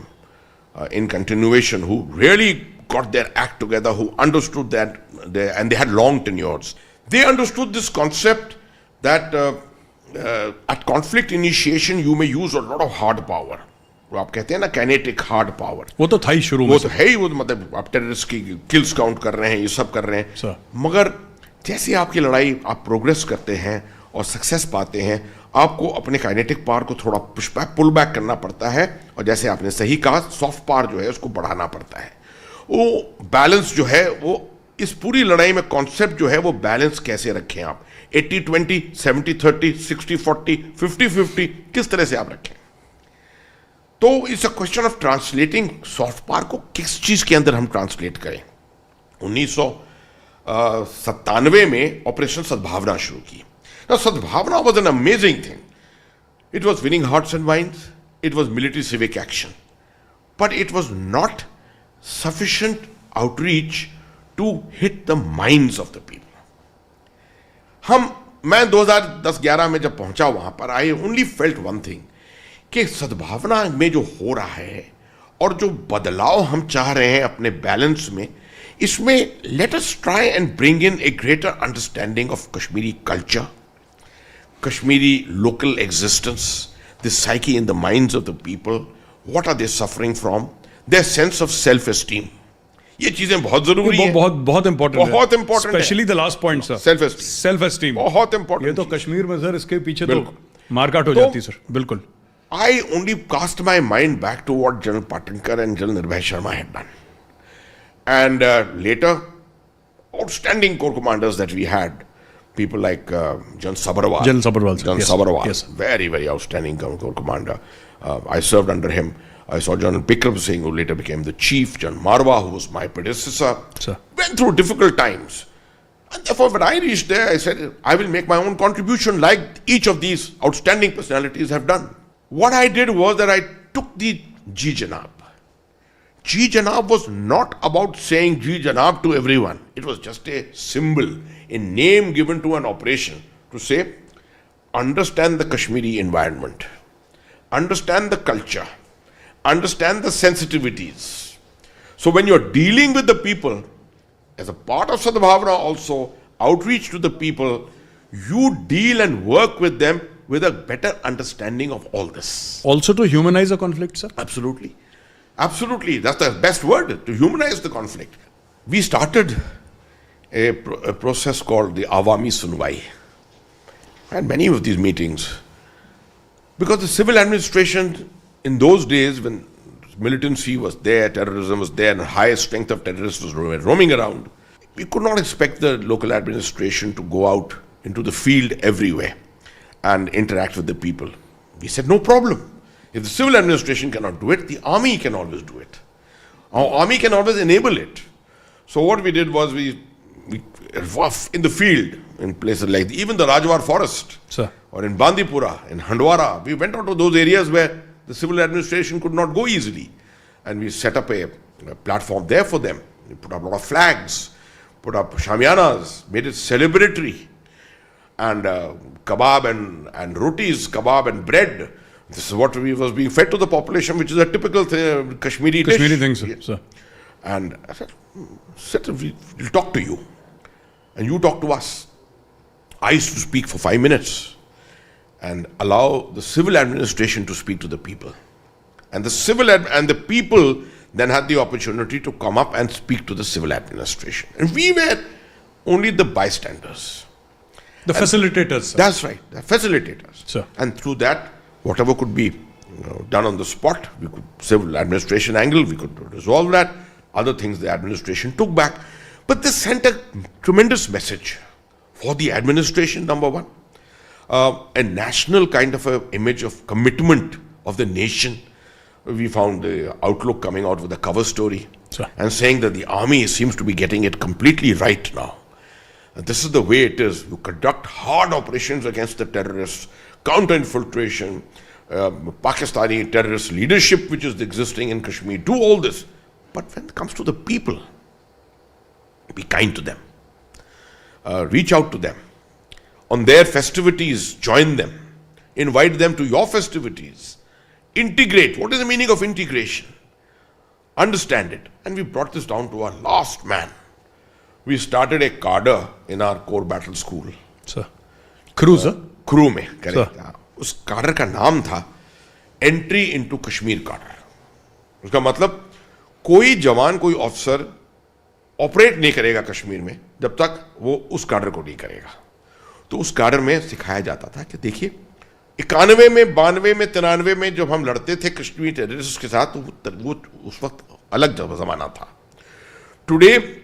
in continuation who really got their act together, who understood that, and they had long tenures. They understood this concept that at conflict initiation you may use a lot of hard power. वो आप कहते हैं ना kinetic hard power. वो तो था ही शुरू में. वो तो है ही वो मतलब आप टेररिस्ट की किल्स काउंट कर रहे हैं ये सब कर रहे हैं. Sir. मगर जैसे आपकी लड़ाई आप प्रोग्रेस करते हैं और सक्सेस पाते हैं आपको अपने काइनेटिक पावर को थोड़ा पुल बैक करना पड़ता है और जैसे आपने सही कहा सॉफ्ट पावर जो है उसको बढ़ाना पड़ता है. वो बैलेंस जो है वो इस पूरी लड़ाई में कॉन्सेप्ट जो है वो बैलेंस कैसे रखें आप 80-20 70-30 60-40 50-50 किस तरह से आप रखें. तो it's a question of translating soft power को किस चीज के अंदर हम ट्रांसलेट करें. 1997 में ऑपरेशन सद्भावना शुरू की. Sadbhavana was an amazing thing. It was winning hearts and minds. It was military civic action but it was not sufficient outreach to hit the minds of the people. मैं 2010-11 में जब पहुंचा वहां पर I only felt one thing कि सद्भावना में जो हो रहा है और जो बदलाव हम चाह रहे हैं अपने बैलेंस में इसमें let us try and bring in a greater understanding of Kashmiri culture, Kashmiri local existence, the psyche in the minds of the people, what are they suffering from, their sense of self-esteem. ये चीजें बहुत जरूरी हैं. बहुत important है. बहुत important है. Specially the last point sir. Self esteem बहुत इंपॉर्टेंट. ये तो कश्मीर में सर इसके पीछे तो मारकाट हो जाती सर. बिल्कुल. I only cast my mind back to what General Patankar and General Nirbhay Sharma had done. And later, outstanding corps commanders that we had, people like General Sabharwal. General Sabharwal. Yes. Very, very outstanding corps commander. I served under him. I saw General Bikram Singh, who later became the chief. General Marwa, who was my predecessor. Sir. Went through difficult times. And therefore, when I reached there, I said, I will make my own contribution like each of these outstanding personalities have done. What I did was that I took the Ji Janab Ji Janab was not about saying Ji Janab to everyone. It was just a symbol, a name given to an operation to say, understand the Kashmiri environment, understand the culture, understand the sensitivities. So when you're dealing with the people, as a part of Sadbhavana also, outreach to the people, you deal and work with them with a better understanding of all this. Also to humanize a conflict, sir? Absolutely. Absolutely. That's the best word, to humanize the conflict. We started a process called the Awami Sunwai. I had many of these meetings. Because the civil administration in those days when militancy was there, terrorism was there, and the highest strength of terrorists was roaming around, we could not expect the local administration to go out into the field everywhere and interact with the people. We said, no problem. If the civil administration cannot do it, the army can always do it. Our army can always enable it. So what we did was we in the field, in places like even the Rajwar forest, sir, or in Bandipura, in Handwara, we went out to those areas where the civil administration could not go easily. And we set up a platform there for them. We put up a lot of flags, put up shamianas, made it celebratory. And kebab and rotis, kebab and bread. This is what was being fed to the population, which is a typical Kashmiri dish. Kashmiri thing, sir. And I said, we'll talk to you. And you talk to us. I used to speak for 5 minutes and allow the civil administration to speak to the people. And the civil and the people then had the opportunity to come up and speak to the civil administration. And we were only the bystanders. The facilitators, sir. That's right, the facilitators. Sir. And through that, whatever could be done on the spot, we could, civil administration angle, we could resolve that. Other things the administration took back. But this sent a tremendous message for the administration, number one. A national kind of a image of commitment of the nation. We found the Outlook coming out with a cover story and saying that the army seems to be getting it completely right now. And this is the way it is. You conduct hard operations against the terrorists, counter-infiltration, Pakistani terrorist leadership which is existing in Kashmir, do all this. But when it comes to the people, be kind to them. Reach out to them. On their festivities, join them. Invite them to your festivities. Integrate. What is the meaning of integration? Understand it. And we brought this down to our last man. We started a cadre in our core battle school. Sir. Crew, sir? Crew में, correct. उस cadre का नाम था Entry into Kashmir cadre. उसका मतलब कोई जवान, कोई ऑफिसर ऑपरेट नहीं करेगा कश्मीर में जब तक वो उस cadre को नहीं करेगा. तो उस cadre में सिखाया जाता था कि देखिए 91 में, 92 में, 93 में जब हम लड़ते थे कश्मीर टेररिस्ट के साथ, तो वो उस वक्त अलग जमाना था. Today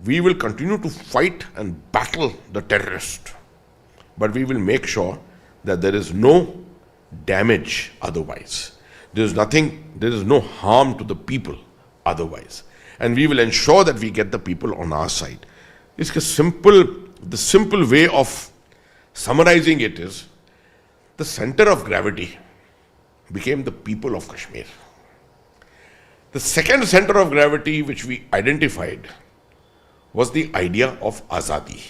we will continue to fight and battle the terrorist, but we will make sure that there is no damage otherwise. There is no harm to the people otherwise. And we will ensure that we get the people on our side. The simple way of summarizing it is, the center of gravity became the people of Kashmir. The second center of gravity which we identified was the idea of आज़ादी.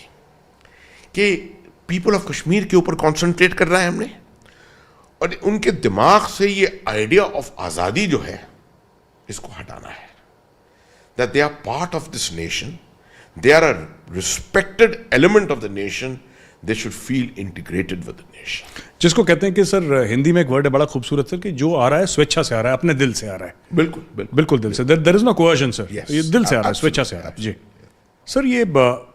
कि people of Kashmir के ऊपर concentrate कर रहा है हमने, और उनके दिमाग से ये idea of आज़ादी जो है, इसको हटाना है. That they are part of this nation, they are a respected element of the nation, they should feel integrated with the nation. जिसको कहते हैं कि सर हिंदी में एक वर्ड है बड़ा खूबसूरत सर, कि जो आ रहा है स्वेच्छा से आ रहा है, अपने दिल से आ रहा है. बिल्कुल दिल से. There is no coercion sir. ये दिल से आ रहा है, स्वेच्छा से आ रहा है. जी सर, ये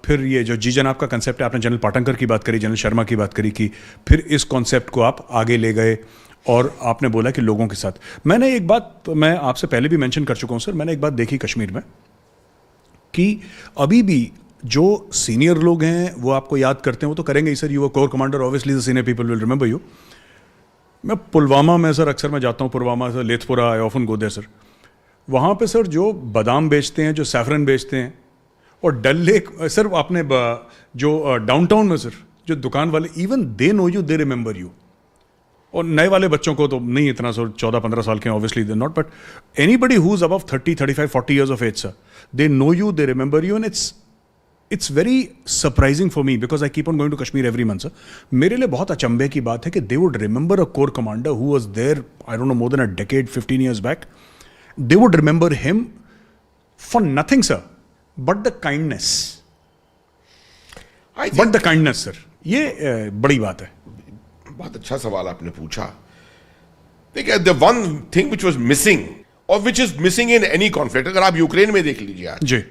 फिर ये जो जी जनाब का कंसेप्ट है, आपने जनरल पाटंकर की बात करी, जनरल शर्मा की बात करी, कि फिर इस कॉन्सेप्ट को आप आगे ले गए और आपने बोला कि लोगों के साथ. मैंने एक बात मैं आपसे पहले भी मेंशन कर चुका हूं सर, मैंने एक बात देखी कश्मीर में कि अभी भी जो सीनियर लोग हैं वो आपको याद करते हैं, वो तो करेंगे ही sir. You are corps commander, obviously the senior people will remember you. मैं पुलवामा में सर अक्सर मैं जाता हूँ, Pulwama sir, Lethpora, I often go there sir. वहाँ पे सर जो बादाम बेचते हैं, जो सैफरन बेचते हैं, और डल लेक सर, आपने जो डाउनटाउन में सर जो दुकान वाले, even they know you, they remember you. और नए वाले बच्चों को तो नहीं इतना 14-15 साल के obviously they not, but anybody who is above 30, 35, 40 years of age, sir, they know you, they remember you, and it's very surprising for me because I keep on going to Kashmir every month, sir. मेरे लिए बहुत अचंभे की बात है कि they would remember a corps commander who was there, I don't know, more than a decade, 15 years back. They would remember him for nothing, sir, but the kindness. But the kindness, sir. ये बड़ी बात है. बहुत अच्छा सवाल आपने पूछा. देखिए, the one thing which was missing or which is missing in any conflict, अगर आप यूक्रेन में देख लीजिए आज, जी,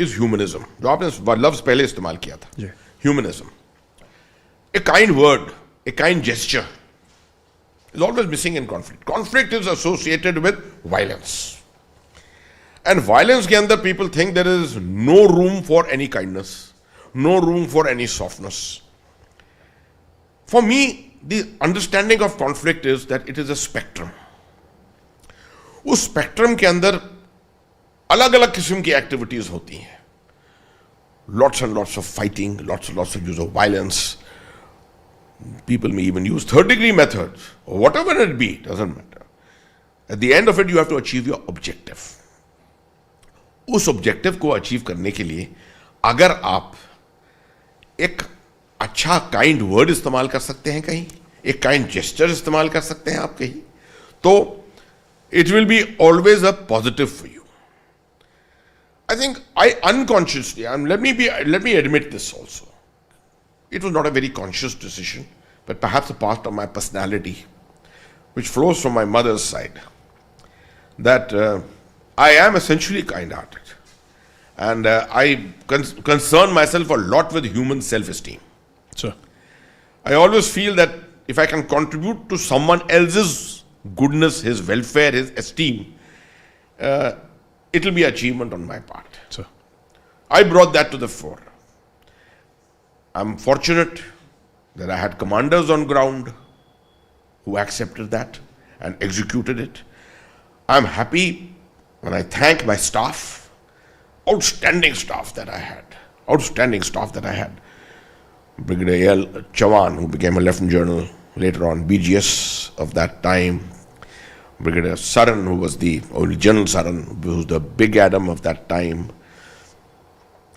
is humanism. जो आपने लफ्ज पहले इस्तेमाल किया था, जी, humanism. A kind word, a kind gesture is always missing in conflict. Conflict is associated with violence. And violence के अंदर people think there is no room for any kindness, no room for any softness. For me, the understanding of conflict is that it is a spectrum. उस spectrum के अंदर अलग अलग किस्म की activities होती हैं. Lots and lots of fighting, lots and lots of use of violence. People may even use third-degree methods, or whatever it be, doesn't matter. At the end of it, you have to achieve your objective. उस objective को achieve करने के लिए अगर आप एक अच्छा kind word इस्तेमाल कर सकते हैं कहीं, एक काइंड जेस्चर इस्तेमाल कर सकते हैं आप कहीं, तो it will be always a positive for you. I think I unconsciously, and let me admit this also, it was not a very conscious decision, but perhaps a part of my personality, which flows from my mother's side, that I am essentially kind-hearted, and I concern myself a lot with human self-esteem. Sure. I always feel that if I can contribute to someone else's goodness, his welfare, his esteem, it will be achievement on my part. Sure. I brought that to the fore. I'm fortunate that I had commanders on ground who accepted that and executed it. I'm happy and I thank my staff, outstanding staff that I had. Brigadier L. Chavan, who became a Lieutenant General later on, BGS of that time. Brigadier Saran, who was the only General Saran, who was the Big Adam of that time.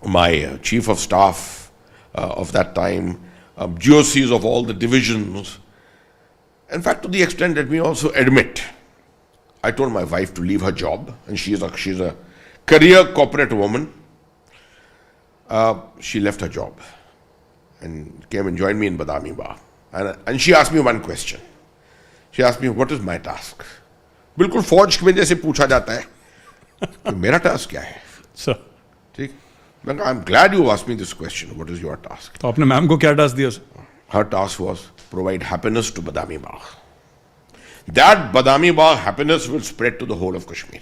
My Chief of Staff of that time. GOCs of all the divisions. In fact, to the extent, let me also admit, I told my wife to leave her job, and she's a career corporate woman. She left her job and came and joined me in Badami Bagh. And she asked me one question. She asked me, what is my task? बिल्कुल फौज में जैसे पूछा जाता है कि मेरा task क्या है. ठीक, मैं कहा, I'm glad you asked me this question. What is your task? तो आपने मैम को क्या टास्क दिया? Her task was provide happiness to Badami Bagh. That Badami Bagh happiness will spread to the whole of Kashmir.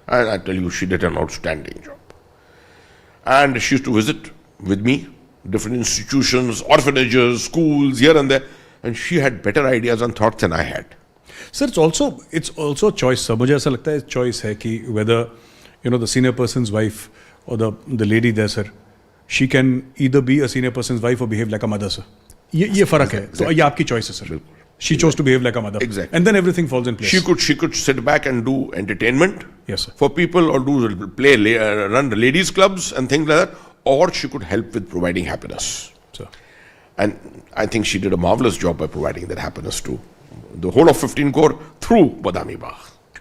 And I tell you, she did an outstanding job. And she used to visit with me different institutions, orphanages, schools, here and there, and she had better ideas and thoughts than I had. Sir, it's also a choice, sir. मुझे ऐसा लगता है choice है कि whether the senior person's wife or the lady there, sir, she can either be a senior person's wife or behave like a mother, sir. ये फर्क है. तो ये आपकी choice है, sir. She chose to behave like a mother. Exactly. And then everything falls in place. She could sit back and do entertainment, yes, sir, for people, or run ladies clubs and things like that, or she could help with providing happiness. Sir. And I think she did a marvelous job by providing that happiness to the whole of 15 Corps through Badami Bagh.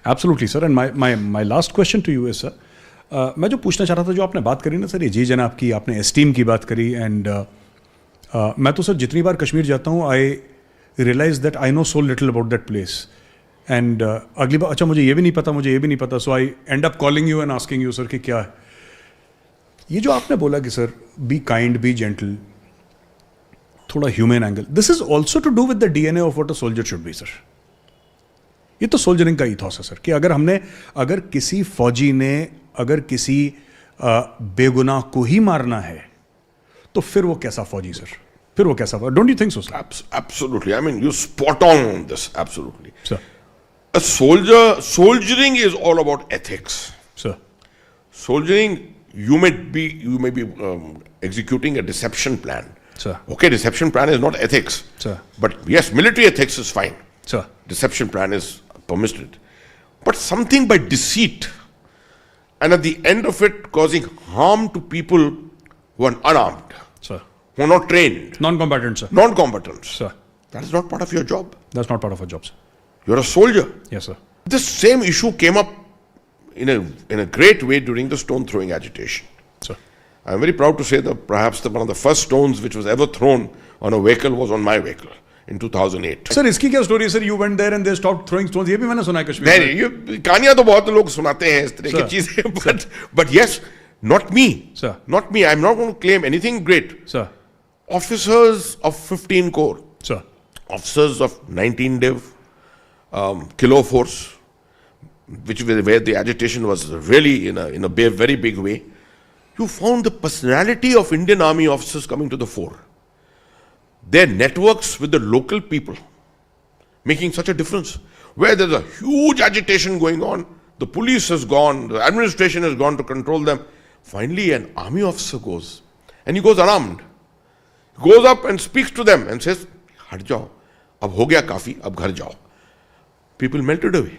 Absolutely, sir. And my last question to you is, sir, मैं जो पूछना चाह रहा था, जो आपने बात करी ना सर, ये जी जनाब की, आपने एस्टीम की बात करी, एंड मैं तो सर जितनी बार कश्मीर जाता हूँ, I realise that I know so little about that place, and अगली बार अच्छा मुझे ये भी नहीं पता, so I end up calling you and asking you, sir, कि क्या है ये जो आपने बोला कि sir be kind, be gentle, थोड़ा human angle, this is also to do with the DNA of what a soldier should be, sir. ये तो सोल्जरिंग का ईथॉस है, सर, कि अगर किसी फौजी ने अगर किसी बेगुनाह को ही मारना है, तो फिर वो कैसा फौजी, सर? फिर वो कैसा? Don't you think so, sir? Absolutely. I mean, you spot on this. Absolutely. Sir. A soldiering is all about ethics. Sir. Soldiering, you may be executing a deception plan. Sir. Okay, deception plan is not ethics. Sir. But yes, military ethics is fine. Sir. Deception plan is permitted. But something by deceit and at the end of it causing harm to people who are unarmed, Sir. who are not trained. Non-combatant, sir. Non-combatants. Sir. That is not part of your job. That's not part of our job, sir. You're a soldier. Yes, sir. This same issue came up in a great way during the stone throwing agitation. Sir. I'm very proud to say that perhaps one of the first stones which was ever thrown on a vehicle was on my vehicle in 2008. Sir, इसकी क्या story है, sir? You went there and they stopped throwing stones. ये भी मैंने सुना है कश्मीर में. नहीं, ये कहानियां तो बहुत लोग सुनाते हैं इस तरह की चीजें, but yes, not me. Sir. Not me. I'm not going to claim anything great. Sir. Officers of 15 Corps. Sir. Officers of 19 Div, Kilo Force, where the agitation was really in a very big way. You found the personality of Indian Army officers coming to the fore. Their networks with the local people making such a difference. Where there's a huge agitation going on, the police has gone, the administration has gone to control them. Finally, an army officer goes, and he goes unarmed. He goes up and speaks to them and says, "Hat jao, ab ho gaya kafi, ab ghar jao." People melted away.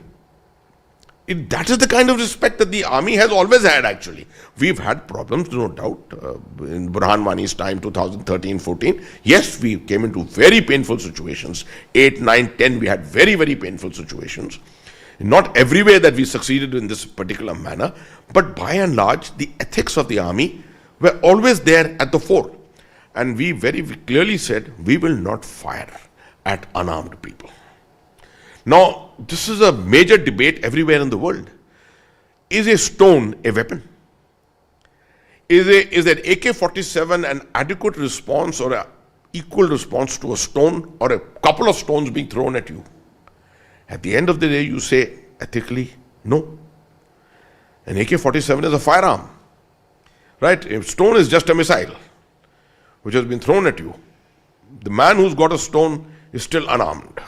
That is the kind of respect that the army has always had, actually. We've had problems, no doubt, in Burhan Wani's time, 2013-14. Yes, we came into very painful situations. 8, 9, 10, we had very, very painful situations. Not everywhere that we succeeded in this particular manner, but by and large, the ethics of the army were always there at the fore. And we very clearly said, we will not fire at unarmed people. Now, this is a major debate everywhere in the world. Is a stone a weapon? Is an AK-47 an adequate response or an equal response to a stone or a couple of stones being thrown at you? At the end of the day, you say, ethically, no. An AK-47 is a firearm, right? A stone is just a missile which has been thrown at you. The man who's got a stone is still unarmed.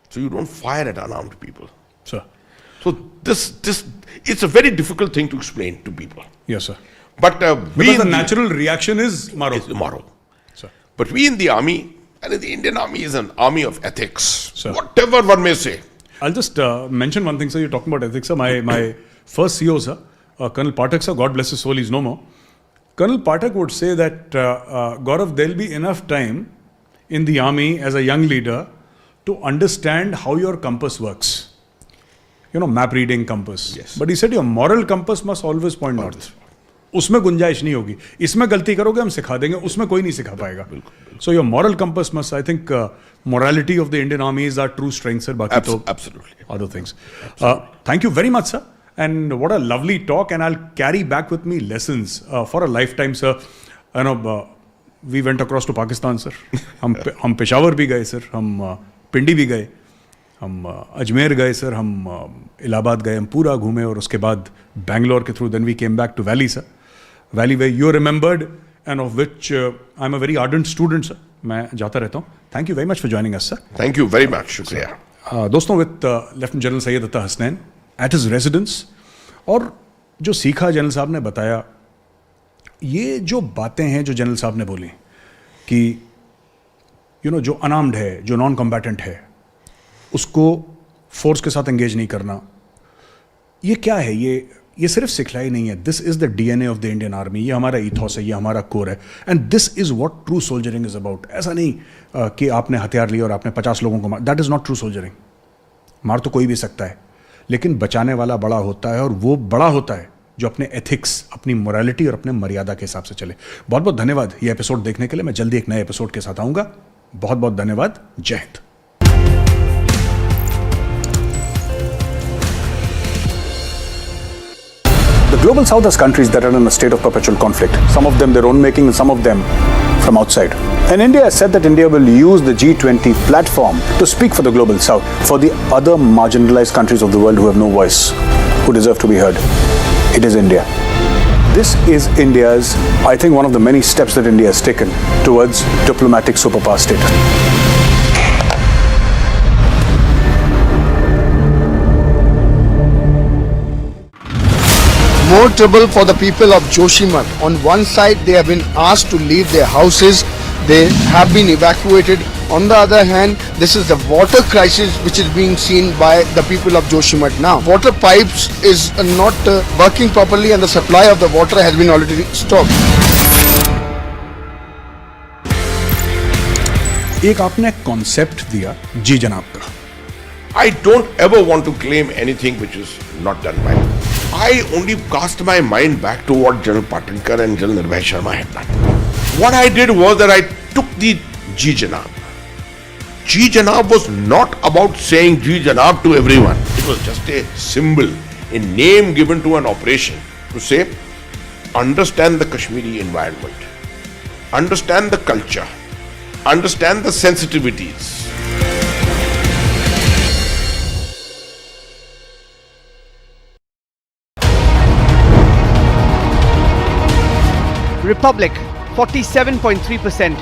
So you don't fire at unarmed people. Sir. So this it's a very difficult thing to explain to people. Yes, sir. But because the natural reaction is maro. Sir. But we in the army, and in the Indian army is an army of ethics. Sir. Whatever one may say. I'll just mention one thing, sir. You're talking about ethics, sir. My first CO, sir, Colonel Pathak, sir, God bless his soul, he's no more. Colonel Pathak would say that, Gaurav, there'll be enough time in the army as a young leader to understand how your compass works. You know, map reading compass. Yes. But he said your moral compass must always point north. उसमें गुंजाइश नहीं होगी. इसमें गलती करोगे हम सिखा देंगे, उसमें कोई नहीं सिखा पाएगा. So your moral compass must, I think, morality of the Indian Army is our true strength, sir. बाकी तो absolutely. Other things. Thank you very much, sir. And what a lovely talk, and I'll carry back with me lessons for a lifetime, sir. You know, we went across to Pakistan, sir. हम पेशावर भी गए, sir. हम पिंडी भी गए, हम अजमेर गए, sir. हम इलाहाबाद गए, हम पूरा घूमे, और उसके बाद बैंगलोर के through then we came back to valley, sir. Valley way you remembered and of which I am a very ardent student, sir. मैं जाता रहता हूँ. Thank you very much for joining us, sir. Thank you very much. शुक्रिया. दोस्तों, with lieutenant general Syed Ata Hasnain at his residence, और जो सीखा general साहब ने बताया, ये जो बातें हैं जो जनरल साहब ने बोली कि जो अनार्म्ड है, जो नॉन कॉम्बैटेंट है, उसको फोर्स के साथ एंगेज नहीं करना, ये क्या है? ये सिर्फ सिखलाई नहीं है. This is the DNA of the Indian army. ये हमारा ईथॉस है, ये हमारा कोर है. And this is what true soldiering is about. ऐसा नहीं कि आपने हथियार लिया और आपने 50 लोगों को मार. That is not true soldiering. मार तो कोई भी सकता है, लेकिन बचाने वाला बड़ा होता है, और वो बड़ा होता है जो अपने एथिक्स, अपनी मोरालिटी और अपने मर्यादा के हिसाब से चले. बहुत बहुत धन्यवाद ये एपिसोड देखने के लिए. मैं जल्दी एक नए एपिसोड के साथ आऊँगा. बहुत बहुत धन्यवाद. जय Hind. The global south has countries that are in a state of perpetual conflict. Some of them their own making, and some of them from outside. And India has said that India will use the G20 platform to speak for the global south, for the other marginalized countries of the world who have no voice, who deserve to be heard. It is India. This is India's, I think, one of the many steps that India has taken towards diplomatic superpower status. More trouble for the people of Joshimath. On one side, they have been asked to leave their houses. they have been evacuated. On the other hand, this is the water crisis which is being seen by the people of Joshimath now. Water pipes is not working properly and the supply of the water has been already stopped. एक आपने concept दिया जी जनाब का. I don't ever want to claim anything which is not done by me. I only cast my mind back to what General Patinkar and General Nirbhay Sharma had done. What I did was that I took the Ji Janab. Ji Janab was not about saying Ji Janab to everyone. It was just a symbol, a name given to an operation to say, understand the Kashmiri environment, understand the culture, understand the sensitivities. Republic 47.3%.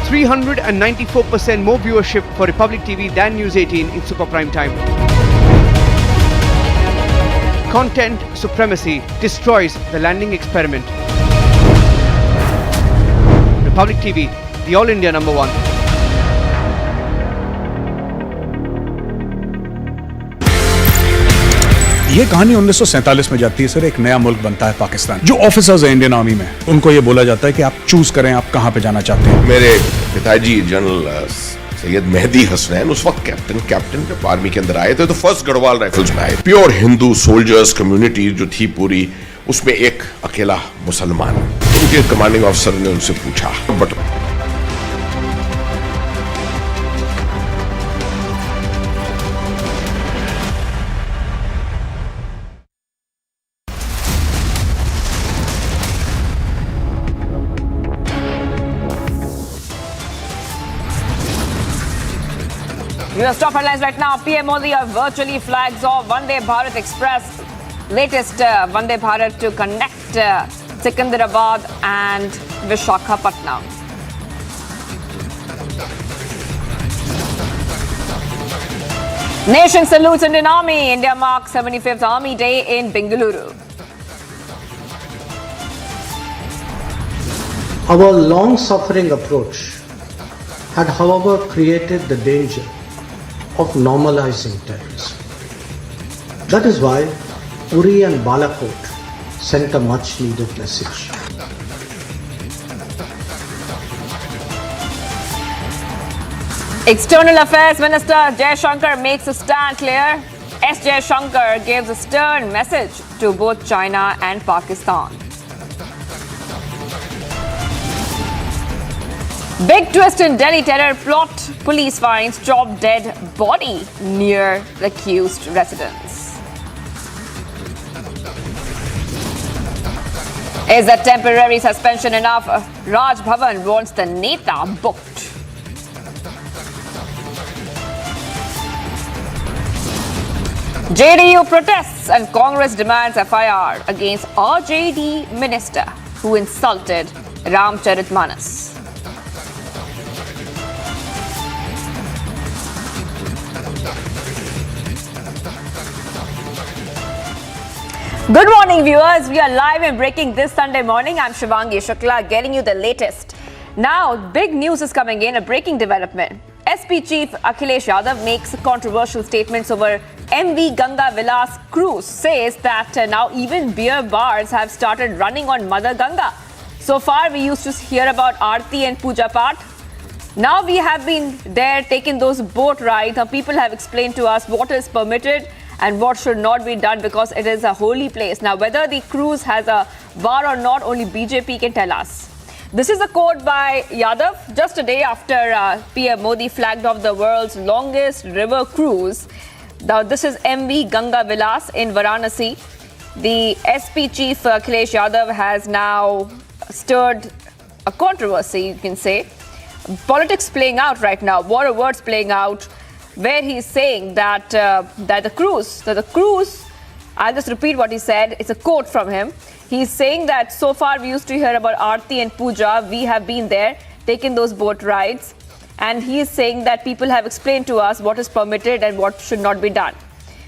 394% more viewership for Republic TV than News 18 in super prime time. Content supremacy destroys the landing experiment. Republic TV, the All India number one. ये कहानी 1947 में जाती है sir. एक नया मुल्क बनता है पाकिस्तान. जो ऑफिसर्स हैं इंडियन आर्मी में, उनको ये बोला जाता है कि आप चूज करें आप कहां पे जाना चाहते हैं. मेरे पिताजी जनरल सैयद मेहदी हसनैन उस वक्त कैप्टन जब आर्मी के अंदर आए थे तो फर्स्ट गढ़वाल राइफल्स में आए. प्योर हिंदू सोल्जर्स कम्युनिटी जो थी पूरी, उसमें एक अकेला मुसलमान. उनके कमांडिंग ऑफिसर ने उनसे पूछा, but US top headlines right now. PM Modi virtually flags off Vande Bharat Express. Latest Vande Bharat to connect Secunderabad and Visakhapatnam. Nation salutes Indian Army. India marks 75th Army Day in Bengaluru. Our long-suffering approach had, however, created the danger of normalizing terrorism. That is why Uri and Balakot sent a much-needed message. External Affairs Minister Jaishankar makes a stand clear. S. Jaishankar gives a stern message to both China and Pakistan. Big twist in Delhi terror plot. Police finds chopped dead body near the accused residence. Is a temporary suspension enough? Raj Bhavan wants the Neta booked. JDU protests and Congress demands FIR against RJD minister who insulted Ramcharitmanas. Good morning, viewers. We are live and breaking this Sunday morning. I'm Shivangi Shukla, getting you the latest. Now, big news is coming in, a breaking development. SP Chief Akhilesh Yadav makes controversial statements over MV Ganga Vilas cruise, says that now even beer bars have started running on Mother Ganga. So far, we used to hear about Aarti and Puja Path. Now we have been there taking those boat rides. Now people have explained to us what is permitted and what should not be done because it is a holy place. Now, whether the cruise has a bar or not, only BJP can tell us. This is a quote by Yadav just a day after PM Modi flagged off the world's longest river cruise. Now, this is MV Ganga Vilas in Varanasi. The SP chief Akhilesh Yadav has now stirred a controversy, you can say. Politics playing out right now, war of words playing out, where he's saying that the cruise, I'll just repeat what he said, it's a quote from him. He's saying that so far we used to hear about Aarti and Puja, we have been there, taken those boat rides, and he's saying that people have explained to us what is permitted and what should not be done.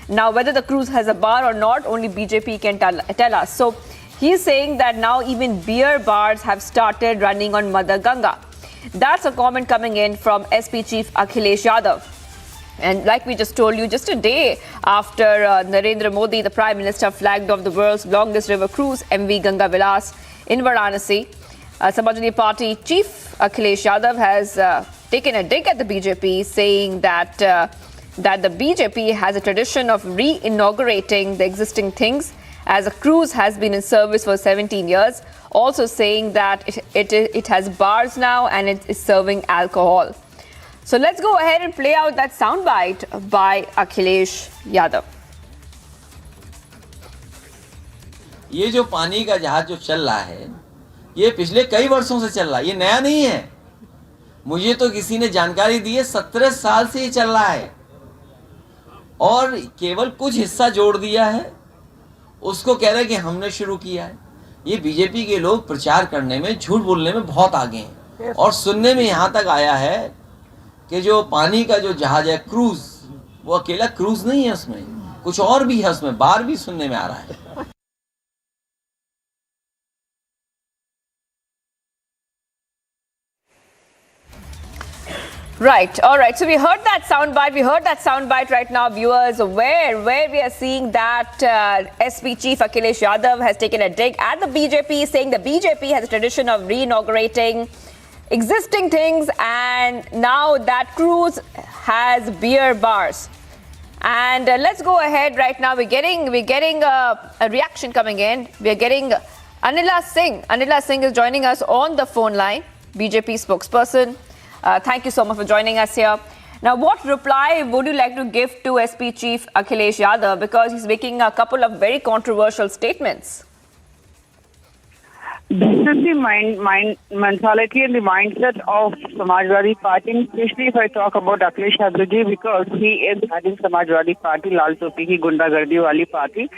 Now, whether the cruise has a bar or not, only BJP can tell us. So, He's saying that now even beer bars have started running on Mother Ganga. That's a comment coming in from SP Chief Akhilesh Yadav. And like we just told you, just a day after Narendra Modi, the Prime Minister, flagged off the world's longest river cruise, MV Ganga Vilas, in Varanasi, Samajwadi Party Chief Akhilesh Yadav has taken a dig at the BJP, saying that the BJP has a tradition of re-inaugurating the existing things, as a cruise has been in service for 17 years, also saying that it has bars now and it is serving alcohol. So let's go ahead and play out that soundbite by Akhilesh Yadav. ये जो पानी का जहाज जो चल रहा है, ये पिछले कई वर्षों से चल रहा है, ये नया नहीं है। मुझे तो किसी ने जानकारी दी है 17 साल से ये चल रहा है और केवल कुछ हिस्सा जोड़ दिया है, उसको कह रहे हैं कि हमने शुरू किया है। ये बीजेपी के लोग प्रचार करने में, झूठ बोलने में बहुत आगे हैं और सुनने में यहाँ तक आया है कि जो पानी का जो जहाज है क्रूज, वो अकेला क्रूज नहीं है, उसमें कुछ और भी है, उसमें बार भी सुनने में आ रहा है। Right, all right. So we heard that soundbite right now, viewers, where we are seeing that SP Chief Akhilesh Yadav has taken a dig at the BJP, saying the BJP has a tradition of re-inaugurating existing things, and now that cruise has beer bars. And let's go ahead right now. We're getting a reaction coming in. We're getting Anila Singh. Anila Singh is joining us on the phone line, BJP spokesperson. Thank you so much for joining us here. Now, what reply would you like to give to SP Chief Akhilesh Yadav, because he's making a couple of very controversial statements? This is the mentality and the mindset of Samajwadi Party, especially if I talk about Akhilesh Yadav ji, because he is heading Samajwadi Party, Lal Topi ki Gundagardi wali party.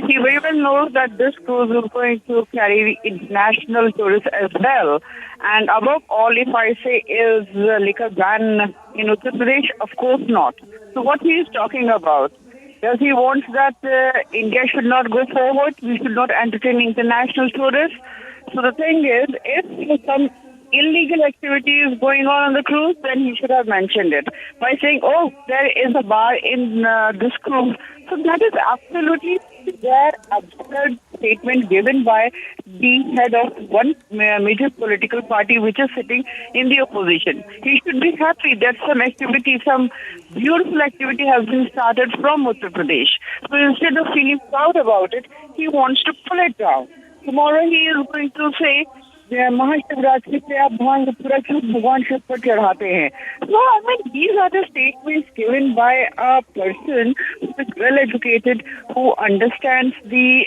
He very well knows that this cruise is going to carry international tourists as well. And above all, if I say, is liquor ban in Uttar Pradesh? Of course not. So what he is talking about? Does he want that India should not go forward? We should not entertain international tourists? So the thing is, if some illegal activity is going on the cruise, then he should have mentioned it. By saying, oh, there is a bar in this cruise. So that is absolutely their absurd statement given by the head of one major political party which is sitting in the opposition. He should be happy that some activity, some beautiful activity has been started from Uttar Pradesh. So instead of feeling proud about it, he wants to pull it down. Tomorrow he is going to say, Mahashivratri पे आप भगवान को पूरा क्यों भगवान शिव पर चढ़ाते हैं? So I mean, these are the statements given by a person who is well educated, who understands the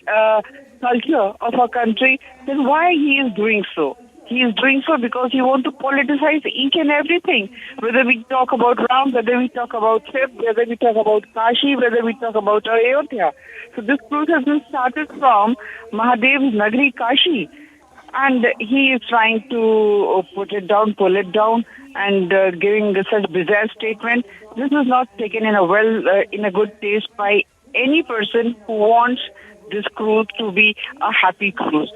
culture of our country. Then why he is doing so? He is doing so because he wants to politicize each and everything. Whether we talk about Ram, whether we talk about Shiv, whether we talk about Kashi, whether we talk about Ayodhya. So this cruise has been started from Mahadev's Nagari Kashi. And he is trying to put it down, pull it down, and giving such bizarre statement. This is not taken in a good taste by any person who wants this cruise to be a happy cruise.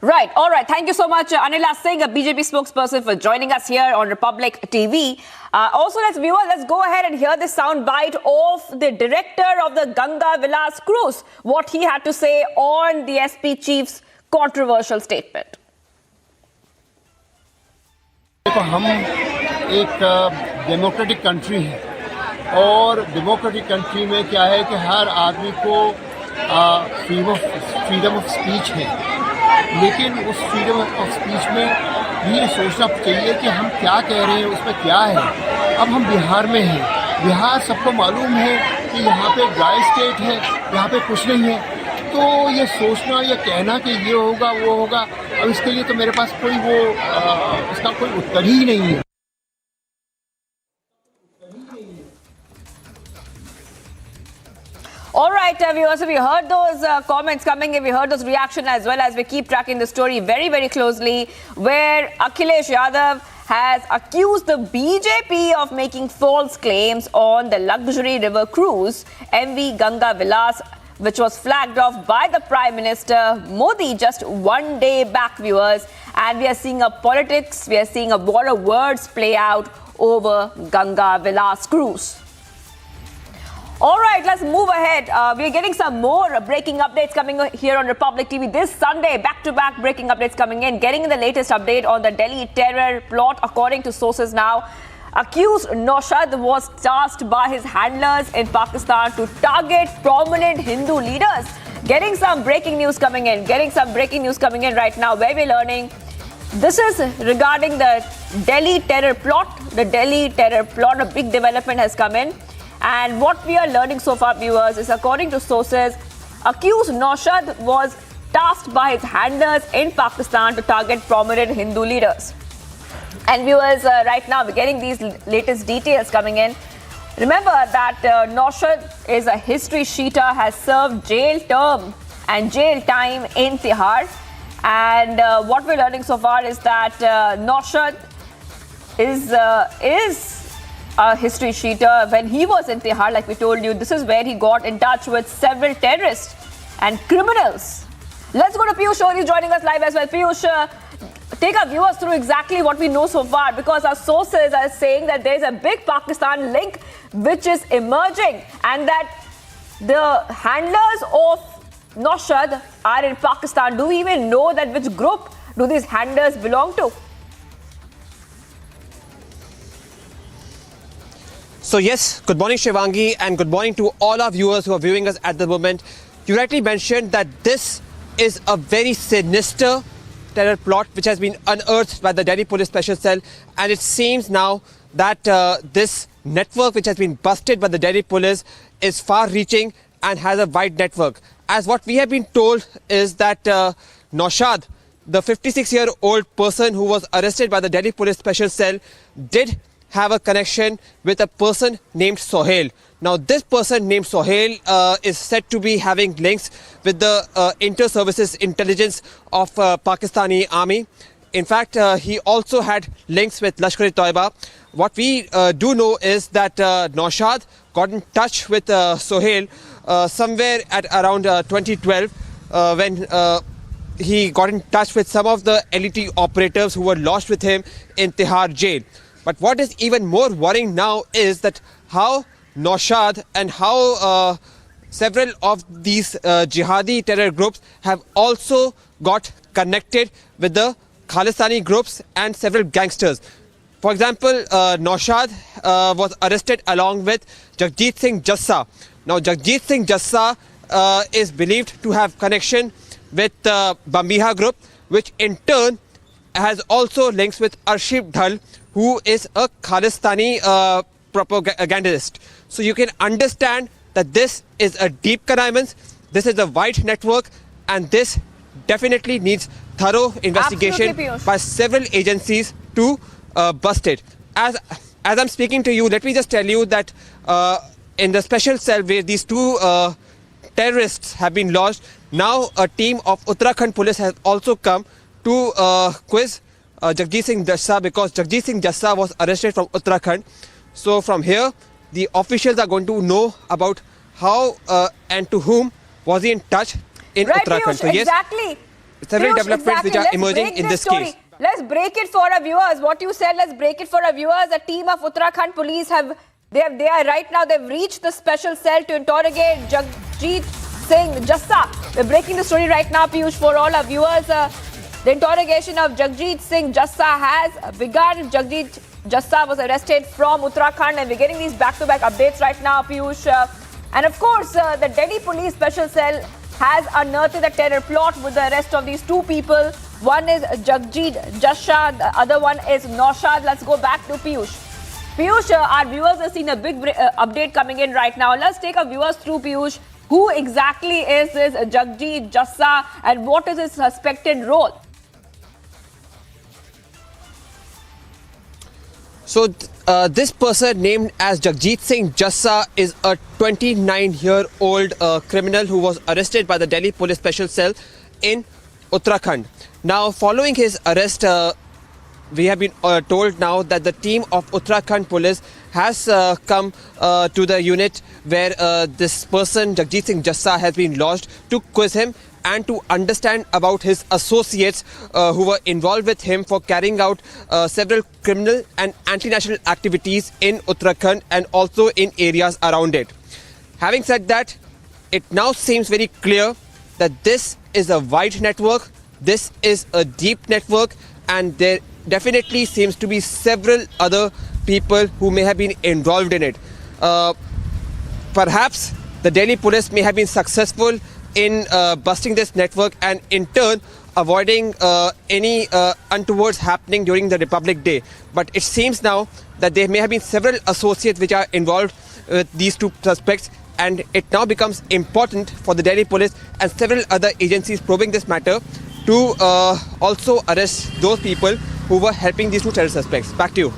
Right. All right. Thank you so much, Anila Singh, a BJP spokesperson, for joining us here on Republic TV. Also, let's go ahead and hear the sound bite of the director of the Ganga Vilas cruise, what he had to say on the SP chief's controversial statement. हम एक democratic country है और democratic country में क्या है कि हर आदमी को फ्रीडम ऑफ स्पीच है, लेकिन उस फ्रीडम ऑफ स्पीच में ये सोचना चाहिए कि हम क्या कह रहे हैं, उसमें क्या है। अब हम बिहार में हैं, बिहार सबको मालूम है कि यहाँ पे ड्राई स्टेट है, यहाँ पे कुछ नहीं है, तो ये सोचना या कहना कि ये होगा वो होगा, अब इसके लिए तो मेरे पास कोई इसका कोई उत्तर ही नहीं है। All right, viewers, so we heard those comments coming in, we heard those reactions as well as we keep tracking the story very, very closely, where Akhilesh Yadav has accused the BJP of making false claims on the luxury river cruise MV Ganga Vilas, which was flagged off by the Prime Minister Modi just one day back, viewers. And we are seeing a politics, we are seeing a war of words play out over Ganga Vilas cruise. All right, let's move ahead. We're getting some more breaking updates coming here on Republic TV this Sunday. Back-to-back breaking updates coming in. Getting the latest update on the Delhi terror plot. According to sources now, accused Naushad was tasked by his handlers in Pakistan to target prominent Hindu leaders. Getting some breaking news coming in. Right now, where we're learning. This is regarding the Delhi terror plot. A big development has come in. And what we are learning so far, viewers, is according to sources, accused Naushad was tasked by his handlers in Pakistan to target prominent Hindu leaders. And viewers, right now we're getting these latest details coming in. Remember that Naushad is a history sheeter, has served jail term and jail time in Tihar. And what we're learning so far is that Naushad is a history sheeter. When he was in Tihar, like we told you, this is where he got in touch with several terrorists and criminals. Let's go to Piyush. He's joining us live as well. Piyush, take our viewers through exactly what we know so far, because our sources are saying that there's a big Pakistan link which is emerging, and that the handlers of Naushad are in Pakistan. Do we even know that which group do these handlers belong to? So yes, good morning Shivangi, and good morning to all our viewers who are viewing us at the moment. You rightly mentioned that this is a very sinister terror plot which has been unearthed by the Delhi Police Special Cell, and it seems now that this network which has been busted by the Delhi Police is far-reaching and has a wide network. As what we have been told is that Naushad, the 56-year-old person who was arrested by the Delhi Police Special Cell, did have a connection with a person named Sohail. Now, this person named Sohail is said to be having links with the inter-services intelligence of Pakistani army. In fact, he also had links with Lashkar-e-Toiba. What we do know is that Naushad got in touch with Sohail somewhere at around 2012 when he got in touch with some of the elite operatives who were lodged with him in Tihar jail. But what is even more worrying now is that how Naushad and how several of these jihadi terror groups have also got connected with the Khalistani groups and several gangsters. For example, Naushad was arrested along with Jagjit Singh Jassa. Now, Jagjit Singh Jassa is believed to have connection with Bambiha group, which in turn has also links with Arshib Dhal, who is a Khalistani propagandist. So you can understand that this is a deep connivance, this is a wide network, and this definitely needs thorough investigation by several agencies to bust it. As I'm speaking to you, let me just tell you that in the special cell where these two terrorists have been lodged, now a team of Uttarakhand police has also come to quiz Jagjit Singh Jassa, because Jagjit Singh Jassa was arrested from Uttarakhand. So from here, the officials are going to know about how and to whom was he in touch in Uttarakhand. Piyush, so yes, exactly. several developments which are emerging in this case. Let's break it for our viewers. What you said, let's break it for our viewers. A team of Uttarakhand police they've reached the special cell to interrogate Jagjit Singh Jassa. We're breaking the story right now, Piyush, for all our viewers. The interrogation of Jagjit Singh Jassa has begun. Jagjit Jassa was arrested from Uttarakhand, and we're getting these back-to-back updates right now, Piyush. And of course, the Delhi Police Special Cell has unearthed the terror plot with the arrest of these two people. One is Jagjit Jassa, the other one is Naushad. Let's go back to Piyush. Piyush, our viewers have seen a big update coming in right now. Let's take our viewers through, Piyush. Who exactly is this Jagjit Jassa, and what is his suspected role? So this person named as Jagjit Singh Jassa is a 29-year-old criminal who was arrested by the Delhi Police Special Cell in Uttarakhand. Now, following his arrest, we have been told now that the team of Uttarakhand Police has come to the unit where this person, Jagjit Singh Jassa, has been lodged to quiz him and to understand about his associates who were involved with him for carrying out several criminal and anti-national activities in Uttarakhand and also in areas around it. Having said that, it now seems very clear that this is a wide network, this is a deep network, and there definitely seems to be several other people who may have been involved in it. Perhaps the Delhi police may have been successful in busting this network and in turn avoiding any untowards happening during the Republic Day. But it seems now that there may have been several associates which are involved with these two suspects, and it now becomes important for the Delhi police and several other agencies probing this matter to also arrest those people who were helping these two terror suspects. Back to you.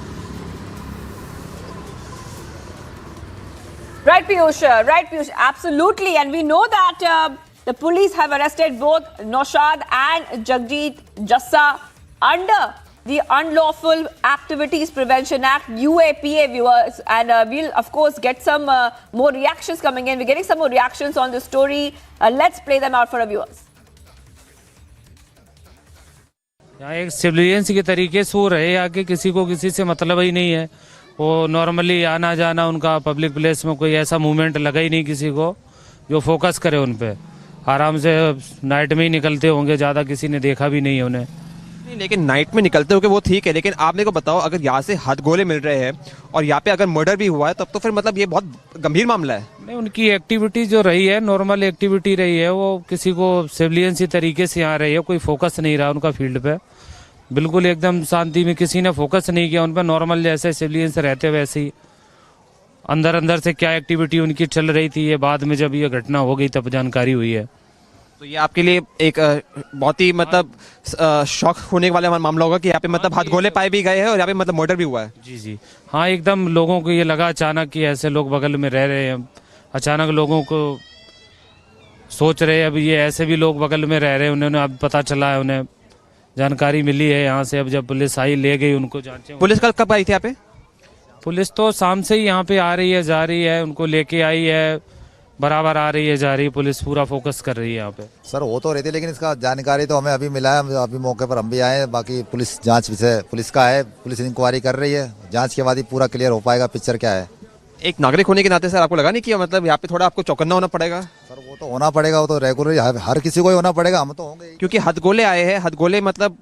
Right, Piyush, absolutely. And we know that the police have arrested both Naushad and Jagjit Jassa under the Unlawful Activities Prevention Act, UAPA, viewers. And we'll, of course, get some more reactions coming in. We're getting some more reactions on this story. Let's play them out for our viewers. यहाँ एक civilians के तरीके से हो रहे आके किसी को किसी से मतलब ही नहीं है। वो नॉर्मली आना जाना उनका पब्लिक प्लेस में कोई ऐसा मूवमेंट लगा ही नहीं किसी को जो फोकस करे उन पे। आराम से नाइट में ही निकलते होंगे, ज़्यादा किसी ने देखा भी नहीं है उन्हें। नहीं, लेकिन नाइट में निकलते होंगे वो ठीक है, लेकिन आप मेरे को बताओ, अगर यहाँ से हथगोले मिल रहे हैं और यहाँ पे अगर मर्डर भी हुआ है तब तो फिर मतलब ये बहुत गंभीर मामला है। नहीं, उनकी एक्टिविटी जो रही है नॉर्मल एक्टिविटी रही है, वो किसी को सिविलियंस तरीके से यहाँ रही है, कोई फोकस नहीं रहा उनका फील्ड पे, बिल्कुल एकदम शांति में किसी ने फोकस नहीं किया उन पर। नॉर्मल जैसे सिविलियंस रहते वैसे ही अंदर अंदर से क्या एक्टिविटी उनकी चल रही थी, ये बाद में जब ये घटना हो गई तब जानकारी हुई है। तो ये आपके लिए एक बहुत ही मतलब शॉक होने वाला मामला होगा कि यहाँ पे मतलब हथगोले पाए भी गए हैं और यहाँ पे मतलब मर्डर भी हुआ है। जी जी हाँ, एकदम लोगों को ये लगा अचानक कि ऐसे लोग बगल में रह रहे हैं, अचानक लोगों को सोच रहे हैं अब ये ऐसे भी लोग बगल में रह रहे हैं, उन्होंने अब पता चला है, उन्हें जानकारी मिली है यहाँ से। अब जब पुलिस आई ले गई उनको जांचे। पुलिस कब आई थी यहाँ पे? पुलिस तो शाम से ही यहाँ पे आ रही है, जा रही है, उनको लेके आई है, बराबर आ रही है, जा रही है, पुलिस पूरा फोकस कर रही है यहाँ पे। सर वो तो रहती है, लेकिन इसका जानकारी तो हमें अभी मिला है, अभी मौके पर हम भी आए हैं। बाकी पुलिस जांच विषय पुलिस का है, पुलिस इंक्वायरी कर रही है, जांच के बाद ही पूरा क्लियर हो पाएगा पिक्चर क्या है। एक नागरिक होने के नाते सर आपको लगा नहीं कि मतलब यहाँ पे थोड़ा आपको चौकन्ना होना पड़ेगा? सर वो तो होना पड़ेगा, वो तो रेगुलर हर किसी को ही होना पड़ेगा, हम तो होंगे। क्योंकि हथगोले आए हैं, हथगोले मतलब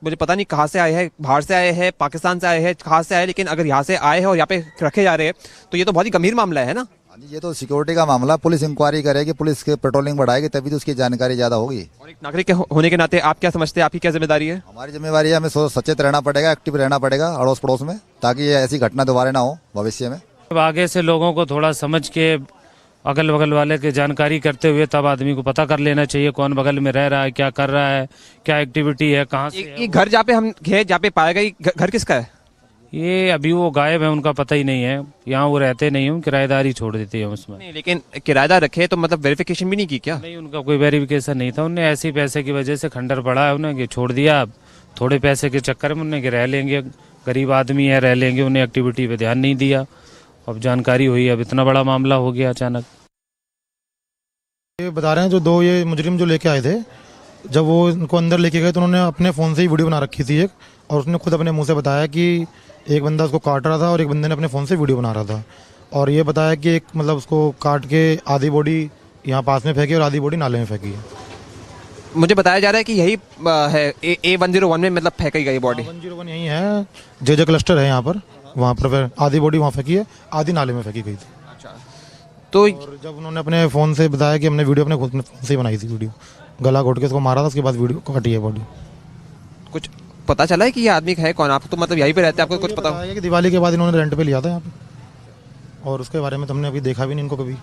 मुझे पता नहीं कहाँ से आए हैं, बाहर से आए हैं, पाकिस्तान से आए हैं, कहाँ से आए, लेकिन अगर यहाँ से आए हैं और यहाँ पे रखे जा रहे हैं तो ये तो बहुत ही गंभीर मामला है ना। ये तो सिक्योरिटी का मामला, पुलिस इंक्वायरी करेगी, पुलिस के पेट्रोलिंग बढ़ाएगी, तभी तो उसकी जानकारी ज्यादा होगी। और एक नागरिक के होने के नाते आप क्या समझते हैं, आपकी क्या जिम्मेदारी है? हमारी जिम्मेदारी है, हमें सचेत रहना पड़ेगा, एक्टिव रहना पड़ेगा अड़ोस पड़ोस में, ताकि ये ऐसी घटना दोबारा ना हो भविष्य में। आगे से लोगों को थोड़ा समझ के अगल बगल वाले की जानकारी करते हुए तब आदमी को पता कर लेना चाहिए कौन बगल में रह रहा है, क्या कर रहा है, क्या एक्टिविटी है, कहाँ से है। ये घर जहाँ पे हम गए, जहाँ पे पाया गया, घर किसका है? ये अभी वो गायब है, उनका पता ही नहीं है, यहाँ वो रहते नहीं है, किराएदार ही छोड़ देते हैं उसमें। नहीं, लेकिन किराएदार रखे तो मतलब वेरिफिकेशन भी नहीं की क्या? नहीं, उनका कोई वेरिफिकेशन नहीं था, उन्हें ऐसे ही पैसे की वजह से खंडर पड़ा है, उन्हें छोड़ दिया। थोड़े पैसे के चक्कर में उन्हें रह लेंगे, गरीब आदमी है, रह लेंगे, उन्हें एक्टिविटी पे ध्यान नहीं दिया। अब जानकारी हुई, अब इतना बड़ा मामला हो गया अचानक। ये बता रहे हैं जो दो ये मुजरिम जो लेके आए थे, जब वो इनको अंदर लेके गए तो उन्होंने अपने फ़ोन से ही वीडियो बना रखी थी एक, और उसने खुद अपने मुंह से बताया कि एक बंदा उसको काट रहा था और एक बंदे ने अपने फ़ोन से वीडियो बना रहा था, और ये बताया कि एक मतलब उसको काट के आधी बॉडी यहाँ पास में फेंकी और आधी बॉडी नाले में फेंकी है। मुझे बताया जा रहा है कि यही है A101 में मतलब फेंकी गई बॉडी। 101 यही है, जे क्लस्टर है यहाँ पर, वहाँ पर फिर आधी बॉडी वहाँ फेंकी है, आधी नाले में फेंकी गई थी। तो जब उन्होंने अपने फ़ोन से बताया कि हमने वीडियो अपने खुद फ़ोन से बनाई थी, वीडियो गला घोट के उसको मारा था, उसके बाद वीडियो कटी है बॉडी। कुछ पता चला है कि ये आदमी है कौन? आप तो मतलब यहीं पे रहते हैं, आपको कुछ पता है कि दिवाली के बाद इन्होंने रेंट पे लिया था यहाँ पे, और उसके बारे में तो हमने अभी देखा भी नहीं इनको कभी।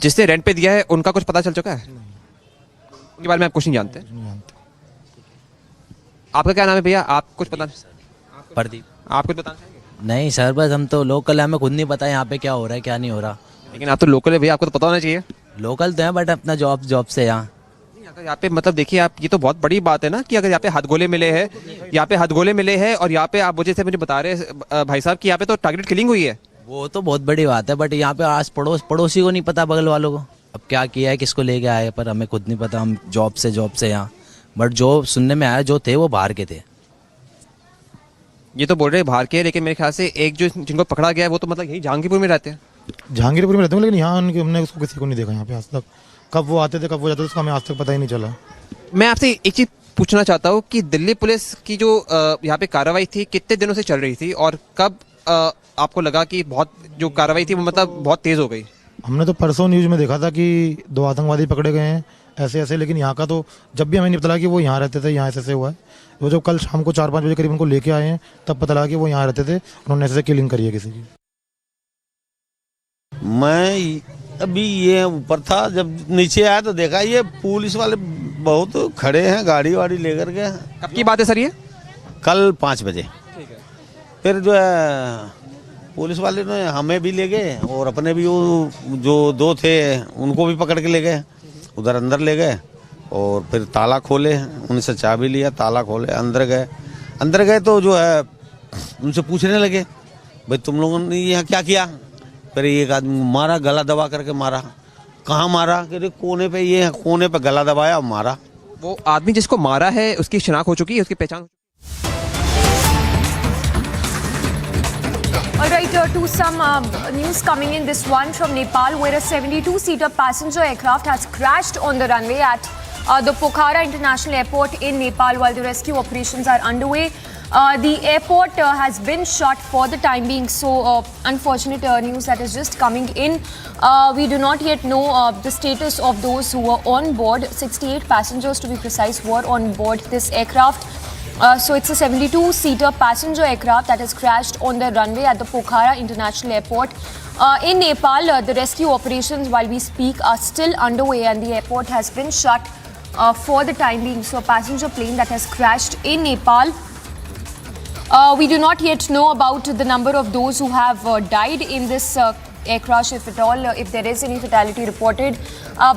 जिसने रेंट पे दिया है उनका कुछ पता चल चुका है? उनके बारे में आप कुछ नहीं जानते? आपका क्या नाम है भैया? आप कुछ पता? प्रदीप। आप कुछ बताना चाहेंगे? नहीं सर, बस हम तो लोकल है, हमें खुद नहीं पता यहाँ पे क्या हो रहा है क्या नहीं हो रहा। लेकिन आप तो लोकल है भैया, आपको तो पता होना चाहिए। लोकल तो है बट अपना जॉब से यहाँ। अगर यहाँ पे मतलब देखिए आप, ये तो बहुत बड़ी बात है ना कि अगर यहाँ पे हथगोले मिले हैं, यहाँ पे हथगोले मिले हैं और यहाँ पे आप मुझे बता रहे हैं भाई साहब कि यहाँ पे तो टारगेट किलिंग हुई है। वो तो बहुत बड़ी बात है बट यहाँ पे आस पड़ोसी को नहीं पता, बगल वालों को अब क्या किया है, किसको लेके आए, पर हमें खुद नहीं पता। हम जॉब से यहाँ, बट जो सुनने में आया जो थे वो बाहर के थे। ये तो बोल रहे बाहर के, लेकिन मेरे ख्याल से एक जो जिनको पकड़ा गया है वो तो मतलब यही जहांगीरपुर में रहते हैं। जहांगीरपुर में रहते हैं, लेकिन यहाँ हमने उसको किसी को नहीं देखा यहाँ पे आज तक। कब वो आते थे कब वो जाते थे उसका हमें आज तक पता ही नहीं चला। मैं आपसे एक चीज पूछना चाहता हूँ कि दिल्ली पुलिस की जो यहाँ पे कार्रवाई थी कितने दिनों से चल रही थी और कब आपको लगा कि बहुत जो कार्रवाई थी वो मतलब बहुत तेज हो गई? हमने तो परसों न्यूज में देखा था कि 2 आतंकवादी पकड़े गए हैं ऐसे, लेकिन यहाँ का तो जब भी हमें नहीं पता लगा कि वो यहाँ रहते थे, यहाँ ऐसे हुआ है। वो जब कल शाम को 4-5 बजे करीब उनको लेके आए हैं तब पता लगा कि वो यहाँ रहते थे, उन्होंने ऐसे किलिंग करी है किसी की। मैं अभी ये ऊपर था, जब नीचे आया तो देखा ये पुलिस वाले बहुत खड़े हैं गाड़ी वाड़ी लेकर के। कब की बात है सर ये? कल 5 बजे। फिर जो है पुलिस वाले ने हमें भी ले गए और अपने भी वो जो 2 थे उनको भी पकड़ के ले गए, उधर अंदर ले गए और फिर ताला खोले, उनसे चाबी लिया, ताला खोले, अंदर गए तो जो है उनसे पूछने लगे भाई तुम लोगों ने यहाँ क्या किया। फिर एक आदमी मारा, गला दबा करके मारा। कहाँ मारा? कि कोने पे, ये कोने पे गला दबाया और मारा। वो आदमी जिसको मारा है उसकी शिनाख्त हो चुकी है, उसकी पहचान? Alright, to some news coming in, this one from Nepal, where a 72-seater passenger aircraft has crashed on the runway at the Pokhara International Airport in Nepal while the rescue operations are underway. The airport has been shut for the time being, so unfortunate news that is just coming in. We do not yet know the status of those who were on board. 68 passengers to be precise were on board this aircraft. So it's a 72-seater passenger aircraft that has crashed on the runway at the Pokhara International Airport. In Nepal, the rescue operations while we speak are still underway and the airport has been shut for the time being. So a passenger plane that has crashed in Nepal. We do not yet know about the number of those who have died in this air crash, if at all, if there is any fatality reported.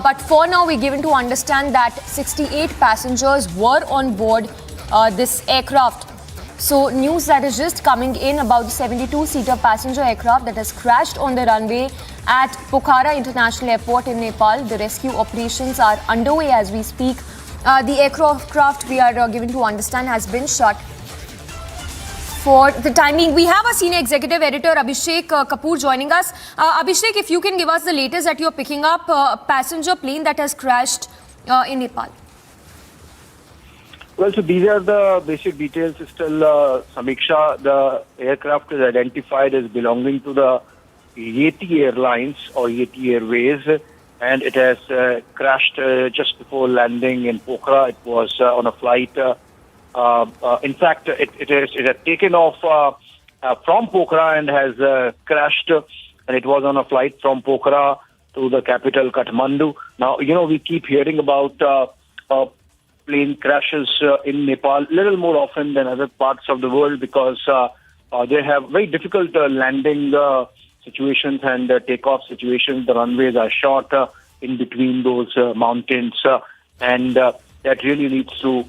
But for now, we're given to understand that 68 passengers were on board this aircraft. So news that is just coming in about the 72-seater passenger aircraft that has crashed on the runway at Pokhara International Airport in Nepal. The rescue operations are underway as we speak. The aircraft, we are given to understand, has been shut for the time being. We have a senior executive editor, Abhishek Kapoor, joining us. Abhishek, if you can give us the latest that you're picking up, passenger plane that has crashed in Nepal. Well, so these are the basic details. Still, Samiksha, the aircraft is identified as belonging to the Yeti Airlines or Yeti Airways, and it has crashed just before landing in Pokhara. It was on a flight. In fact, it had taken off from Pokhara and has crashed, and it was on a flight from Pokhara to the capital, Kathmandu. Now, you know, we keep hearing about plane crashes in Nepal a little more often than other parts of the world because they have very difficult landing situations and takeoff situations. The runways are short in between those mountains, and that really leads to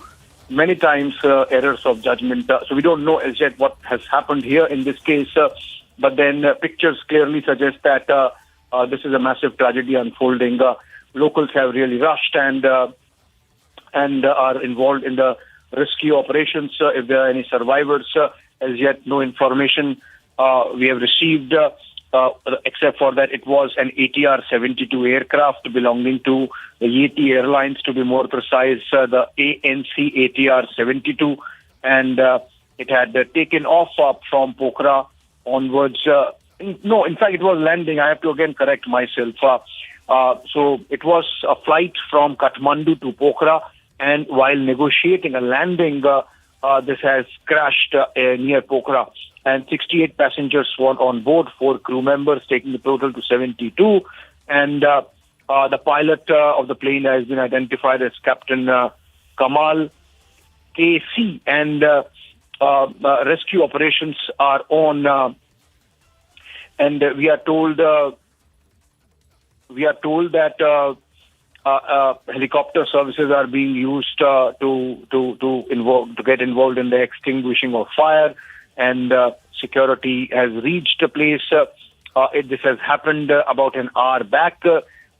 many times errors of judgment. So we don't know as yet what has happened here in this case, but then pictures clearly suggest that this is a massive tragedy unfolding. Locals have really rushed and are involved in the rescue operations. If there are any survivors, as yet no information we have received, except for that it was an ATR-72 aircraft belonging to the Yeti Airlines, to be more precise, the ANC ATR-72, and it had taken off from Pokhara onwards. No, in fact, it was landing. I have to again correct myself. So it was a flight from Kathmandu to Pokhara, and while negotiating a landing, this has crashed near Pokhara. And 68 passengers were on board, 4 crew members, taking the total to 72. And the pilot of the plane has been identified as Captain Kamal KC. And rescue operations are on, and we are told that helicopter services are being used to get involved in the extinguishing of fire, and security has reached a place. This has happened about an hour back.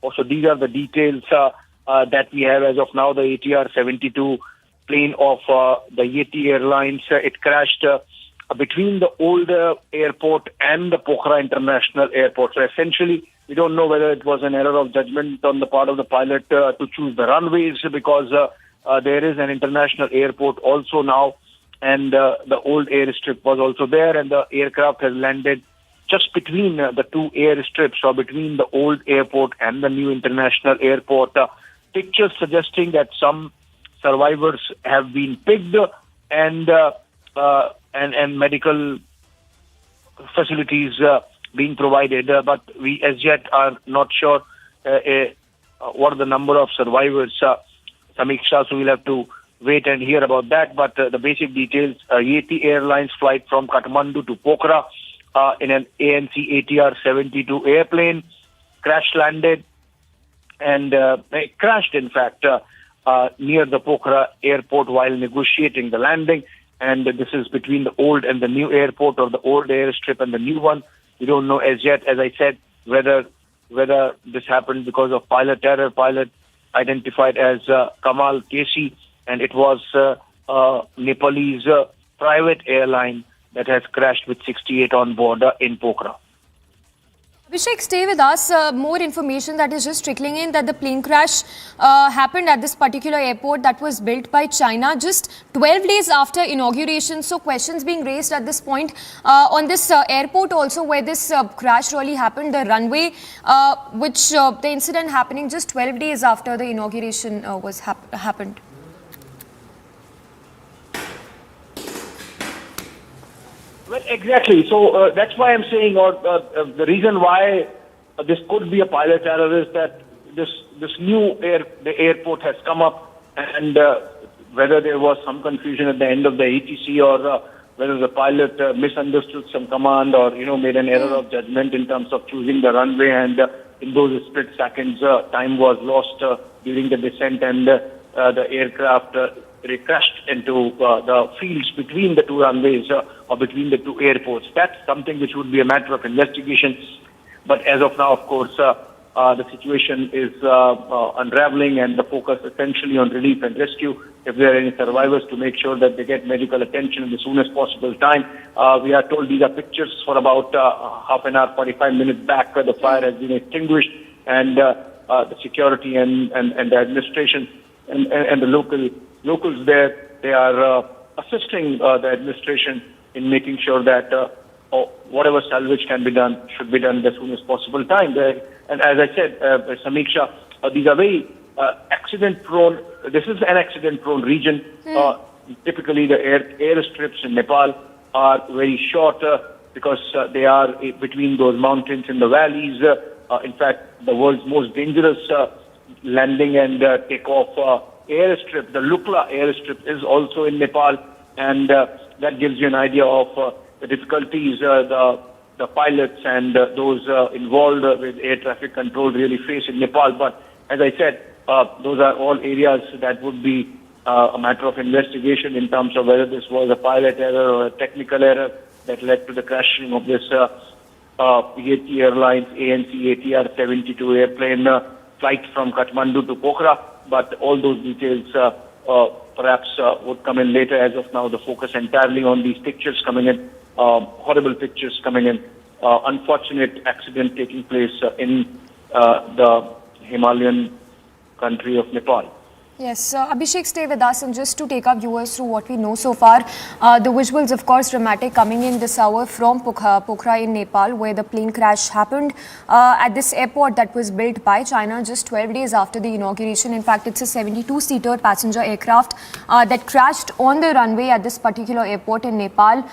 Also, these are the details that we have as of now. The ATR-72 plane of the Yeti Airlines, it crashed between the old airport and the Pokhara International Airport. So essentially, we don't know whether it was an error of judgment on the part of the pilot to choose the runways, because there is an international airport also now, and the old airstrip was also there, and the aircraft has landed just between the two airstrips, or between the old airport and the new international airport. Pictures suggesting that some survivors have been picked, and medical facilities being provided, but we as yet are not sure what are the number of survivors. Samiksha, so we'll have to wait and hear about that. But the basic details: Yeti Airlines flight from Kathmandu to Pokhara in an ANC ATR-72 airplane crash landed, and it crashed, in fact, near the Pokhara airport while negotiating the landing. And this is between the old and the new airport, or the old airstrip and the new one. We don't know as yet, as I said, whether this happened because of pilot error. Pilot identified as Kamal Kesi, and it was Nepalese private airline that has crashed with 68 on board in Pokhara. Abhishek, stay with us. More information that is just trickling in that the plane crash happened at this particular airport that was built by China just 12 days after inauguration. So questions being raised at this point on this airport also, where this crash really happened, the runway, which the incident happening just 12 days after the inauguration was happened. Well, exactly. So that's why I'm saying, the reason why this could be a pilot error is that this new airport has come up, and whether there was some confusion at the end of the ATC, or whether the pilot misunderstood some command, or made an error of judgment in terms of choosing the runway, and in those split seconds, time was lost during the descent, and the aircraft crashed into the fields between the two runways, or between the two airports. That's something which would be a matter of investigation. But as of now, of course, the situation is unraveling, and the focus essentially on relief and rescue. If there are any survivors, to make sure that they get medical attention in the soonest possible time. We are told these are pictures for about half an hour, 45 minutes back, where the fire has been extinguished, and the security and the administration and the locals there, they are assisting the administration in making sure that whatever salvage can be done should be done as soon as possible time. And as I said, Samiksha, these are very accident-prone. This is an accident-prone region. Typically, the airstrips in Nepal are very short because they are between those mountains in the valleys. In fact, the world's most dangerous landing and takeoff airstrip, the Lukla airstrip, is also in Nepal, and that gives you an idea of the difficulties the pilots and those involved with air traffic control really face in Nepal. But as I said, those are all areas that would be a matter of investigation in terms of whether this was a pilot error or a technical error that led to the crashing of this Yeti Airlines ANC ATR-72 airplane flight from Kathmandu to Pokhara. But all those details perhaps would come in later. As of now, the focus entirely on these pictures coming in, horrible pictures coming in, unfortunate accident taking place in the Himalayan country of Nepal. Yes, Abhishek, stay with us, and just to take our viewers through what we know so far, the visuals, of course, dramatic, coming in this hour from Pokhara in Nepal, where the plane crash happened at this airport that was built by China just 12 days after the inauguration. In fact, it's a 72-seater passenger aircraft that crashed on the runway at this particular airport in Nepal.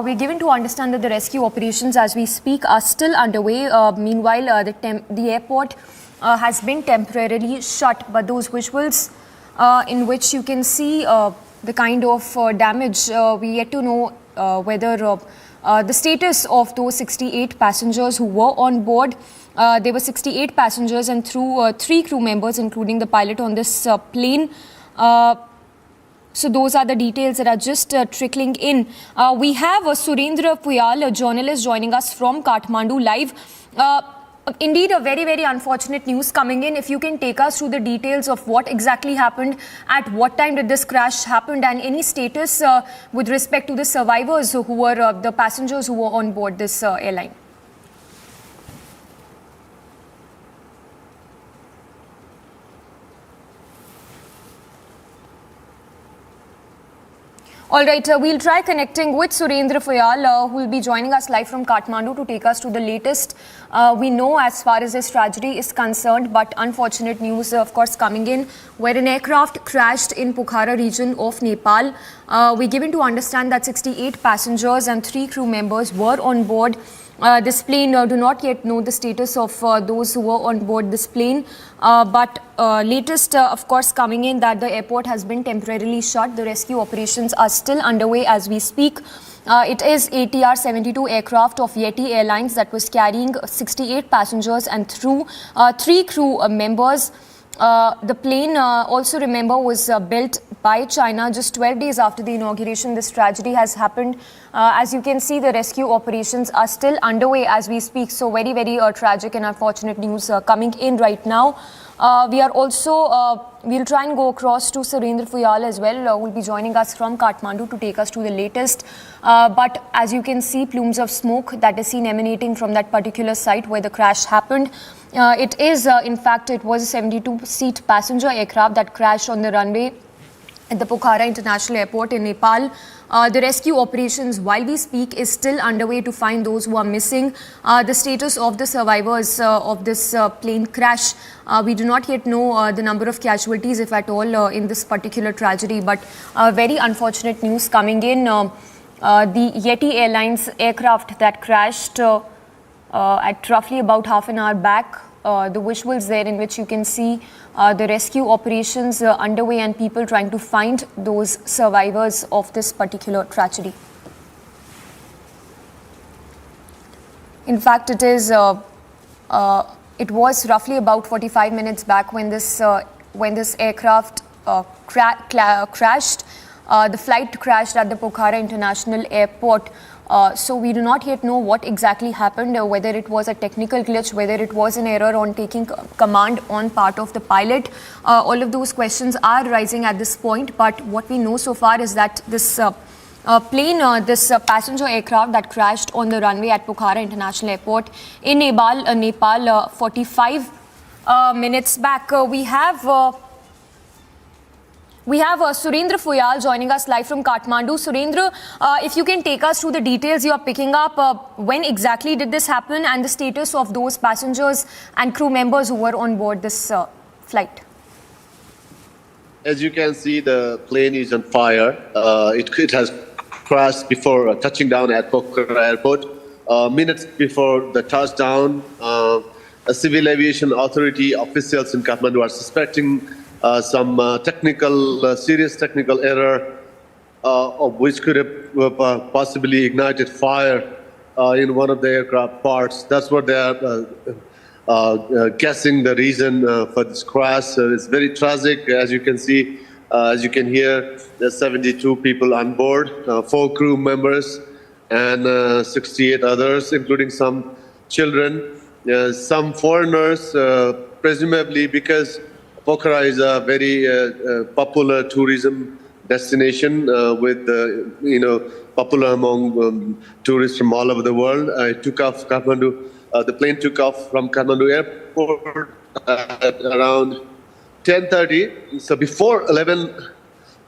We're given to understand that the rescue operations as we speak are still underway. Meanwhile, the airport has been temporarily shut, but those visuals in which you can see the kind of damage. We yet to know whether the status of those 68 passengers who were on board. There were 68 passengers and 3 crew members, including the pilot on this plane. So those are the details that are just trickling in. We have Surendra Puyal, a journalist, joining us from Kathmandu live. Indeed, a very, very unfortunate news coming in. If you can take us through the details of what exactly happened, at what time did this crash happen, and any status with respect to the survivors who were the passengers who were on board this airline. All right, we'll try connecting with Surendra Puyal, who will be joining us live from Kathmandu to take us to the latest we know as far as this tragedy is concerned. But unfortunate news, of course, coming in, where an aircraft crashed in Pokhara region of Nepal. We're given to understand that 68 passengers and 3 crew members were on board this plane. Do not yet know the status of those who were on board this plane. But latest, of course, coming in that the airport has been temporarily shut. The rescue operations are still underway as we speak. It is ATR 72 aircraft of Yeti Airlines that was carrying 68 passengers and 3 crew members. The plane also, remember, was built by China just 12 days after the inauguration. This tragedy has happened. As you can see, the rescue operations are still underway as we speak. So very, very tragic and unfortunate news coming in right now. We are also, we'll try and go across to Surendra Puyal as well, who will be joining us from Kathmandu to take us to the latest. But as you can see, plumes of smoke that is seen emanating from that particular site where the crash happened. It is, in fact, it was a 72-seat passenger aircraft that crashed on the runway at the Pokhara International Airport in Nepal. The rescue operations, while we speak, is still underway to find those who are missing. The status of the survivors of this plane crash, we do not yet know the number of casualties, if at all, in this particular tragedy. But very unfortunate news coming in. The Yeti Airlines aircraft that crashed at roughly about half an hour back. The visuals there in which you can see the rescue operations underway and people trying to find those survivors of this particular tragedy. In fact, it was roughly about 45 minutes back when this aircraft crashed. The flight crashed at the Pokhara International Airport. So we do not yet know what exactly happened, whether it was a technical glitch, whether it was an error on taking command on part of the pilot. All of those questions are rising at this point. But what we know so far is that this plane, this passenger aircraft that crashed on the runway at Pokhara International Airport in Nepal 45 minutes back. We have Surendra Puyal joining us live from Kathmandu. Surendra, if you can take us through the details you are picking up, when exactly did this happen and the status of those passengers and crew members who were on board this flight? As you can see, the plane is on fire. It has crashed before touching down at Pokhara Airport. Minutes before the touchdown, a civil aviation authority officials in Kathmandu are suspecting some serious technical error of which could have possibly ignited fire in one of the aircraft parts. That's what they are guessing the reason for this crash. It's very tragic. As you can see, as you can hear, there's 72 people on board, 4 crew members and 68 others, including some children, some foreigners, presumably because Pokhara is a very popular tourism destination with, popular among tourists from all over the world. It took off Kathmandu. The plane took off from Kathmandu Airport at around 10:30. So before 11,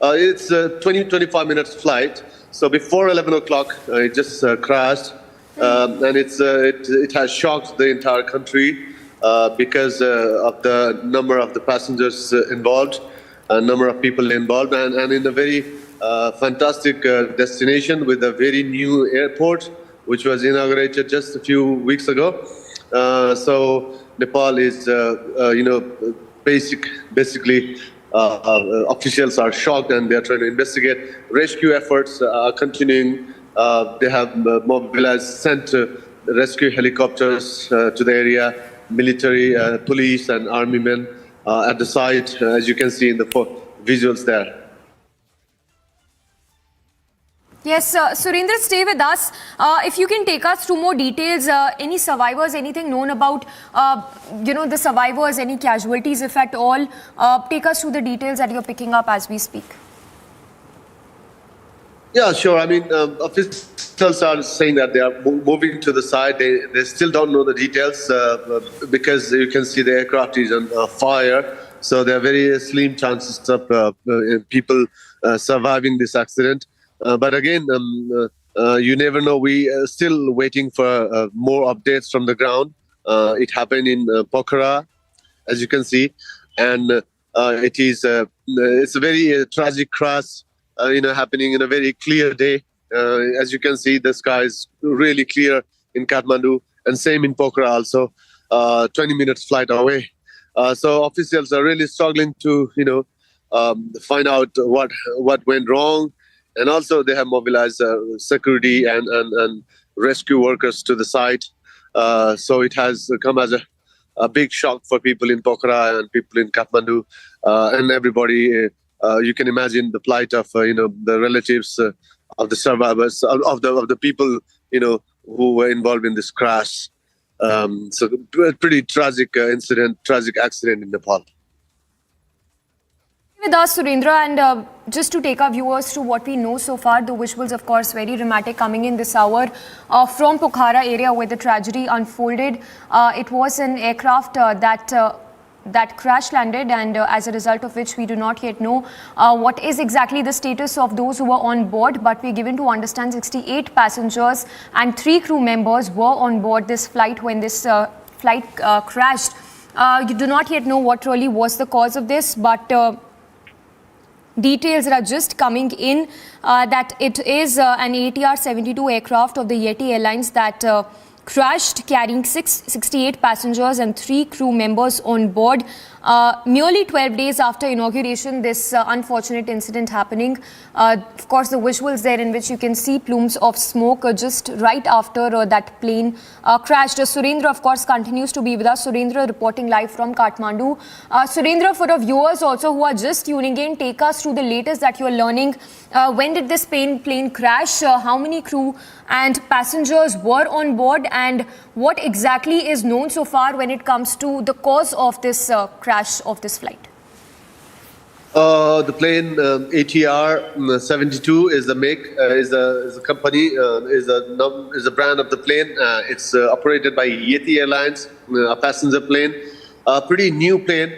it's a 20-25 minutes flight. So before 11 o'clock, it just crashed, and it has shocked the entire country. Because of the number of the passengers involved, number of people involved, and in a very fantastic destination with a very new airport, which was inaugurated just a few weeks ago. So Nepal is, basically Officials are shocked and they are trying to investigate. Rescue efforts are continuing. They have mobilized, sent rescue helicopters to the area, military, police and army men at the site, as you can see in the visuals there. Yes, Surendra, stay with us. If you can take us through more details, any survivors, anything known about, the survivors, any casualties, if at all, take us through the details that you're picking up as we speak. Yeah, sure. I mean, officials are saying that they are moving to the side. They still don't know the details because you can see the aircraft is on fire. So there are very slim chances of people surviving this accident. But again, you never know. We are still waiting for more updates from the ground. It happened in Pokhara, as you can see, and it's a very tragic crash. Happening in a very clear day. As you can see, the sky is really clear in Kathmandu, and same in Pokhara also. 20 minutes flight away. So officials are really struggling to, find out what went wrong. And also they have mobilized security and rescue workers to the site. So it has come as a big shock for people in Pokhara and people in Kathmandu and everybody. You can imagine the plight of the relatives of the survivors of the people who were involved in this crash. So pretty tragic incident, tragic accident in Nepal. With us, Surendra, and just to take our viewers through what we know so far, the visuals, of course, very dramatic coming in this hour from Pokhara area where the tragedy unfolded. It was an aircraft that crash landed, and as a result of which we do not yet know what is exactly the status of those who were on board, but we're given to understand 68 passengers and 3 crew members were on board this flight when this flight crashed. You do not yet know what really was the cause of this, but details are just coming in that it is an ATR 72 aircraft of the Yeti Airlines that crashed, carrying 68 passengers and 3 crew members on board. Merely 12 days after inauguration, this unfortunate incident happening. Of course, the visuals there in which you can see plumes of smoke just right after that plane crashed. Surendra, of course, continues to be with us. Surendra reporting live from Kathmandu. Surendra, for the viewers also who are just tuning in, take us through the latest that you are learning. When did this plane crash? How many crew and passengers were on board? And what exactly is known so far when it comes to the cause of this crash of this flight? The plane ATR 72 is the make, is a company, is a brand of the plane. It's operated by Yeti Airlines, a passenger plane, a pretty new plane,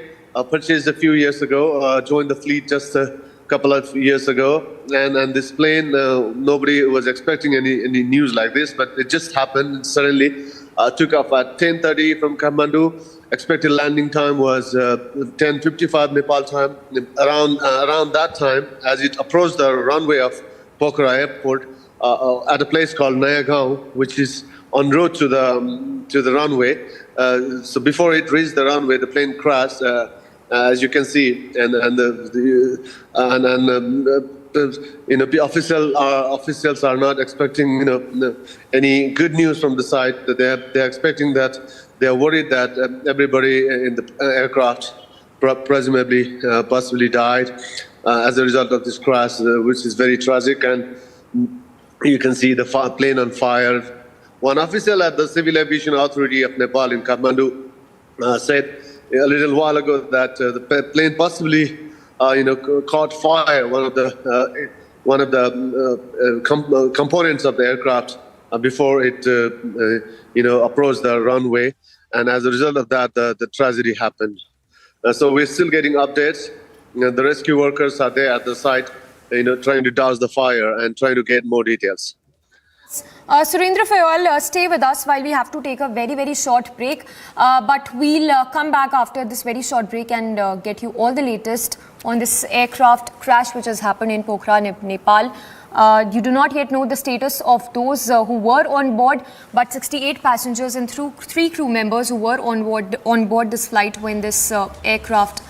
purchased a few years ago, joined the fleet just a couple of years ago. And this plane, nobody was expecting any news like this, but it just happened suddenly. Took off at 10:30 from Kathmandu. Expected landing time was 10:55 Nepal time. Around that time, as it approached the runway of Pokhara Airport, at a place called Nayagaon, which is en route to the runway. So before it reached the runway, the plane crashed, as you can see, and the officials are not expecting any good news from the site. They're expecting that they're worried that everybody in the aircraft presumably possibly died as a result of this crash, which is very tragic. And you can see the plane on fire. One official at the Civil Aviation Authority of Nepal in Kathmandu said a little while ago that the plane possibly caught fire. One of the components of the aircraft before it approached the runway, and as a result of that, the tragedy happened. So we're still getting updates. The rescue workers are there at the site, trying to douse the fire and trying to get more details. Surendra, for you all, stay with us while we have to take a very, very short break. But we'll come back after this very short break and get you all the latest on this aircraft crash which has happened in Pokhara, Nepal. You do not yet know the status of those who were on board, but 68 passengers and 3 crew members who were on board this flight when this aircraft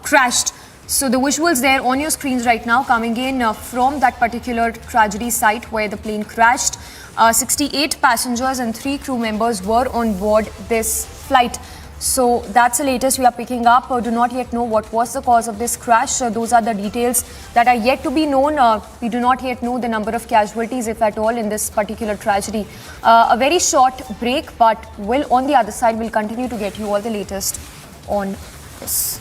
crashed. So the visuals there on your screens right now coming in from that particular tragedy site where the plane crashed. 68 passengers and 3 crew members were on board this flight. So that's the latest we are picking up. Do not yet know what was the cause of this crash. Those are the details that are yet to be known. We do not yet know the number of casualties, if at all, in this particular tragedy. A very short break, but on the other side, we'll continue to get you all the latest on this.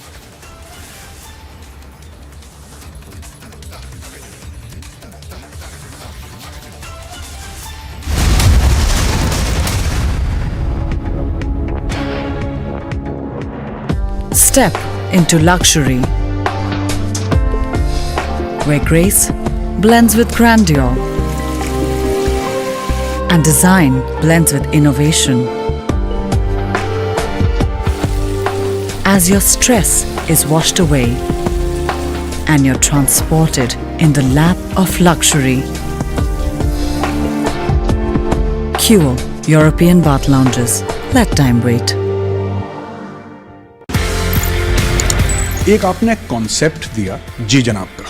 Step into luxury, where grace blends with grandeur and design blends with innovation. As your stress is washed away and you're transported in the lap of luxury. Qo European Bath Lounges. Let time wait. एक आपने concept दिया जी जनाब का.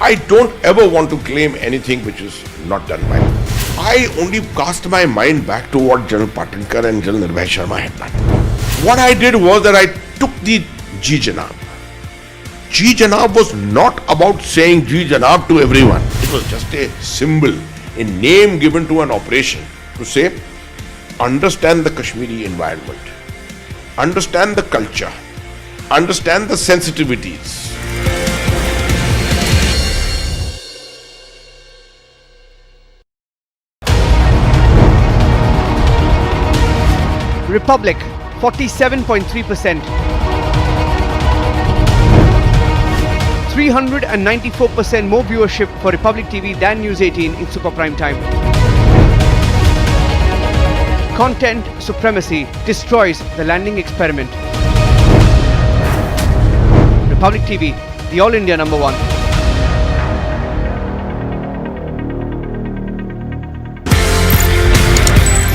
I don't ever want to claim anything which is not done by me. I only cast my mind back to what General Patinkar and General Nirbhay Sharma had done. What I did was that I took the Ji Janab. Ji Janab was not about saying Ji Janab to everyone. It was just a symbol, a name given to an operation to say, understand the Kashmiri environment, understand the culture, understand the sensitivities. Republic 47.3%. 394% more viewership for Republic TV than News 18 in super prime time. Content supremacy destroys the landing experiment. Republic TV, the All India number 1.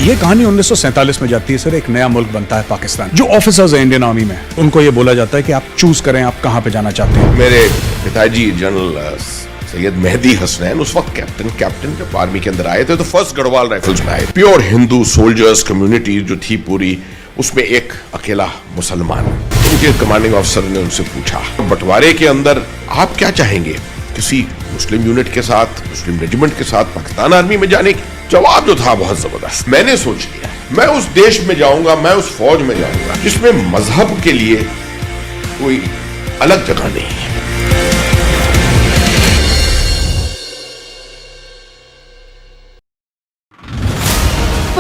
ये कहानी 1947 में जाती है sir. एक नया मुल्क बनता है पाकिस्तान. जो ऑफिसर्स हैं इंडियन आर्मी में, उनको ये बोला जाता है कि आप चूज करें आप कहां पे जाना चाहते हैं. मेरे पिताजी जनरल सैयद मेहदी हसनैन उस वक्त कैप्टन जब आर्मी के अंदर आए थे तो फर्स्ट गढ़वाल राइफल्स में आए. प्योर हिंदू सोल्जर्स कम्युनिटी जो थी पूरी, उसमें एक अकेला मुसलमान. उनके कमांडिंग ऑफिसर ने उनसे पूछा, बंटवारे के अंदर आप क्या चाहेंगे, किसी मुस्लिम यूनिट के साथ, मुस्लिम रेजिमेंट के साथ पाकिस्तान आर्मी में जाने की? जवाब जो था बहुत जबरदस्त. मैंने सोच लिया मैं उस देश में जाऊंगा, मैं उस फौज में जाऊंगा जिसमें मजहब के लिए कोई अलग जगह नहीं है.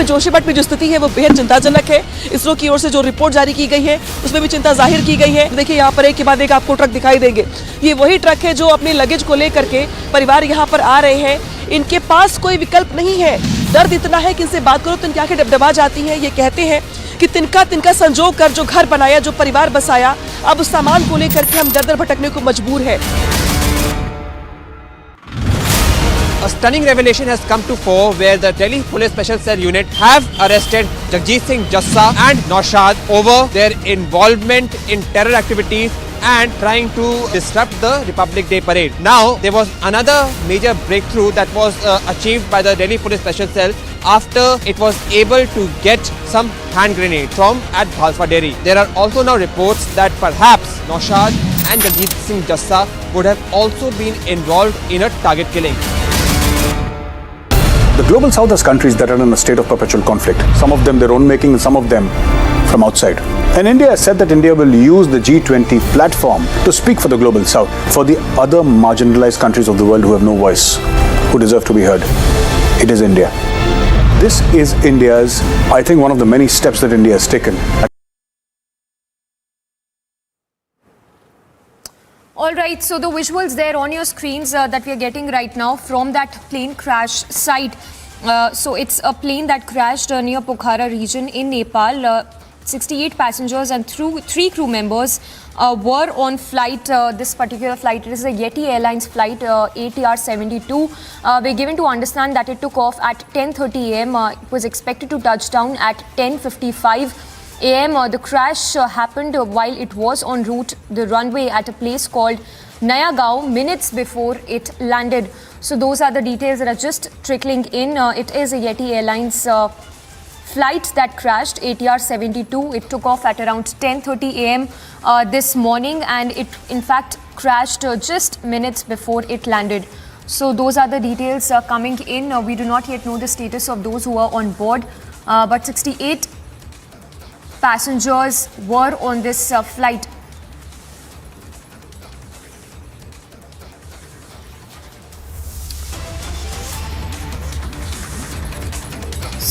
जोशीमठ में जो स्थिति है वो बेहद चिंताजनक है. इसरो की ओर से जो रिपोर्ट जारी की गई है उसमें भी चिंता जाहिर की गई है. देखिए यहाँ पर एक के बाद एक आपको ट्रक दिखाई देंगे. ये वही ट्रक है जो अपने लगेज को लेकर के परिवार यहाँ पर आ रहे हैं. इनके पास कोई विकल्प नहीं है. दर्द इतना है कि इनसे बात करो तो इनकी आंखें डबडबा जाती हैं. ये कहते हैं कि तिनका संजोग कर जो घर बनाया, जो परिवार बसाया, अब उस सामान को लेकर के हम दर दर भटकने को मजबूर है. A stunning revelation has come to fore where the Delhi Police Special Cell Unit have arrested Jagjit Singh Jassa and Naushad over their involvement in terror activities and trying to disrupt the Republic Day parade. Now, there was another major breakthrough that was achieved by the Delhi Police Special Cell after it was able to get some hand grenades from at Bhalfa Dairy. There are also now reports that perhaps Naushad and Jagjit Singh Jassa would have also been involved in a target killing. The global south has countries that are in a state of perpetual conflict. Some of them their own making, and some of them from outside. And India has said that India will use the G20 platform to speak for the global south, for the other marginalized countries of the world who have no voice, who deserve to be heard. It is India. This is India's, I think, one of the many steps that India has taken. All right, so the visuals there on your screens that we are getting right now from that plane crash site. So it's a plane that crashed near Pokhara region in Nepal. 68 passengers and 3 crew members were on flight. This particular flight, it is a Yeti Airlines flight ATR 72. We're given to understand that it took off at 10:30 a.m. It was expected to touch down at 10:55. a.m. The crash happened while it was en route the runway at a place called Naya Gaon minutes before it landed. So those are the details that are just trickling in. It is a Yeti Airlines flight that crashed, ATR 72. It took off at around 10:30 a.m. This morning, and it in fact crashed just minutes before it landed. So those are the details coming in. We do not yet know the status of those who are on board, but 68 passengers were on this flight.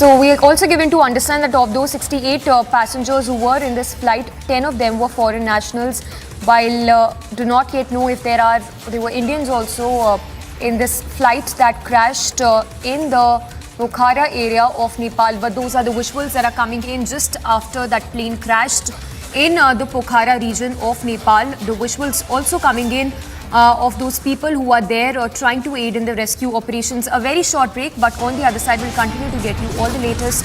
So we are also given to understand that of those 68 passengers who were in this flight, 10 of them were foreign nationals, while do not yet know if there were Indians also in this flight that crashed in the Pokhara area of Nepal. But those are the visuals that are coming in just after that plane crashed in the Pokhara region of Nepal. The visuals also coming in of those people who are there trying to aid in the rescue operations. A very short break, but on the other side we'll continue to get you all the latest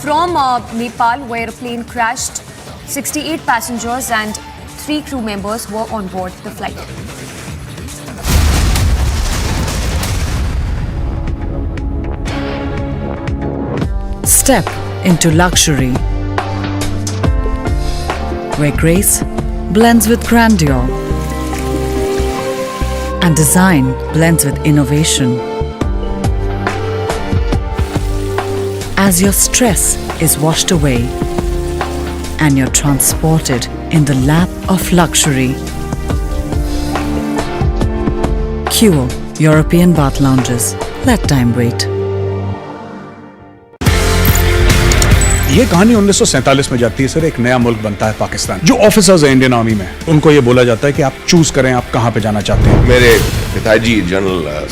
from Nepal, where a plane crashed. 68 passengers and 3 crew members were on board the flight. Step into luxury, where grace blends with grandeur and design blends with innovation. As your stress is washed away and you're transported in the lap of luxury. Quo European bath lounges. Let time wait. ये कहानी 1947 में जाती है sir. एक नया मुल्क बनता है पाकिस्तान। जो ऑफिसर्स हैं इंडियन आर्मी में, उनको ये बोला जाता है कि आप चूज करें आप कहां पे जाना चाहते हैं। मेरे पिताजी जनरल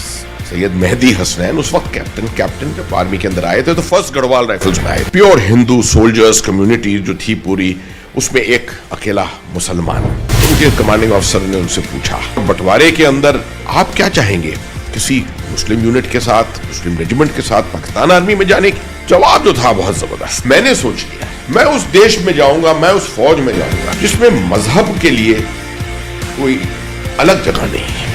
सैयद मेहदी हसनैन उस वक्त कैप्टन जब आर्मी के अंदर आए थे तो फर्स्ट गढ़वाल राइफल्स में आए। प्योर हिंदू सोल्जर्स कम्युनिटी जो थी पूरी, उसमें एक अकेला मुसलमान। उनके कमांडिंग ऑफिसर ने उनसे पूछा, बंटवारे के अंदर आप क्या चाहेंगे, किसी मुस्लिम यूनिट के साथ, मुस्लिम रेजिमेंट के साथ पाकिस्तान आर्मी में जाने की? जवाब जो था बहुत जबरदस्त। मैंने सोच लिया मैं उस देश में जाऊंगा, मैं उस फौज में जाऊंगा जिसमें मजहब के लिए कोई अलग जगह नहीं है।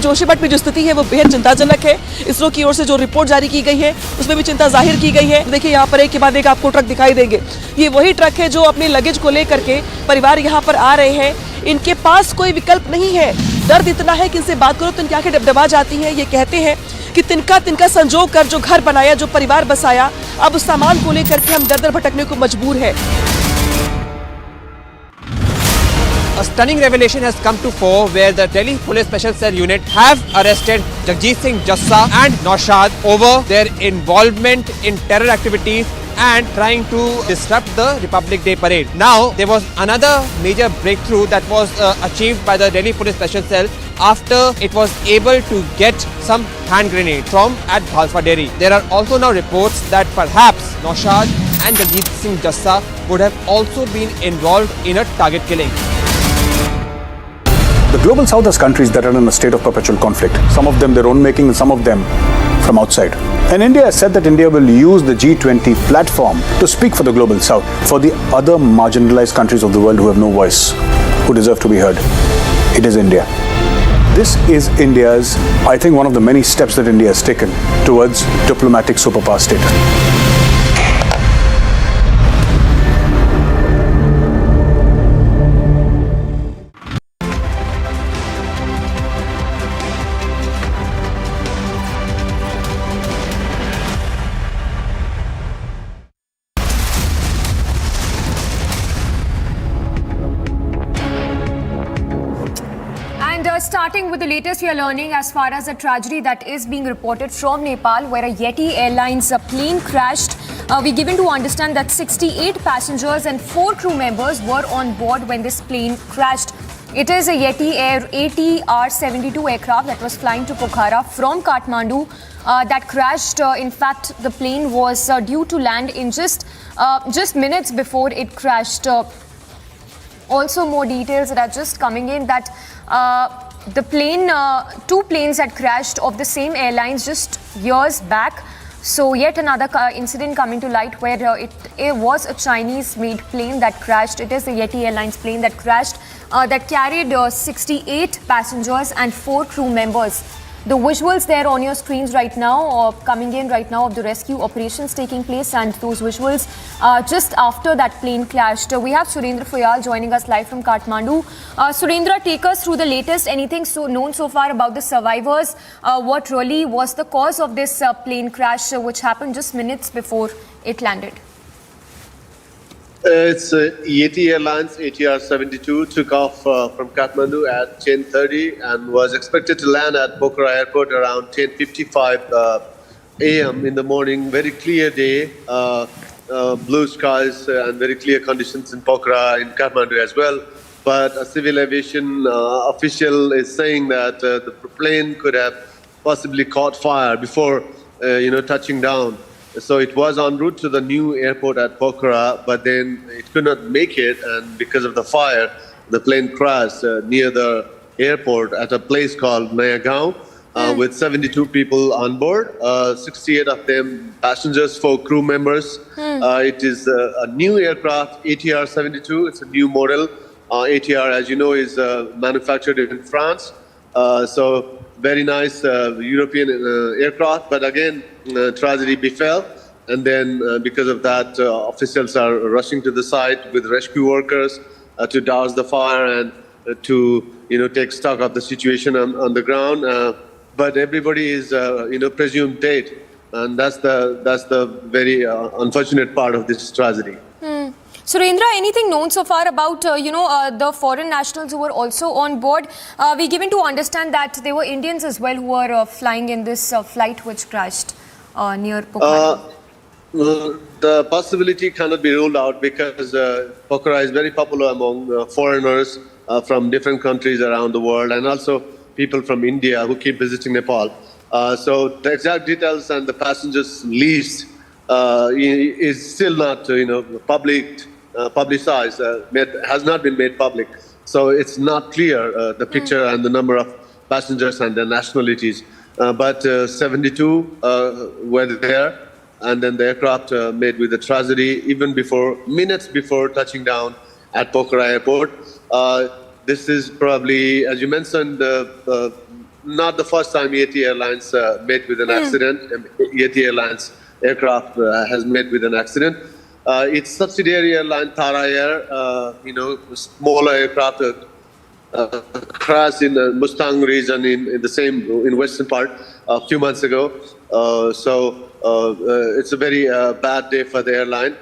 जोशीमठ में जो स्थिति है वो बेहद चिंताजनक है। इसरो की ओर से जो रिपोर्ट जारी की गई है उसमें भी चिंता जाहिर की गई है। देखिए यहाँ पर एक के बाद एक आपको ट्रक दिखाई देंगे। ये वही ट्रक है जो अपने लगेज को लेकर के परिवार यहाँ पर आ रहे हैं। इनके पास कोई विकल्प नहीं है। दर्द इतना है कि इनसे बात करो तो इनकी आंखें डबडबा जाती हैं। ये कहते हैं कि तिनका संजोग कर जो घर बनाया, जो परिवार बसाया, अब उस सामान को लेकर के हम दर भटकने को मजबूर है। A stunning revelation has come to fore where the Delhi Police Special Cell Unit have arrested Jagjit Singh Jassa and Naushad over their involvement in terror activities and trying to disrupt the Republic Day parade. Now, there was another major breakthrough that was achieved by the Delhi Police Special Cell after it was able to get some hand grenades from at Bhalfa Dairy. There are also now reports that perhaps Naushad and Jagjit Singh Jassa would have also been involved in a target killing. The global south has countries that are in a state of perpetual conflict. Some of them their own making and some of them from outside. And India has said that India will use the G20 platform to speak for the global south, for the other marginalized countries of the world who have no voice, who deserve to be heard. It is India. This is India's, I think, one of the many steps that India has taken towards diplomatic superpower status. Starting with the latest we are learning as far as a tragedy that is being reported from Nepal, where a Yeti Airlines plane crashed. We're given to understand that 68 passengers and 4 crew members were on board when this plane crashed. It is a Yeti Air ATR 72 aircraft that was flying to Pokhara from Kathmandu that crashed. In fact, the plane was due to land in just minutes before it crashed. Also, more details that are just coming in that the plane, two planes had crashed of the same airlines just years back. So yet another incident coming to light where it was a Chinese-made plane that crashed. It is the Yeti Airlines plane that crashed that carried 68 passengers and 4 crew members. The visuals there on your screens right now, coming in right now of the rescue operations taking place, and those visuals just after that plane crashed. We have Surendra Fayal joining us live from Kathmandu. Surendra, take us through the latest. Anything known so far about the survivors? What really was the cause of this plane crash which happened just minutes before it landed? It's Yeti Airlines ATR 72 took off from Kathmandu at 10:30 and was expected to land at Pokhara Airport around 10:55 a.m. in the morning. Very clear day, blue skies and very clear conditions in Pokhara, in Kathmandu as well. But a civil aviation official is saying that the plane could have possibly caught fire before touching down. So it was en route to the new airport at Pokhara, but then it could not make it, and because of the fire, the plane crashed near the airport at a place called Nayagaon with 72 people on board, 68 of them passengers, 4 crew members. It is a new aircraft, ATR 72. It's a new model. ATR, as you know, is manufactured in France. So very nice European aircraft, but again, tragedy befell. And then because of that, officials are rushing to the site with rescue workers to douse the fire and to take stock of the situation on the ground. But everybody is presumed dead, and that's the very unfortunate part of this tragedy. Surendra, anything known so far about the foreign nationals who were also on board? We given to understand that there were Indians as well who were flying in this flight which crashed near Pokhara. The possibility cannot be ruled out because Pokhara is very popular among foreigners from different countries around the world, and also people from India who keep visiting Nepal. So the exact details and the passengers' list is still not publicized, has not been made public. So it's not clear the picture and the number of passengers and their nationalities. But 72 were there, and then the aircraft made with the tragedy even minutes before touching down at Pokhara Airport. This is probably, as you mentioned, not the first time Yeti Airlines met with an accident. Yeti Airlines aircraft has met with an accident. Its subsidiary airline, Tara Air, smaller aircraft crashed in the Mustang region in western part a few months ago. So it's a very bad day for the airline,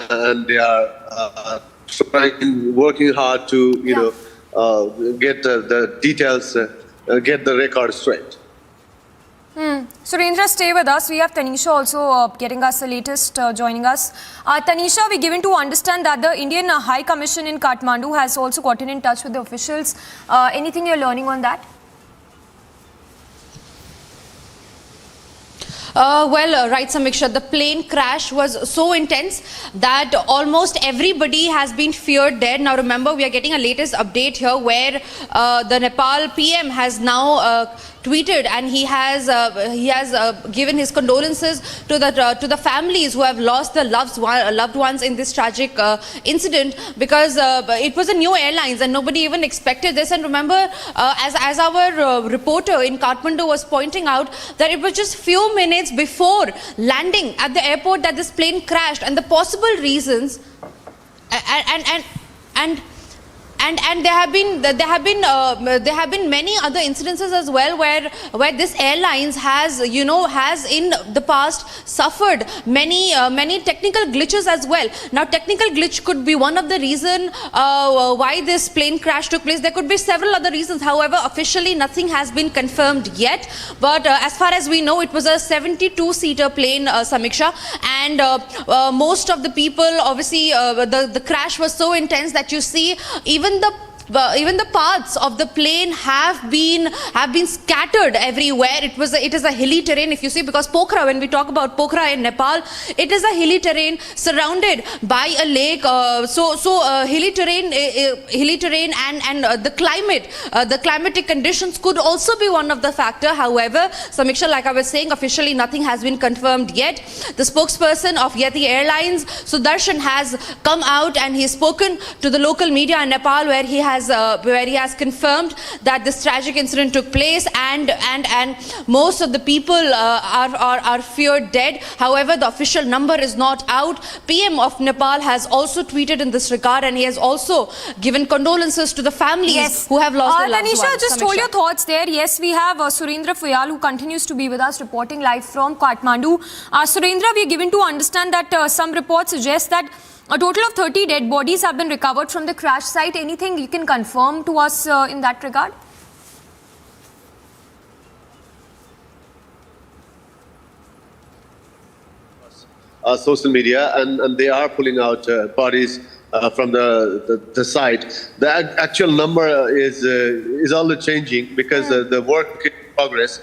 and they are working hard to get the details, get the record straight. Surendra, stay with us. We have Tanisha also getting us the latest, joining us. Tanisha, we're given to understand that the Indian High Commission in Kathmandu has also gotten in touch with the officials. Anything you're learning on that? Right, Samiksha, the plane crash was so intense that almost everybody has been feared dead. Now remember, we are getting a latest update here where the Nepal PM has now tweeted, and he has given his condolences to the families who have lost their loved ones in this tragic incident, because it was a new airlines and nobody even expected this. And remember, as our reporter in Kathmandu was pointing out, that it was just few minutes before landing at the airport that this plane crashed, and the possible reasons and there have been many other incidences as well where this airlines has in the past suffered many technical glitches as well. Now technical glitch could be one of the reason why this plane crash took place. There could be several other reasons. However, officially nothing has been confirmed yet, but as far as we know, it was a 72-seater plane, Samiksha, and most of the people, obviously the crash was so intense that you see even even the parts of the plane have been scattered everywhere. It is a hilly terrain, if you see, because Pokhara, when we talk about Pokhara in Nepal, it is a hilly terrain surrounded by a lake. Hilly terrain and the climatic conditions could also be one of the factor. However, Samiksha, like I was saying, officially nothing has been confirmed yet. The spokesperson of Yeti Airlines, Sudarshan, has come out and he's spoken to the local media in Nepal, where he has confirmed that this tragic incident took place and most of the people are feared dead. However, the official number is not out. PM of Nepal has also tweeted in this regard, and he has also given condolences to the families who have lost their loved ones. Tanisha, just hold your thoughts there. Yes, we have Surendra Fuyal, who continues to be with us, reporting live from Kathmandu. Surendra, we are given to understand that some reports suggest that a total of 30 dead bodies have been recovered from the crash site. Anything you can confirm to us in that regard? Social media, and they are pulling out bodies from the site. The actual number is always changing because the work is in progress.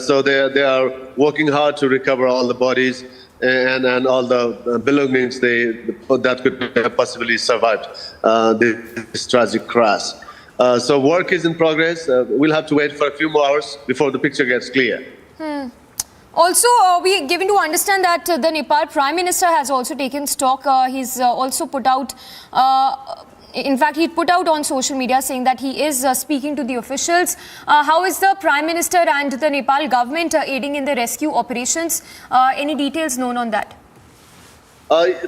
So they are working hard to recover all the bodies and all the belongings that could possibly survive this tragic crash. So work is in progress. We'll have to wait for a few more hours before the picture gets clear. Also, we are given to understand that the Nepal Prime Minister has also taken stock. He's also put out, in fact, he put out on social media saying that he is speaking to the officials. How is the Prime Minister and the Nepal government aiding in the rescue operations? Any details known on that?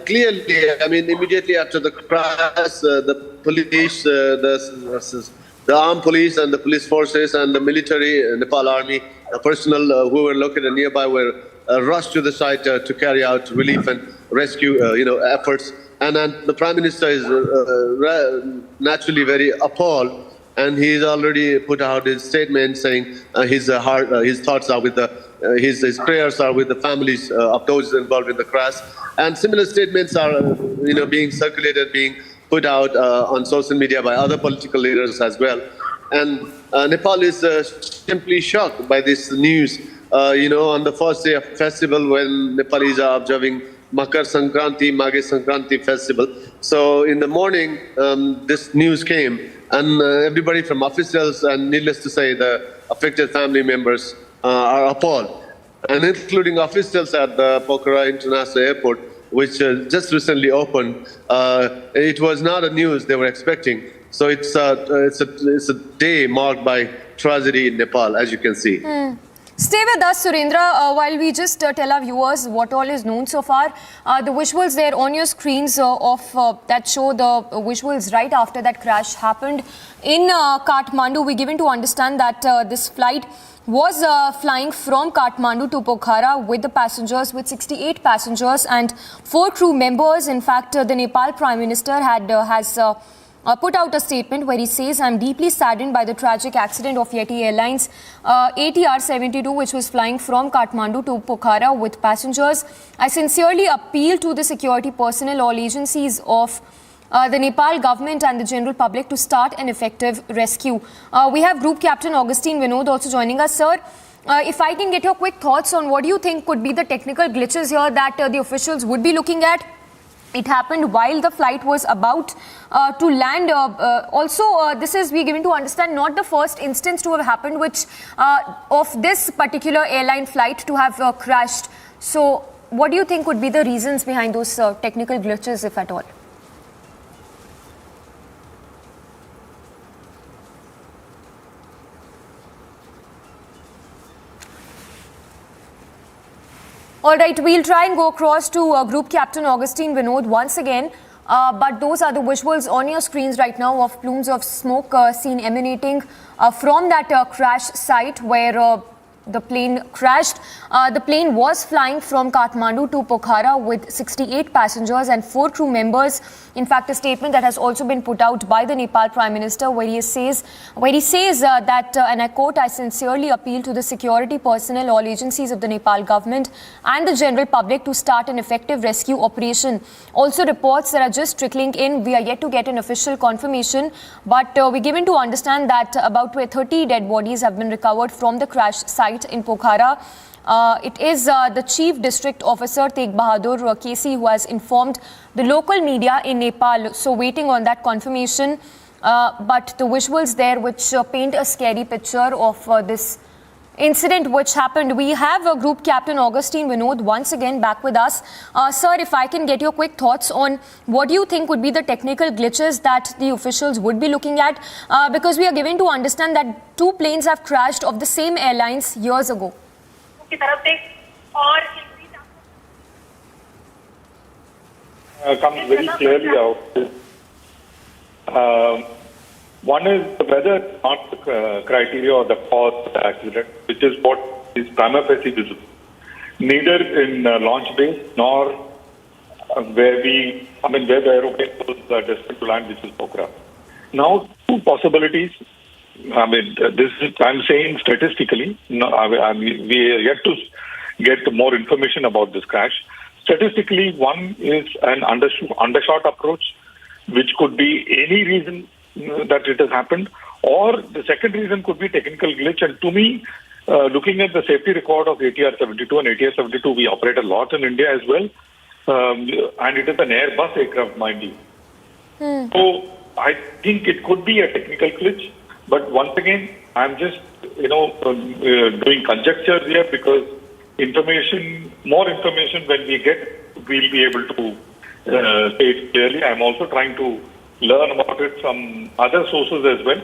Clearly, I mean, immediately after the crash, the police, the armed police and the police forces and the military, Nepal army personnel who were located nearby were rushed to the site to carry out relief and rescue efforts. And then the Prime Minister is naturally very appalled, and he's already put out his statement saying his thoughts are with his prayers are with the families of those involved in the crash. And similar statements are being circulated, being put out on social media by other political leaders as well. And Nepal is simply shocked by this news. On the first day of festival, when Nepalis are observing Makar Sankranti, Mage Sankranti festival. So in the morning, this news came, and everybody from officials and, needless to say, the affected family members are appalled, and including officials at the Pokhara International Airport, which just recently opened. It was not a news they were expecting. So it's a day marked by tragedy in Nepal, as you can see. Stay with us, Surendra, while we just tell our viewers what all is known so far. The visuals there on your screens that show the visuals right after that crash happened in Kathmandu. We're given to understand that this flight was flying from Kathmandu to Pokhara with the passengers, with 68 passengers and 4 crew members. In fact, the Nepal Prime Minister has put out a statement where he says, "I'm deeply saddened by the tragic accident of Yeti Airlines ATR 72, which was flying from Kathmandu to Pokhara with passengers. I sincerely appeal to the security personnel, all agencies of the Nepal government and the general public to start an effective rescue." We have Group Captain Augustine Vinod also joining us. Sir, if I can get your quick thoughts on what do you think could be the technical glitches here that the officials would be looking at? It happened while the flight was about to land. This is, we're given to understand, not the first instance to have happened of this particular airline flight to have crashed. So what do you think would be the reasons behind those technical glitches, if at all? All right, we'll try and go across to Group Captain Augustine Vinod once again. But those are the visuals on your screens right now of plumes of smoke seen emanating from that crash site where the plane crashed. The plane was flying from Kathmandu to Pokhara with 68 passengers and 4 crew members. In fact, a statement that has also been put out by the Nepal Prime Minister where he says that, and I quote, "I sincerely appeal to the security personnel, all agencies of the Nepal government and the general public to start an effective rescue operation." Also, reports that are just trickling in. We are yet to get an official confirmation, but we're given to understand that about 30 dead bodies have been recovered from the crash site in Pokhara. It is the Chief District Officer Tegh Bahadur Kesi who has informed the local media in Nepal. So waiting on that confirmation. But the visuals there which paint a scary picture of this incident which happened. We have Group Captain Augustine Vinod once again back with us. Sir, if I can get your quick thoughts on what do you think would be the technical glitches that the officials would be looking at? Because we are given to understand that 2 planes have crashed of the same airlines years ago. Comes very clearly out. One is whether not the criteria or the cause of the accident, which is what is prima facie visible. Neither in launch base nor where the aeroplane was destined to land, which is Pokhara. Now, 2 possibilities. I'm saying statistically. We are yet to get more information about this crash. Statistically, one is an undershot approach, which could be any reason that it has happened, or the second reason could be technical glitch. And to me, looking at the safety record of ATR 72 and ATR 72, we operate a lot in India as well, and it is an Airbus aircraft, mind you. So I think it could be a technical glitch, but once again, I'm just doing conjecture here because more information when we get, we'll be able to say it clearly. I'm also trying to learn about it from other sources as well.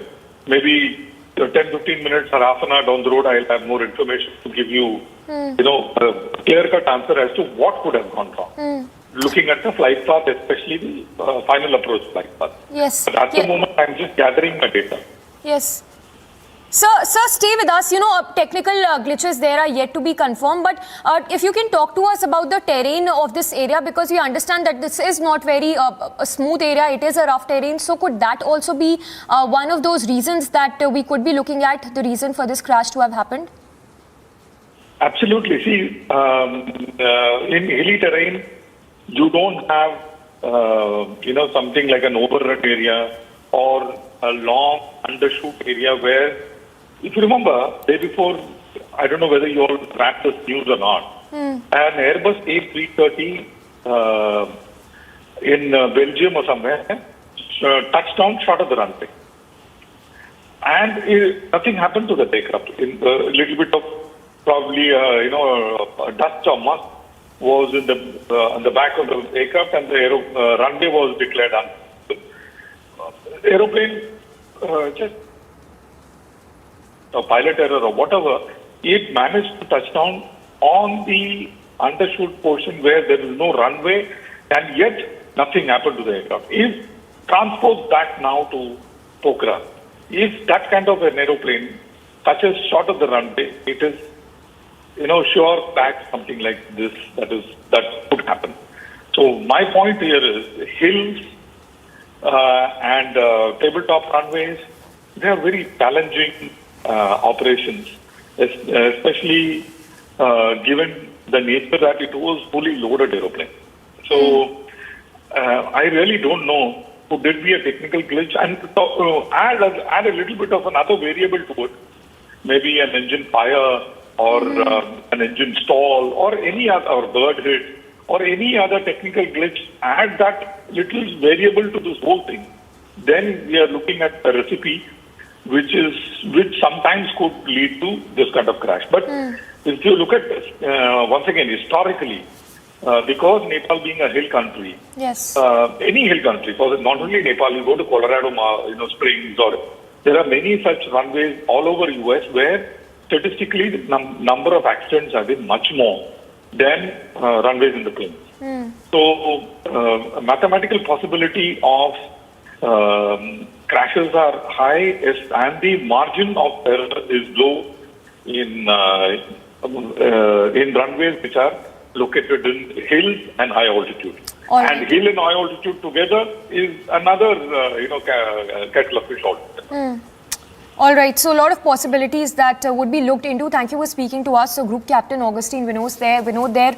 Maybe 10-15 minutes or half an hour down the road, I'll have more information to give you, a clear-cut answer as to what could have gone wrong. Looking at the flight path, especially the final approach flight path. Yes. But at the moment, I'm just gathering my data. Yes. Sir, stay with us. Technical glitches there are yet to be confirmed. But if you can talk to us about the terrain of this area, because we understand that this is not very a smooth area. It is a rough terrain. So could that also be one of those reasons that we could be looking at the reason for this crash to have happened? Absolutely. See, in hilly terrain, you don't have, something like an overrun area or a long undershoot area where, if you remember, day before, I don't know whether you all tracked this news or not, an Airbus A330 in Belgium or somewhere touched down short of the runway. And nothing happened to the aircraft. A little bit of probably, dust or musk was in on the back of the aircraft, and the runway was declared unsuitable. The aeroplane just a pilot error or whatever, it managed to touch down on the undershoot portion where there is no runway, and yet nothing happened to the aircraft. If transpose that now to Pokhara, if that kind of an aeroplane touches short of the runway, it is, sure back something like this that could happen. So my point here is hills and tabletop runways, they are very challenging operations, especially given the nature that it was fully loaded aeroplane. So I really don't know, could there be a technical glitch? And add a little bit of another variable to it, maybe an engine fire or an engine stall or any other, or bird hit or any other technical glitch. Add that little variable to this whole thing, then we are looking at a recipe which sometimes could lead to this kind of crash. But if you look at this, once again, historically, because Nepal being a hill country, yes, any hill country, not only Nepal, you go to Colorado, Springs, or there are many such runways all over US where statistically the number of accidents have been much more than runways in the plains. So a mathematical possibility of crashes are high, and the margin of error is low in runways which are located in hills and high altitude. And hill and high altitude together is another, kettle of fish altogether. All right, so a lot of possibilities that would be looked into. Thank you for speaking to us. So Group Captain Augustine Vinod there,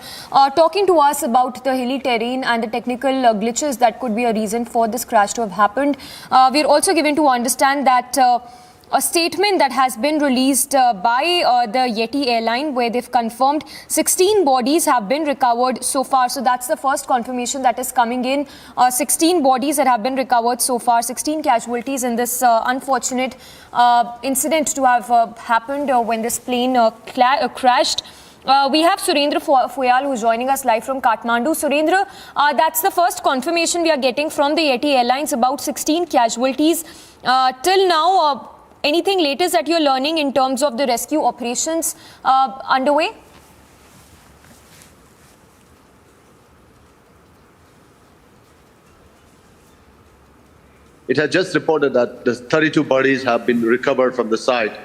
talking to us about the hilly terrain and the technical glitches that could be a reason for this crash to have happened. We're also given to understand that a statement that has been released by the Yeti airline, where they've confirmed 16 bodies have been recovered so far. So that's the first confirmation that is coming in. 16 bodies that have been recovered so far, 16 casualties in this unfortunate incident to have happened when this plane crashed. We have Surendra Foyal who's joining us live from Kathmandu. Surendra, that's the first confirmation we are getting from the Yeti Airlines about 16 casualties. Till now, anything latest that you're learning in terms of the rescue operations underway? It has just reported that the 32 bodies have been recovered from the site.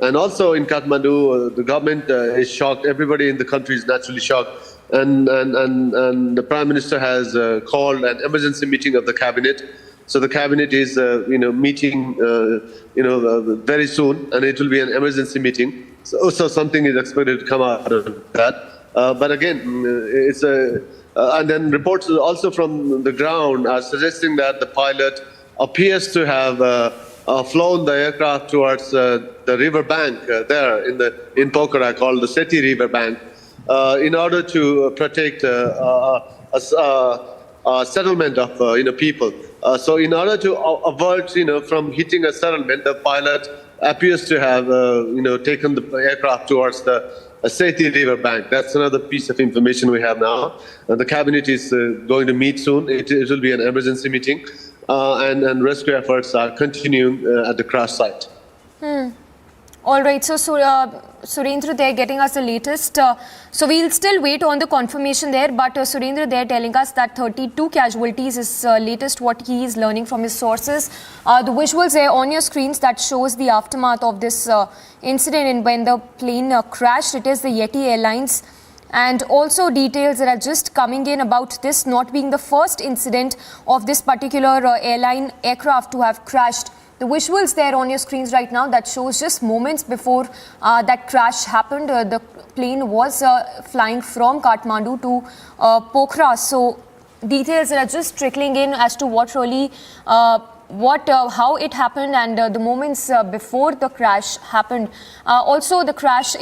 And also in Kathmandu, the government is shocked. Everybody in the country is naturally shocked. And the Prime Minister has called an emergency meeting of the cabinet. So the cabinet is, meeting, very soon, and it will be an emergency meeting. So something is expected to come out of that. But again, and then reports also from the ground are suggesting that the pilot appears to have flown the aircraft towards the river bank there in Pokhara, called the Seti River Bank, in order to protect a settlement of people. So in order to avert from hitting a settlement, the pilot appears to have taken the aircraft towards the Seti River Bank. That's another piece of information we have now. The cabinet is going to meet soon. It will be an emergency meeting, and rescue efforts are continuing at the crash site. All right, so Surendra, they're getting us the latest. So we'll still wait on the confirmation there, but Surendra, they're telling us that 32 casualties is latest what he is learning from his sources. The visuals there on your screens that shows the aftermath of this incident and when the plane crashed. It is the Yeti Airlines. And also details that are just coming in about this not being the first incident of this particular airline aircraft to have crashed. The visuals there on your screens right now that shows just moments before that crash happened. The plane was flying from Kathmandu to Pokhara. So details that are just trickling in as to what really, how it happened and the moments before the crash happened. Also, the crash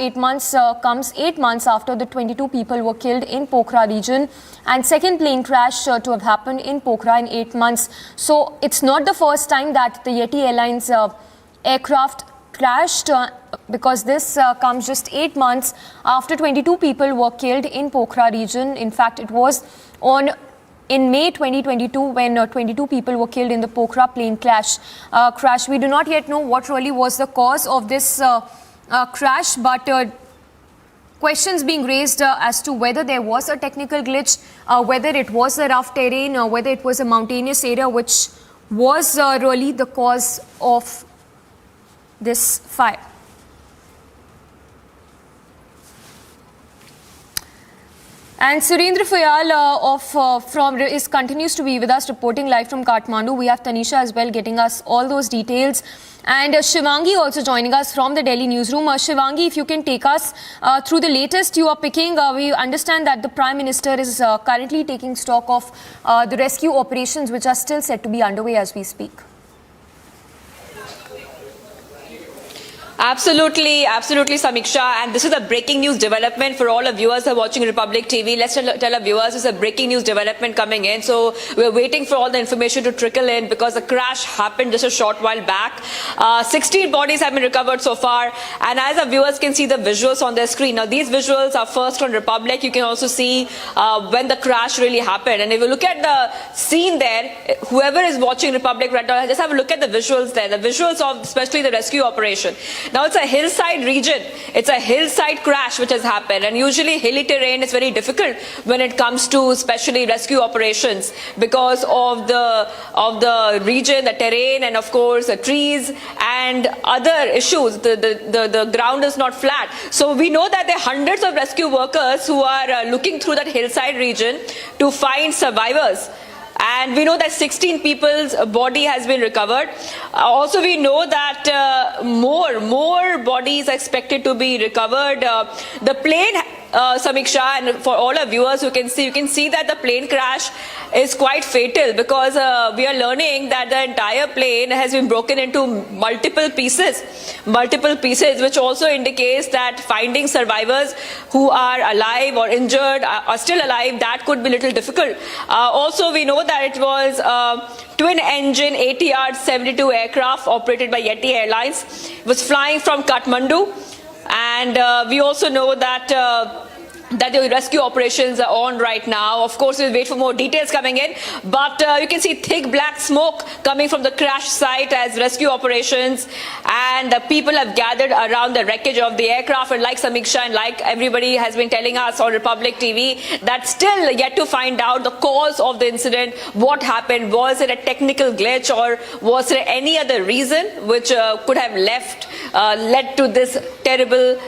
comes 8 months after the 22 people were killed in Pokhara region, and second plane crash to have happened in Pokhara in 8 months. So it's not the first time that the Yeti Airlines aircraft crashed, because this comes just 8 months after 22 people were killed in Pokhara region. In fact, it was in May 2022 when 22 people were killed in the Pokhara plane crash. We do not yet know what really was the cause of this crash, but questions being raised as to whether there was a technical glitch, whether it was a rough terrain, or whether it was a mountainous area which was really the cause of this fire. And Surendra Foyal continues to be with us, reporting live from Kathmandu. We have Tanisha as well getting us all those details. And Shivangi also joining us from the Delhi newsroom. Shivangi, if you can take us through the latest you are picking. We understand that the Prime Minister is currently taking stock of the rescue operations which are still set to be underway as we speak. Absolutely, Samiksha. And this is a breaking news development for all our viewers who are watching Republic TV. Let's tell our viewers it's a breaking news development coming in. So we're waiting for all the information to trickle in because the crash happened just a short while back. 16 bodies have been recovered so far. And as our viewers can see the visuals on their screen. Now these visuals are first on Republic. You can also see when the crash really happened. And if you look at the scene there, whoever is watching Republic right now, just have a look at the visuals there. The visuals of especially the rescue operation. Now it's a hillside region. It's a hillside crash which has happened, and usually hilly terrain is very difficult when it comes to especially rescue operations because of the region, the terrain, and of course the trees and other issues. The ground is not flat. So we know that there are hundreds of rescue workers who are looking through that hillside region to find survivors. And we know that 16 people's body has been recovered. Also, we know that more bodies are expected to be recovered. The plane, Samiksha, and for all our viewers who can see, you can see that the plane crash is quite fatal because we are learning that the entire plane has been broken into multiple pieces, which also indicates that finding survivors who are alive or injured, are still alive, that could be a little difficult. Also, we know that it was twin-engine ATR 72 aircraft operated by Yeti Airlines. It was flying from Kathmandu, and we also know that the rescue operations are on right now. Of course, we'll wait for more details coming in, but you can see thick black smoke coming from the crash site as rescue operations, and people have gathered around the wreckage of the aircraft. And like Samiksha and like everybody has been telling us on Republic TV, that's still yet to find out the cause of the incident. What happened? Was it a technical glitch, or was there any other reason which could have led to this terrible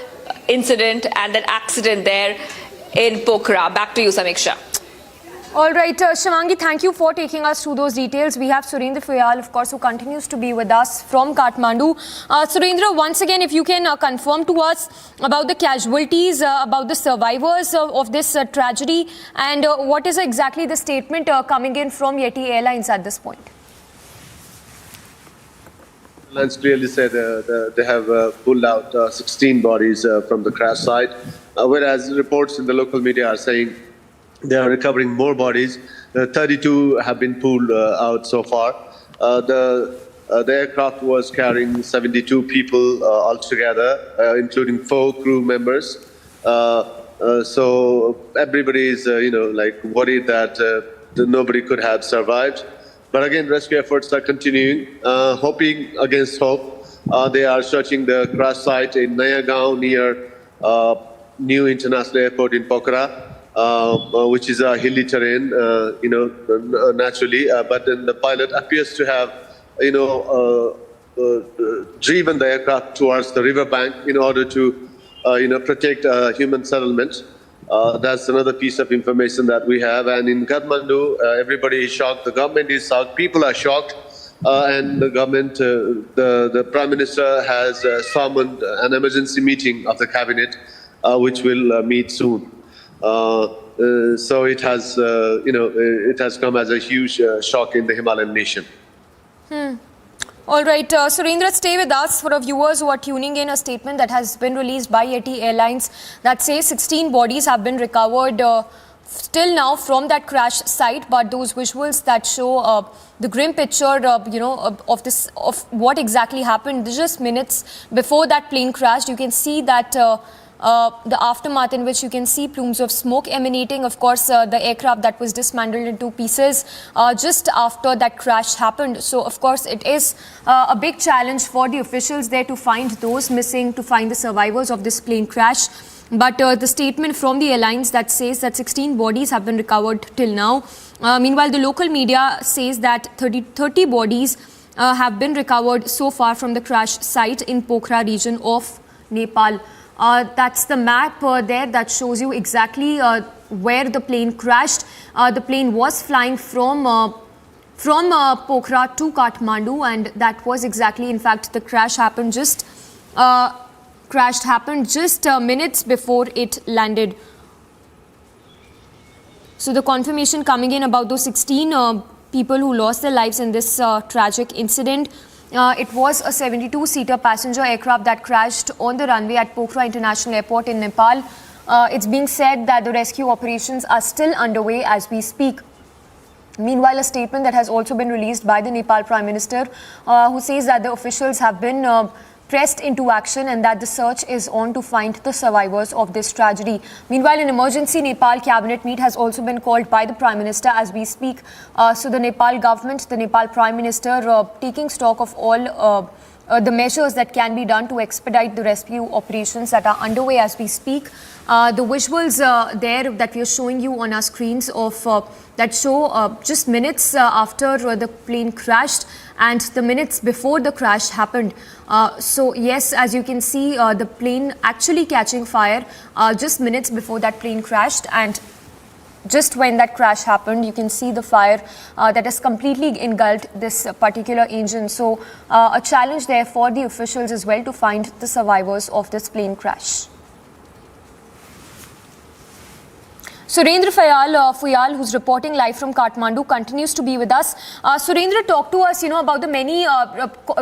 incident and that accident there in Pokhara? Back to you, Samiksha. All right, Shivangi, thank you for taking us through those details. We have Surendra Fayal, of course, who continues to be with us from Kathmandu. Surendra, once again, if you can confirm to us about the casualties, about the survivors of this tragedy, and what is exactly the statement coming in from Yeti Airlines at this point? Airlines clearly said they have pulled out 16 bodies from the crash site, whereas reports in the local media are saying they are recovering more bodies. 32 have been pulled out so far. The aircraft was carrying 72 people altogether, including 4 crew members. So everybody is, worried that nobody could have survived. But again, rescue efforts are continuing, hoping against hope. They are searching the crash site in Nayagaon near New International Airport in Pokhara, which is a hilly terrain, naturally. But then the pilot appears to have, driven the aircraft towards the riverbank in order to, protect human settlement. That's another piece of information that we have. And in Kathmandu, everybody is shocked. The government is shocked. People are shocked. And the government, the Prime Minister has summoned an emergency meeting of the cabinet, which will meet soon. So it has, it has come as a huge shock in the Himalayan nation. All right, Surendra, stay with us. For our viewers who are tuning in, a statement that has been released by Yeti Airlines that says 16 bodies have been recovered still now from that crash site, but those visuals that show the grim picture, of what exactly happened just minutes before that plane crashed. You can see that the aftermath in which you can see plumes of smoke emanating. Of course, the aircraft that was dismantled into pieces just after that crash happened. So, of course, it is a big challenge for the officials there to find those missing, to find the survivors of this plane crash. But the statement from the airlines that says that 16 bodies have been recovered till now. Meanwhile, the local media says that 30 bodies have been recovered so far from the crash site in Pokhara region of Nepal. That's the map there that shows you exactly where the plane crashed. The plane was flying from Pokhara to Kathmandu, and that was exactly, in fact, the crash happened just minutes before it landed. So the confirmation coming in about those 16 people who lost their lives in this tragic incident. It was a 72-seater passenger aircraft that crashed on the runway at Pokhara International Airport in Nepal. It's being said that the rescue operations are still underway as we speak. Meanwhile, a statement that has also been released by the Nepal Prime Minister, who says that the officials have been pressed into action and that the search is on to find the survivors of this tragedy. Meanwhile, an emergency Nepal cabinet meet has also been called by the Prime Minister as we speak. So the Nepal government, the Nepal Prime Minister taking stock of all the measures that can be done to expedite the rescue operations that are underway as we speak. The visuals there that we are showing you on our screens of that show just minutes after the plane crashed and the minutes before the crash happened. So yes, as you can see, the plane actually catching fire just minutes before that plane crashed, and just when that crash happened, you can see the fire that has completely engulfed this particular engine. So a challenge there for the officials as well to find the survivors of this plane crash. Surendra Fuyal, who's reporting live from Kathmandu, continues to be with us. Surendra, talk to us, about the many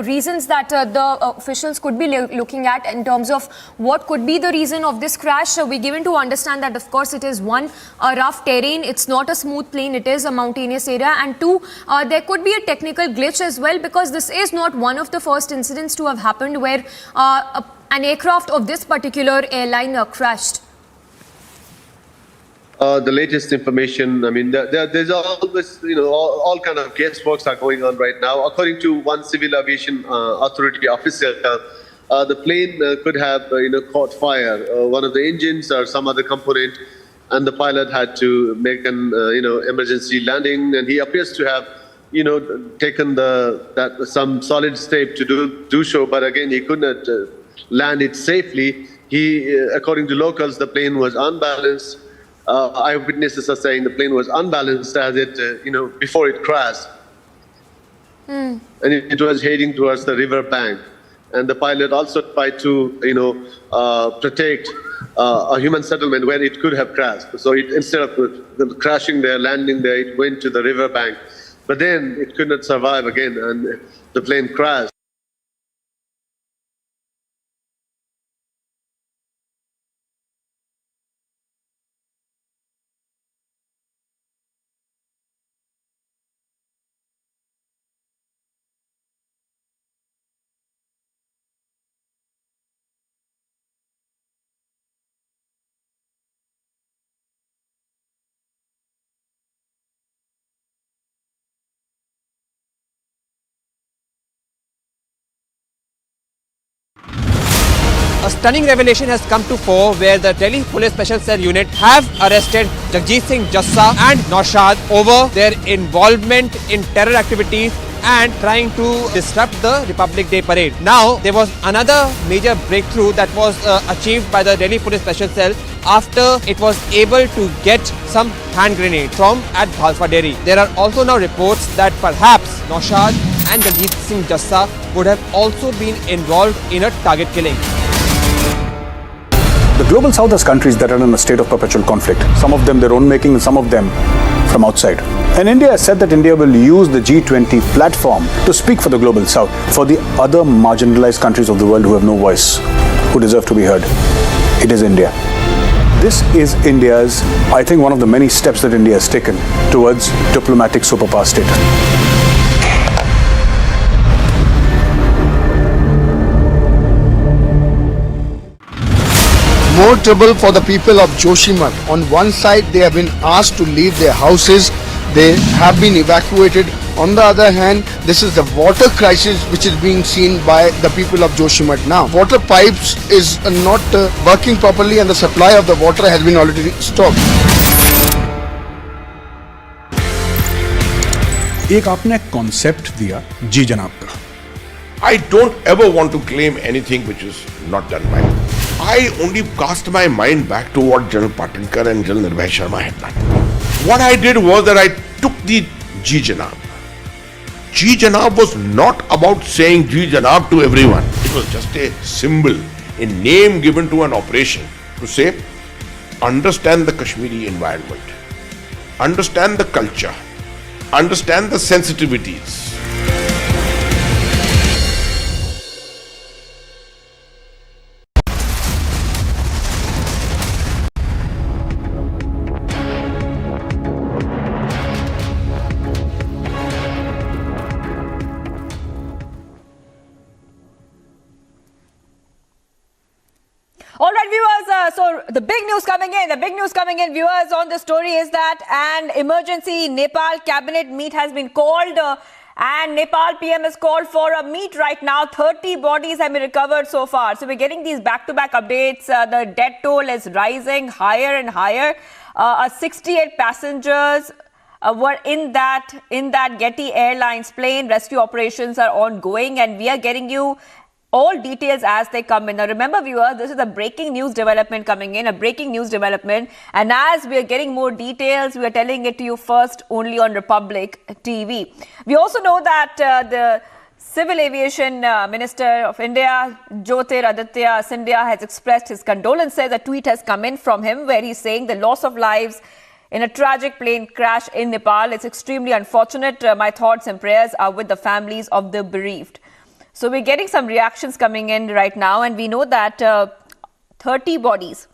reasons that the officials could be looking at in terms of what could be the reason of this crash. We're given to understand that, of course, it is one, a rough terrain. It's not a smooth plane. It is a mountainous area. And two, there could be a technical glitch as well, because this is not one of the first incidents to have happened where an aircraft of this particular airline crashed. The latest information, I mean, there's always, all kind of guessworks are going on right now. According to one civil aviation authority officer, the plane could have, caught fire, one of the engines or some other component, and the pilot had to make an, emergency landing, and he appears to have, taken some solid step to do so, but again, he could not land it safely. According to locals, the plane was unbalanced. Eyewitnesses are saying the plane was unbalanced as it, before it crashed. And it was heading towards the river bank. And the pilot also tried to, protect a human settlement where it could have crashed. So instead of crashing there, landing there, it went to the river bank. But then it could not survive again, and the plane crashed. A stunning revelation has come to fore where the Delhi Police Special Cell Unit have arrested Jagjit Singh Jassa and Naushad over their involvement in terror activities and trying to disrupt the Republic Day parade. Now, there was another major breakthrough that was achieved by the Delhi Police Special Cell after it was able to get some hand grenade from at Bhalfa Dairy. There are also now reports that perhaps Naushad and Jagjit Singh Jassa would have also been involved in a target killing. The global south has countries that are in a state of perpetual conflict. Some of them their own making and some of them from outside. And India has said that India will use the G20 platform to speak for the global south, for the other marginalized countries of the world who have no voice, who deserve to be heard. It is India. This is India's, I think, one of the many steps that India has taken towards diplomatic superpower state. More trouble for the people of Joshimath. On one side, they have been asked to leave their houses. They have been evacuated. On the other hand, this is the water crisis which is being seen by the people of Joshimath now. Water pipes is not working properly and the supply of the water has been already stopped. एक आपने concept दिया जी जनाब का. I don't ever want to claim anything which is not done by me. I only cast my mind back to what General Patinkar and General Nirbhay Sharma had done. What I did was that I took the Ji Janab. Ji Janab was not about saying Ji Janab to everyone. It was just a symbol, a name given to an operation to say, understand the Kashmiri environment, understand the culture, understand the sensitivities. All right, viewers, so the big news coming in, viewers, on this story is that an emergency Nepal cabinet meet has been called And Nepal PM has called for a meet right now. 30 bodies have been recovered so far. So we're getting these back-to-back updates. The death toll is rising higher and higher. 68 passengers were in that Getty Airlines plane. Rescue operations are ongoing, and we are getting you all details as they come in. Now remember, viewers, this is a breaking news development coming in, a breaking news development. And as we are getting more details, we are telling it to you first only on Republic TV. We also know that the Civil Aviation Minister of India, Jyotiraditya Scindia, has expressed his condolences. A tweet has come in from him where he's saying the loss of lives in a tragic plane crash in Nepal is extremely unfortunate. My thoughts and prayers are with the families of the bereaved. So we're getting some reactions coming in right now, and we know that 30 bodies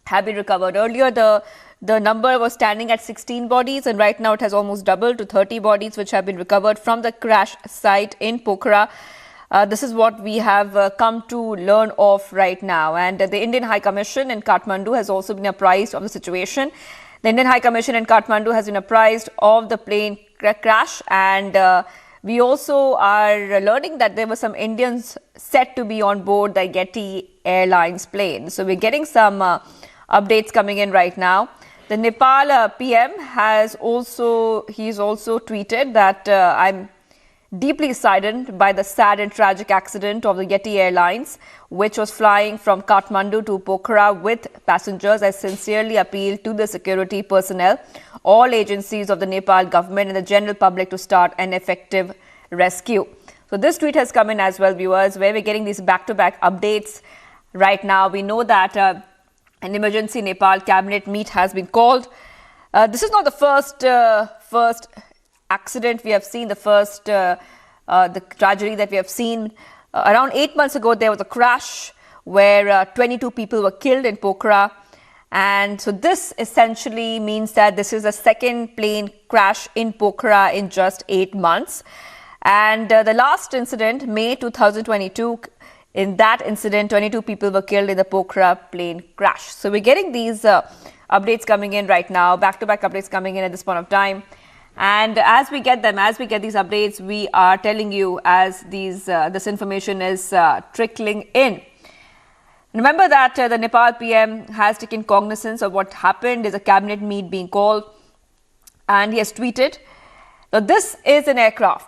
have been recovered. Earlier, the number was standing at 16 bodies, and right now it has almost doubled to 30 bodies which have been recovered from the crash site in Pokhara. This is what we have come to learn of right now. And the Indian High Commission in Kathmandu has also been apprised of the situation. The Indian High Commission in Kathmandu has been apprised of the plane crash, and we also are learning that there were some Indians set to be on board the Getty Airlines plane. So we're getting some updates coming in right now. The Nepal PM has also tweeted that I'm deeply saddened by the sad and tragic accident of the Getty Airlines, which was flying from Kathmandu to Pokhara with passengers. I sincerely appeal to the security personnel, all agencies of the Nepal government and the general public to start an effective rescue. So this tweet has come in as well, viewers, where we're getting these back-to-back updates right now. We know that an emergency Nepal cabinet meet has been called. This is not the first accident we have seen, the tragedy that we have seen. Around 8 months ago, there was a crash where 22 people were killed in Pokhara. And so this essentially means that this is a second plane crash in Pokhara in just 8 months. And the last incident, May 2022, in that incident, 22 people were killed in the Pokhara plane crash. So we're getting these updates coming in right now, back-to-back updates coming in at this point of time. And as we get these updates, we are telling you as this information is trickling in. Remember that the Nepal PM has taken cognizance of what happened. There's a cabinet meet being called, and he has tweeted, "This is an aircraft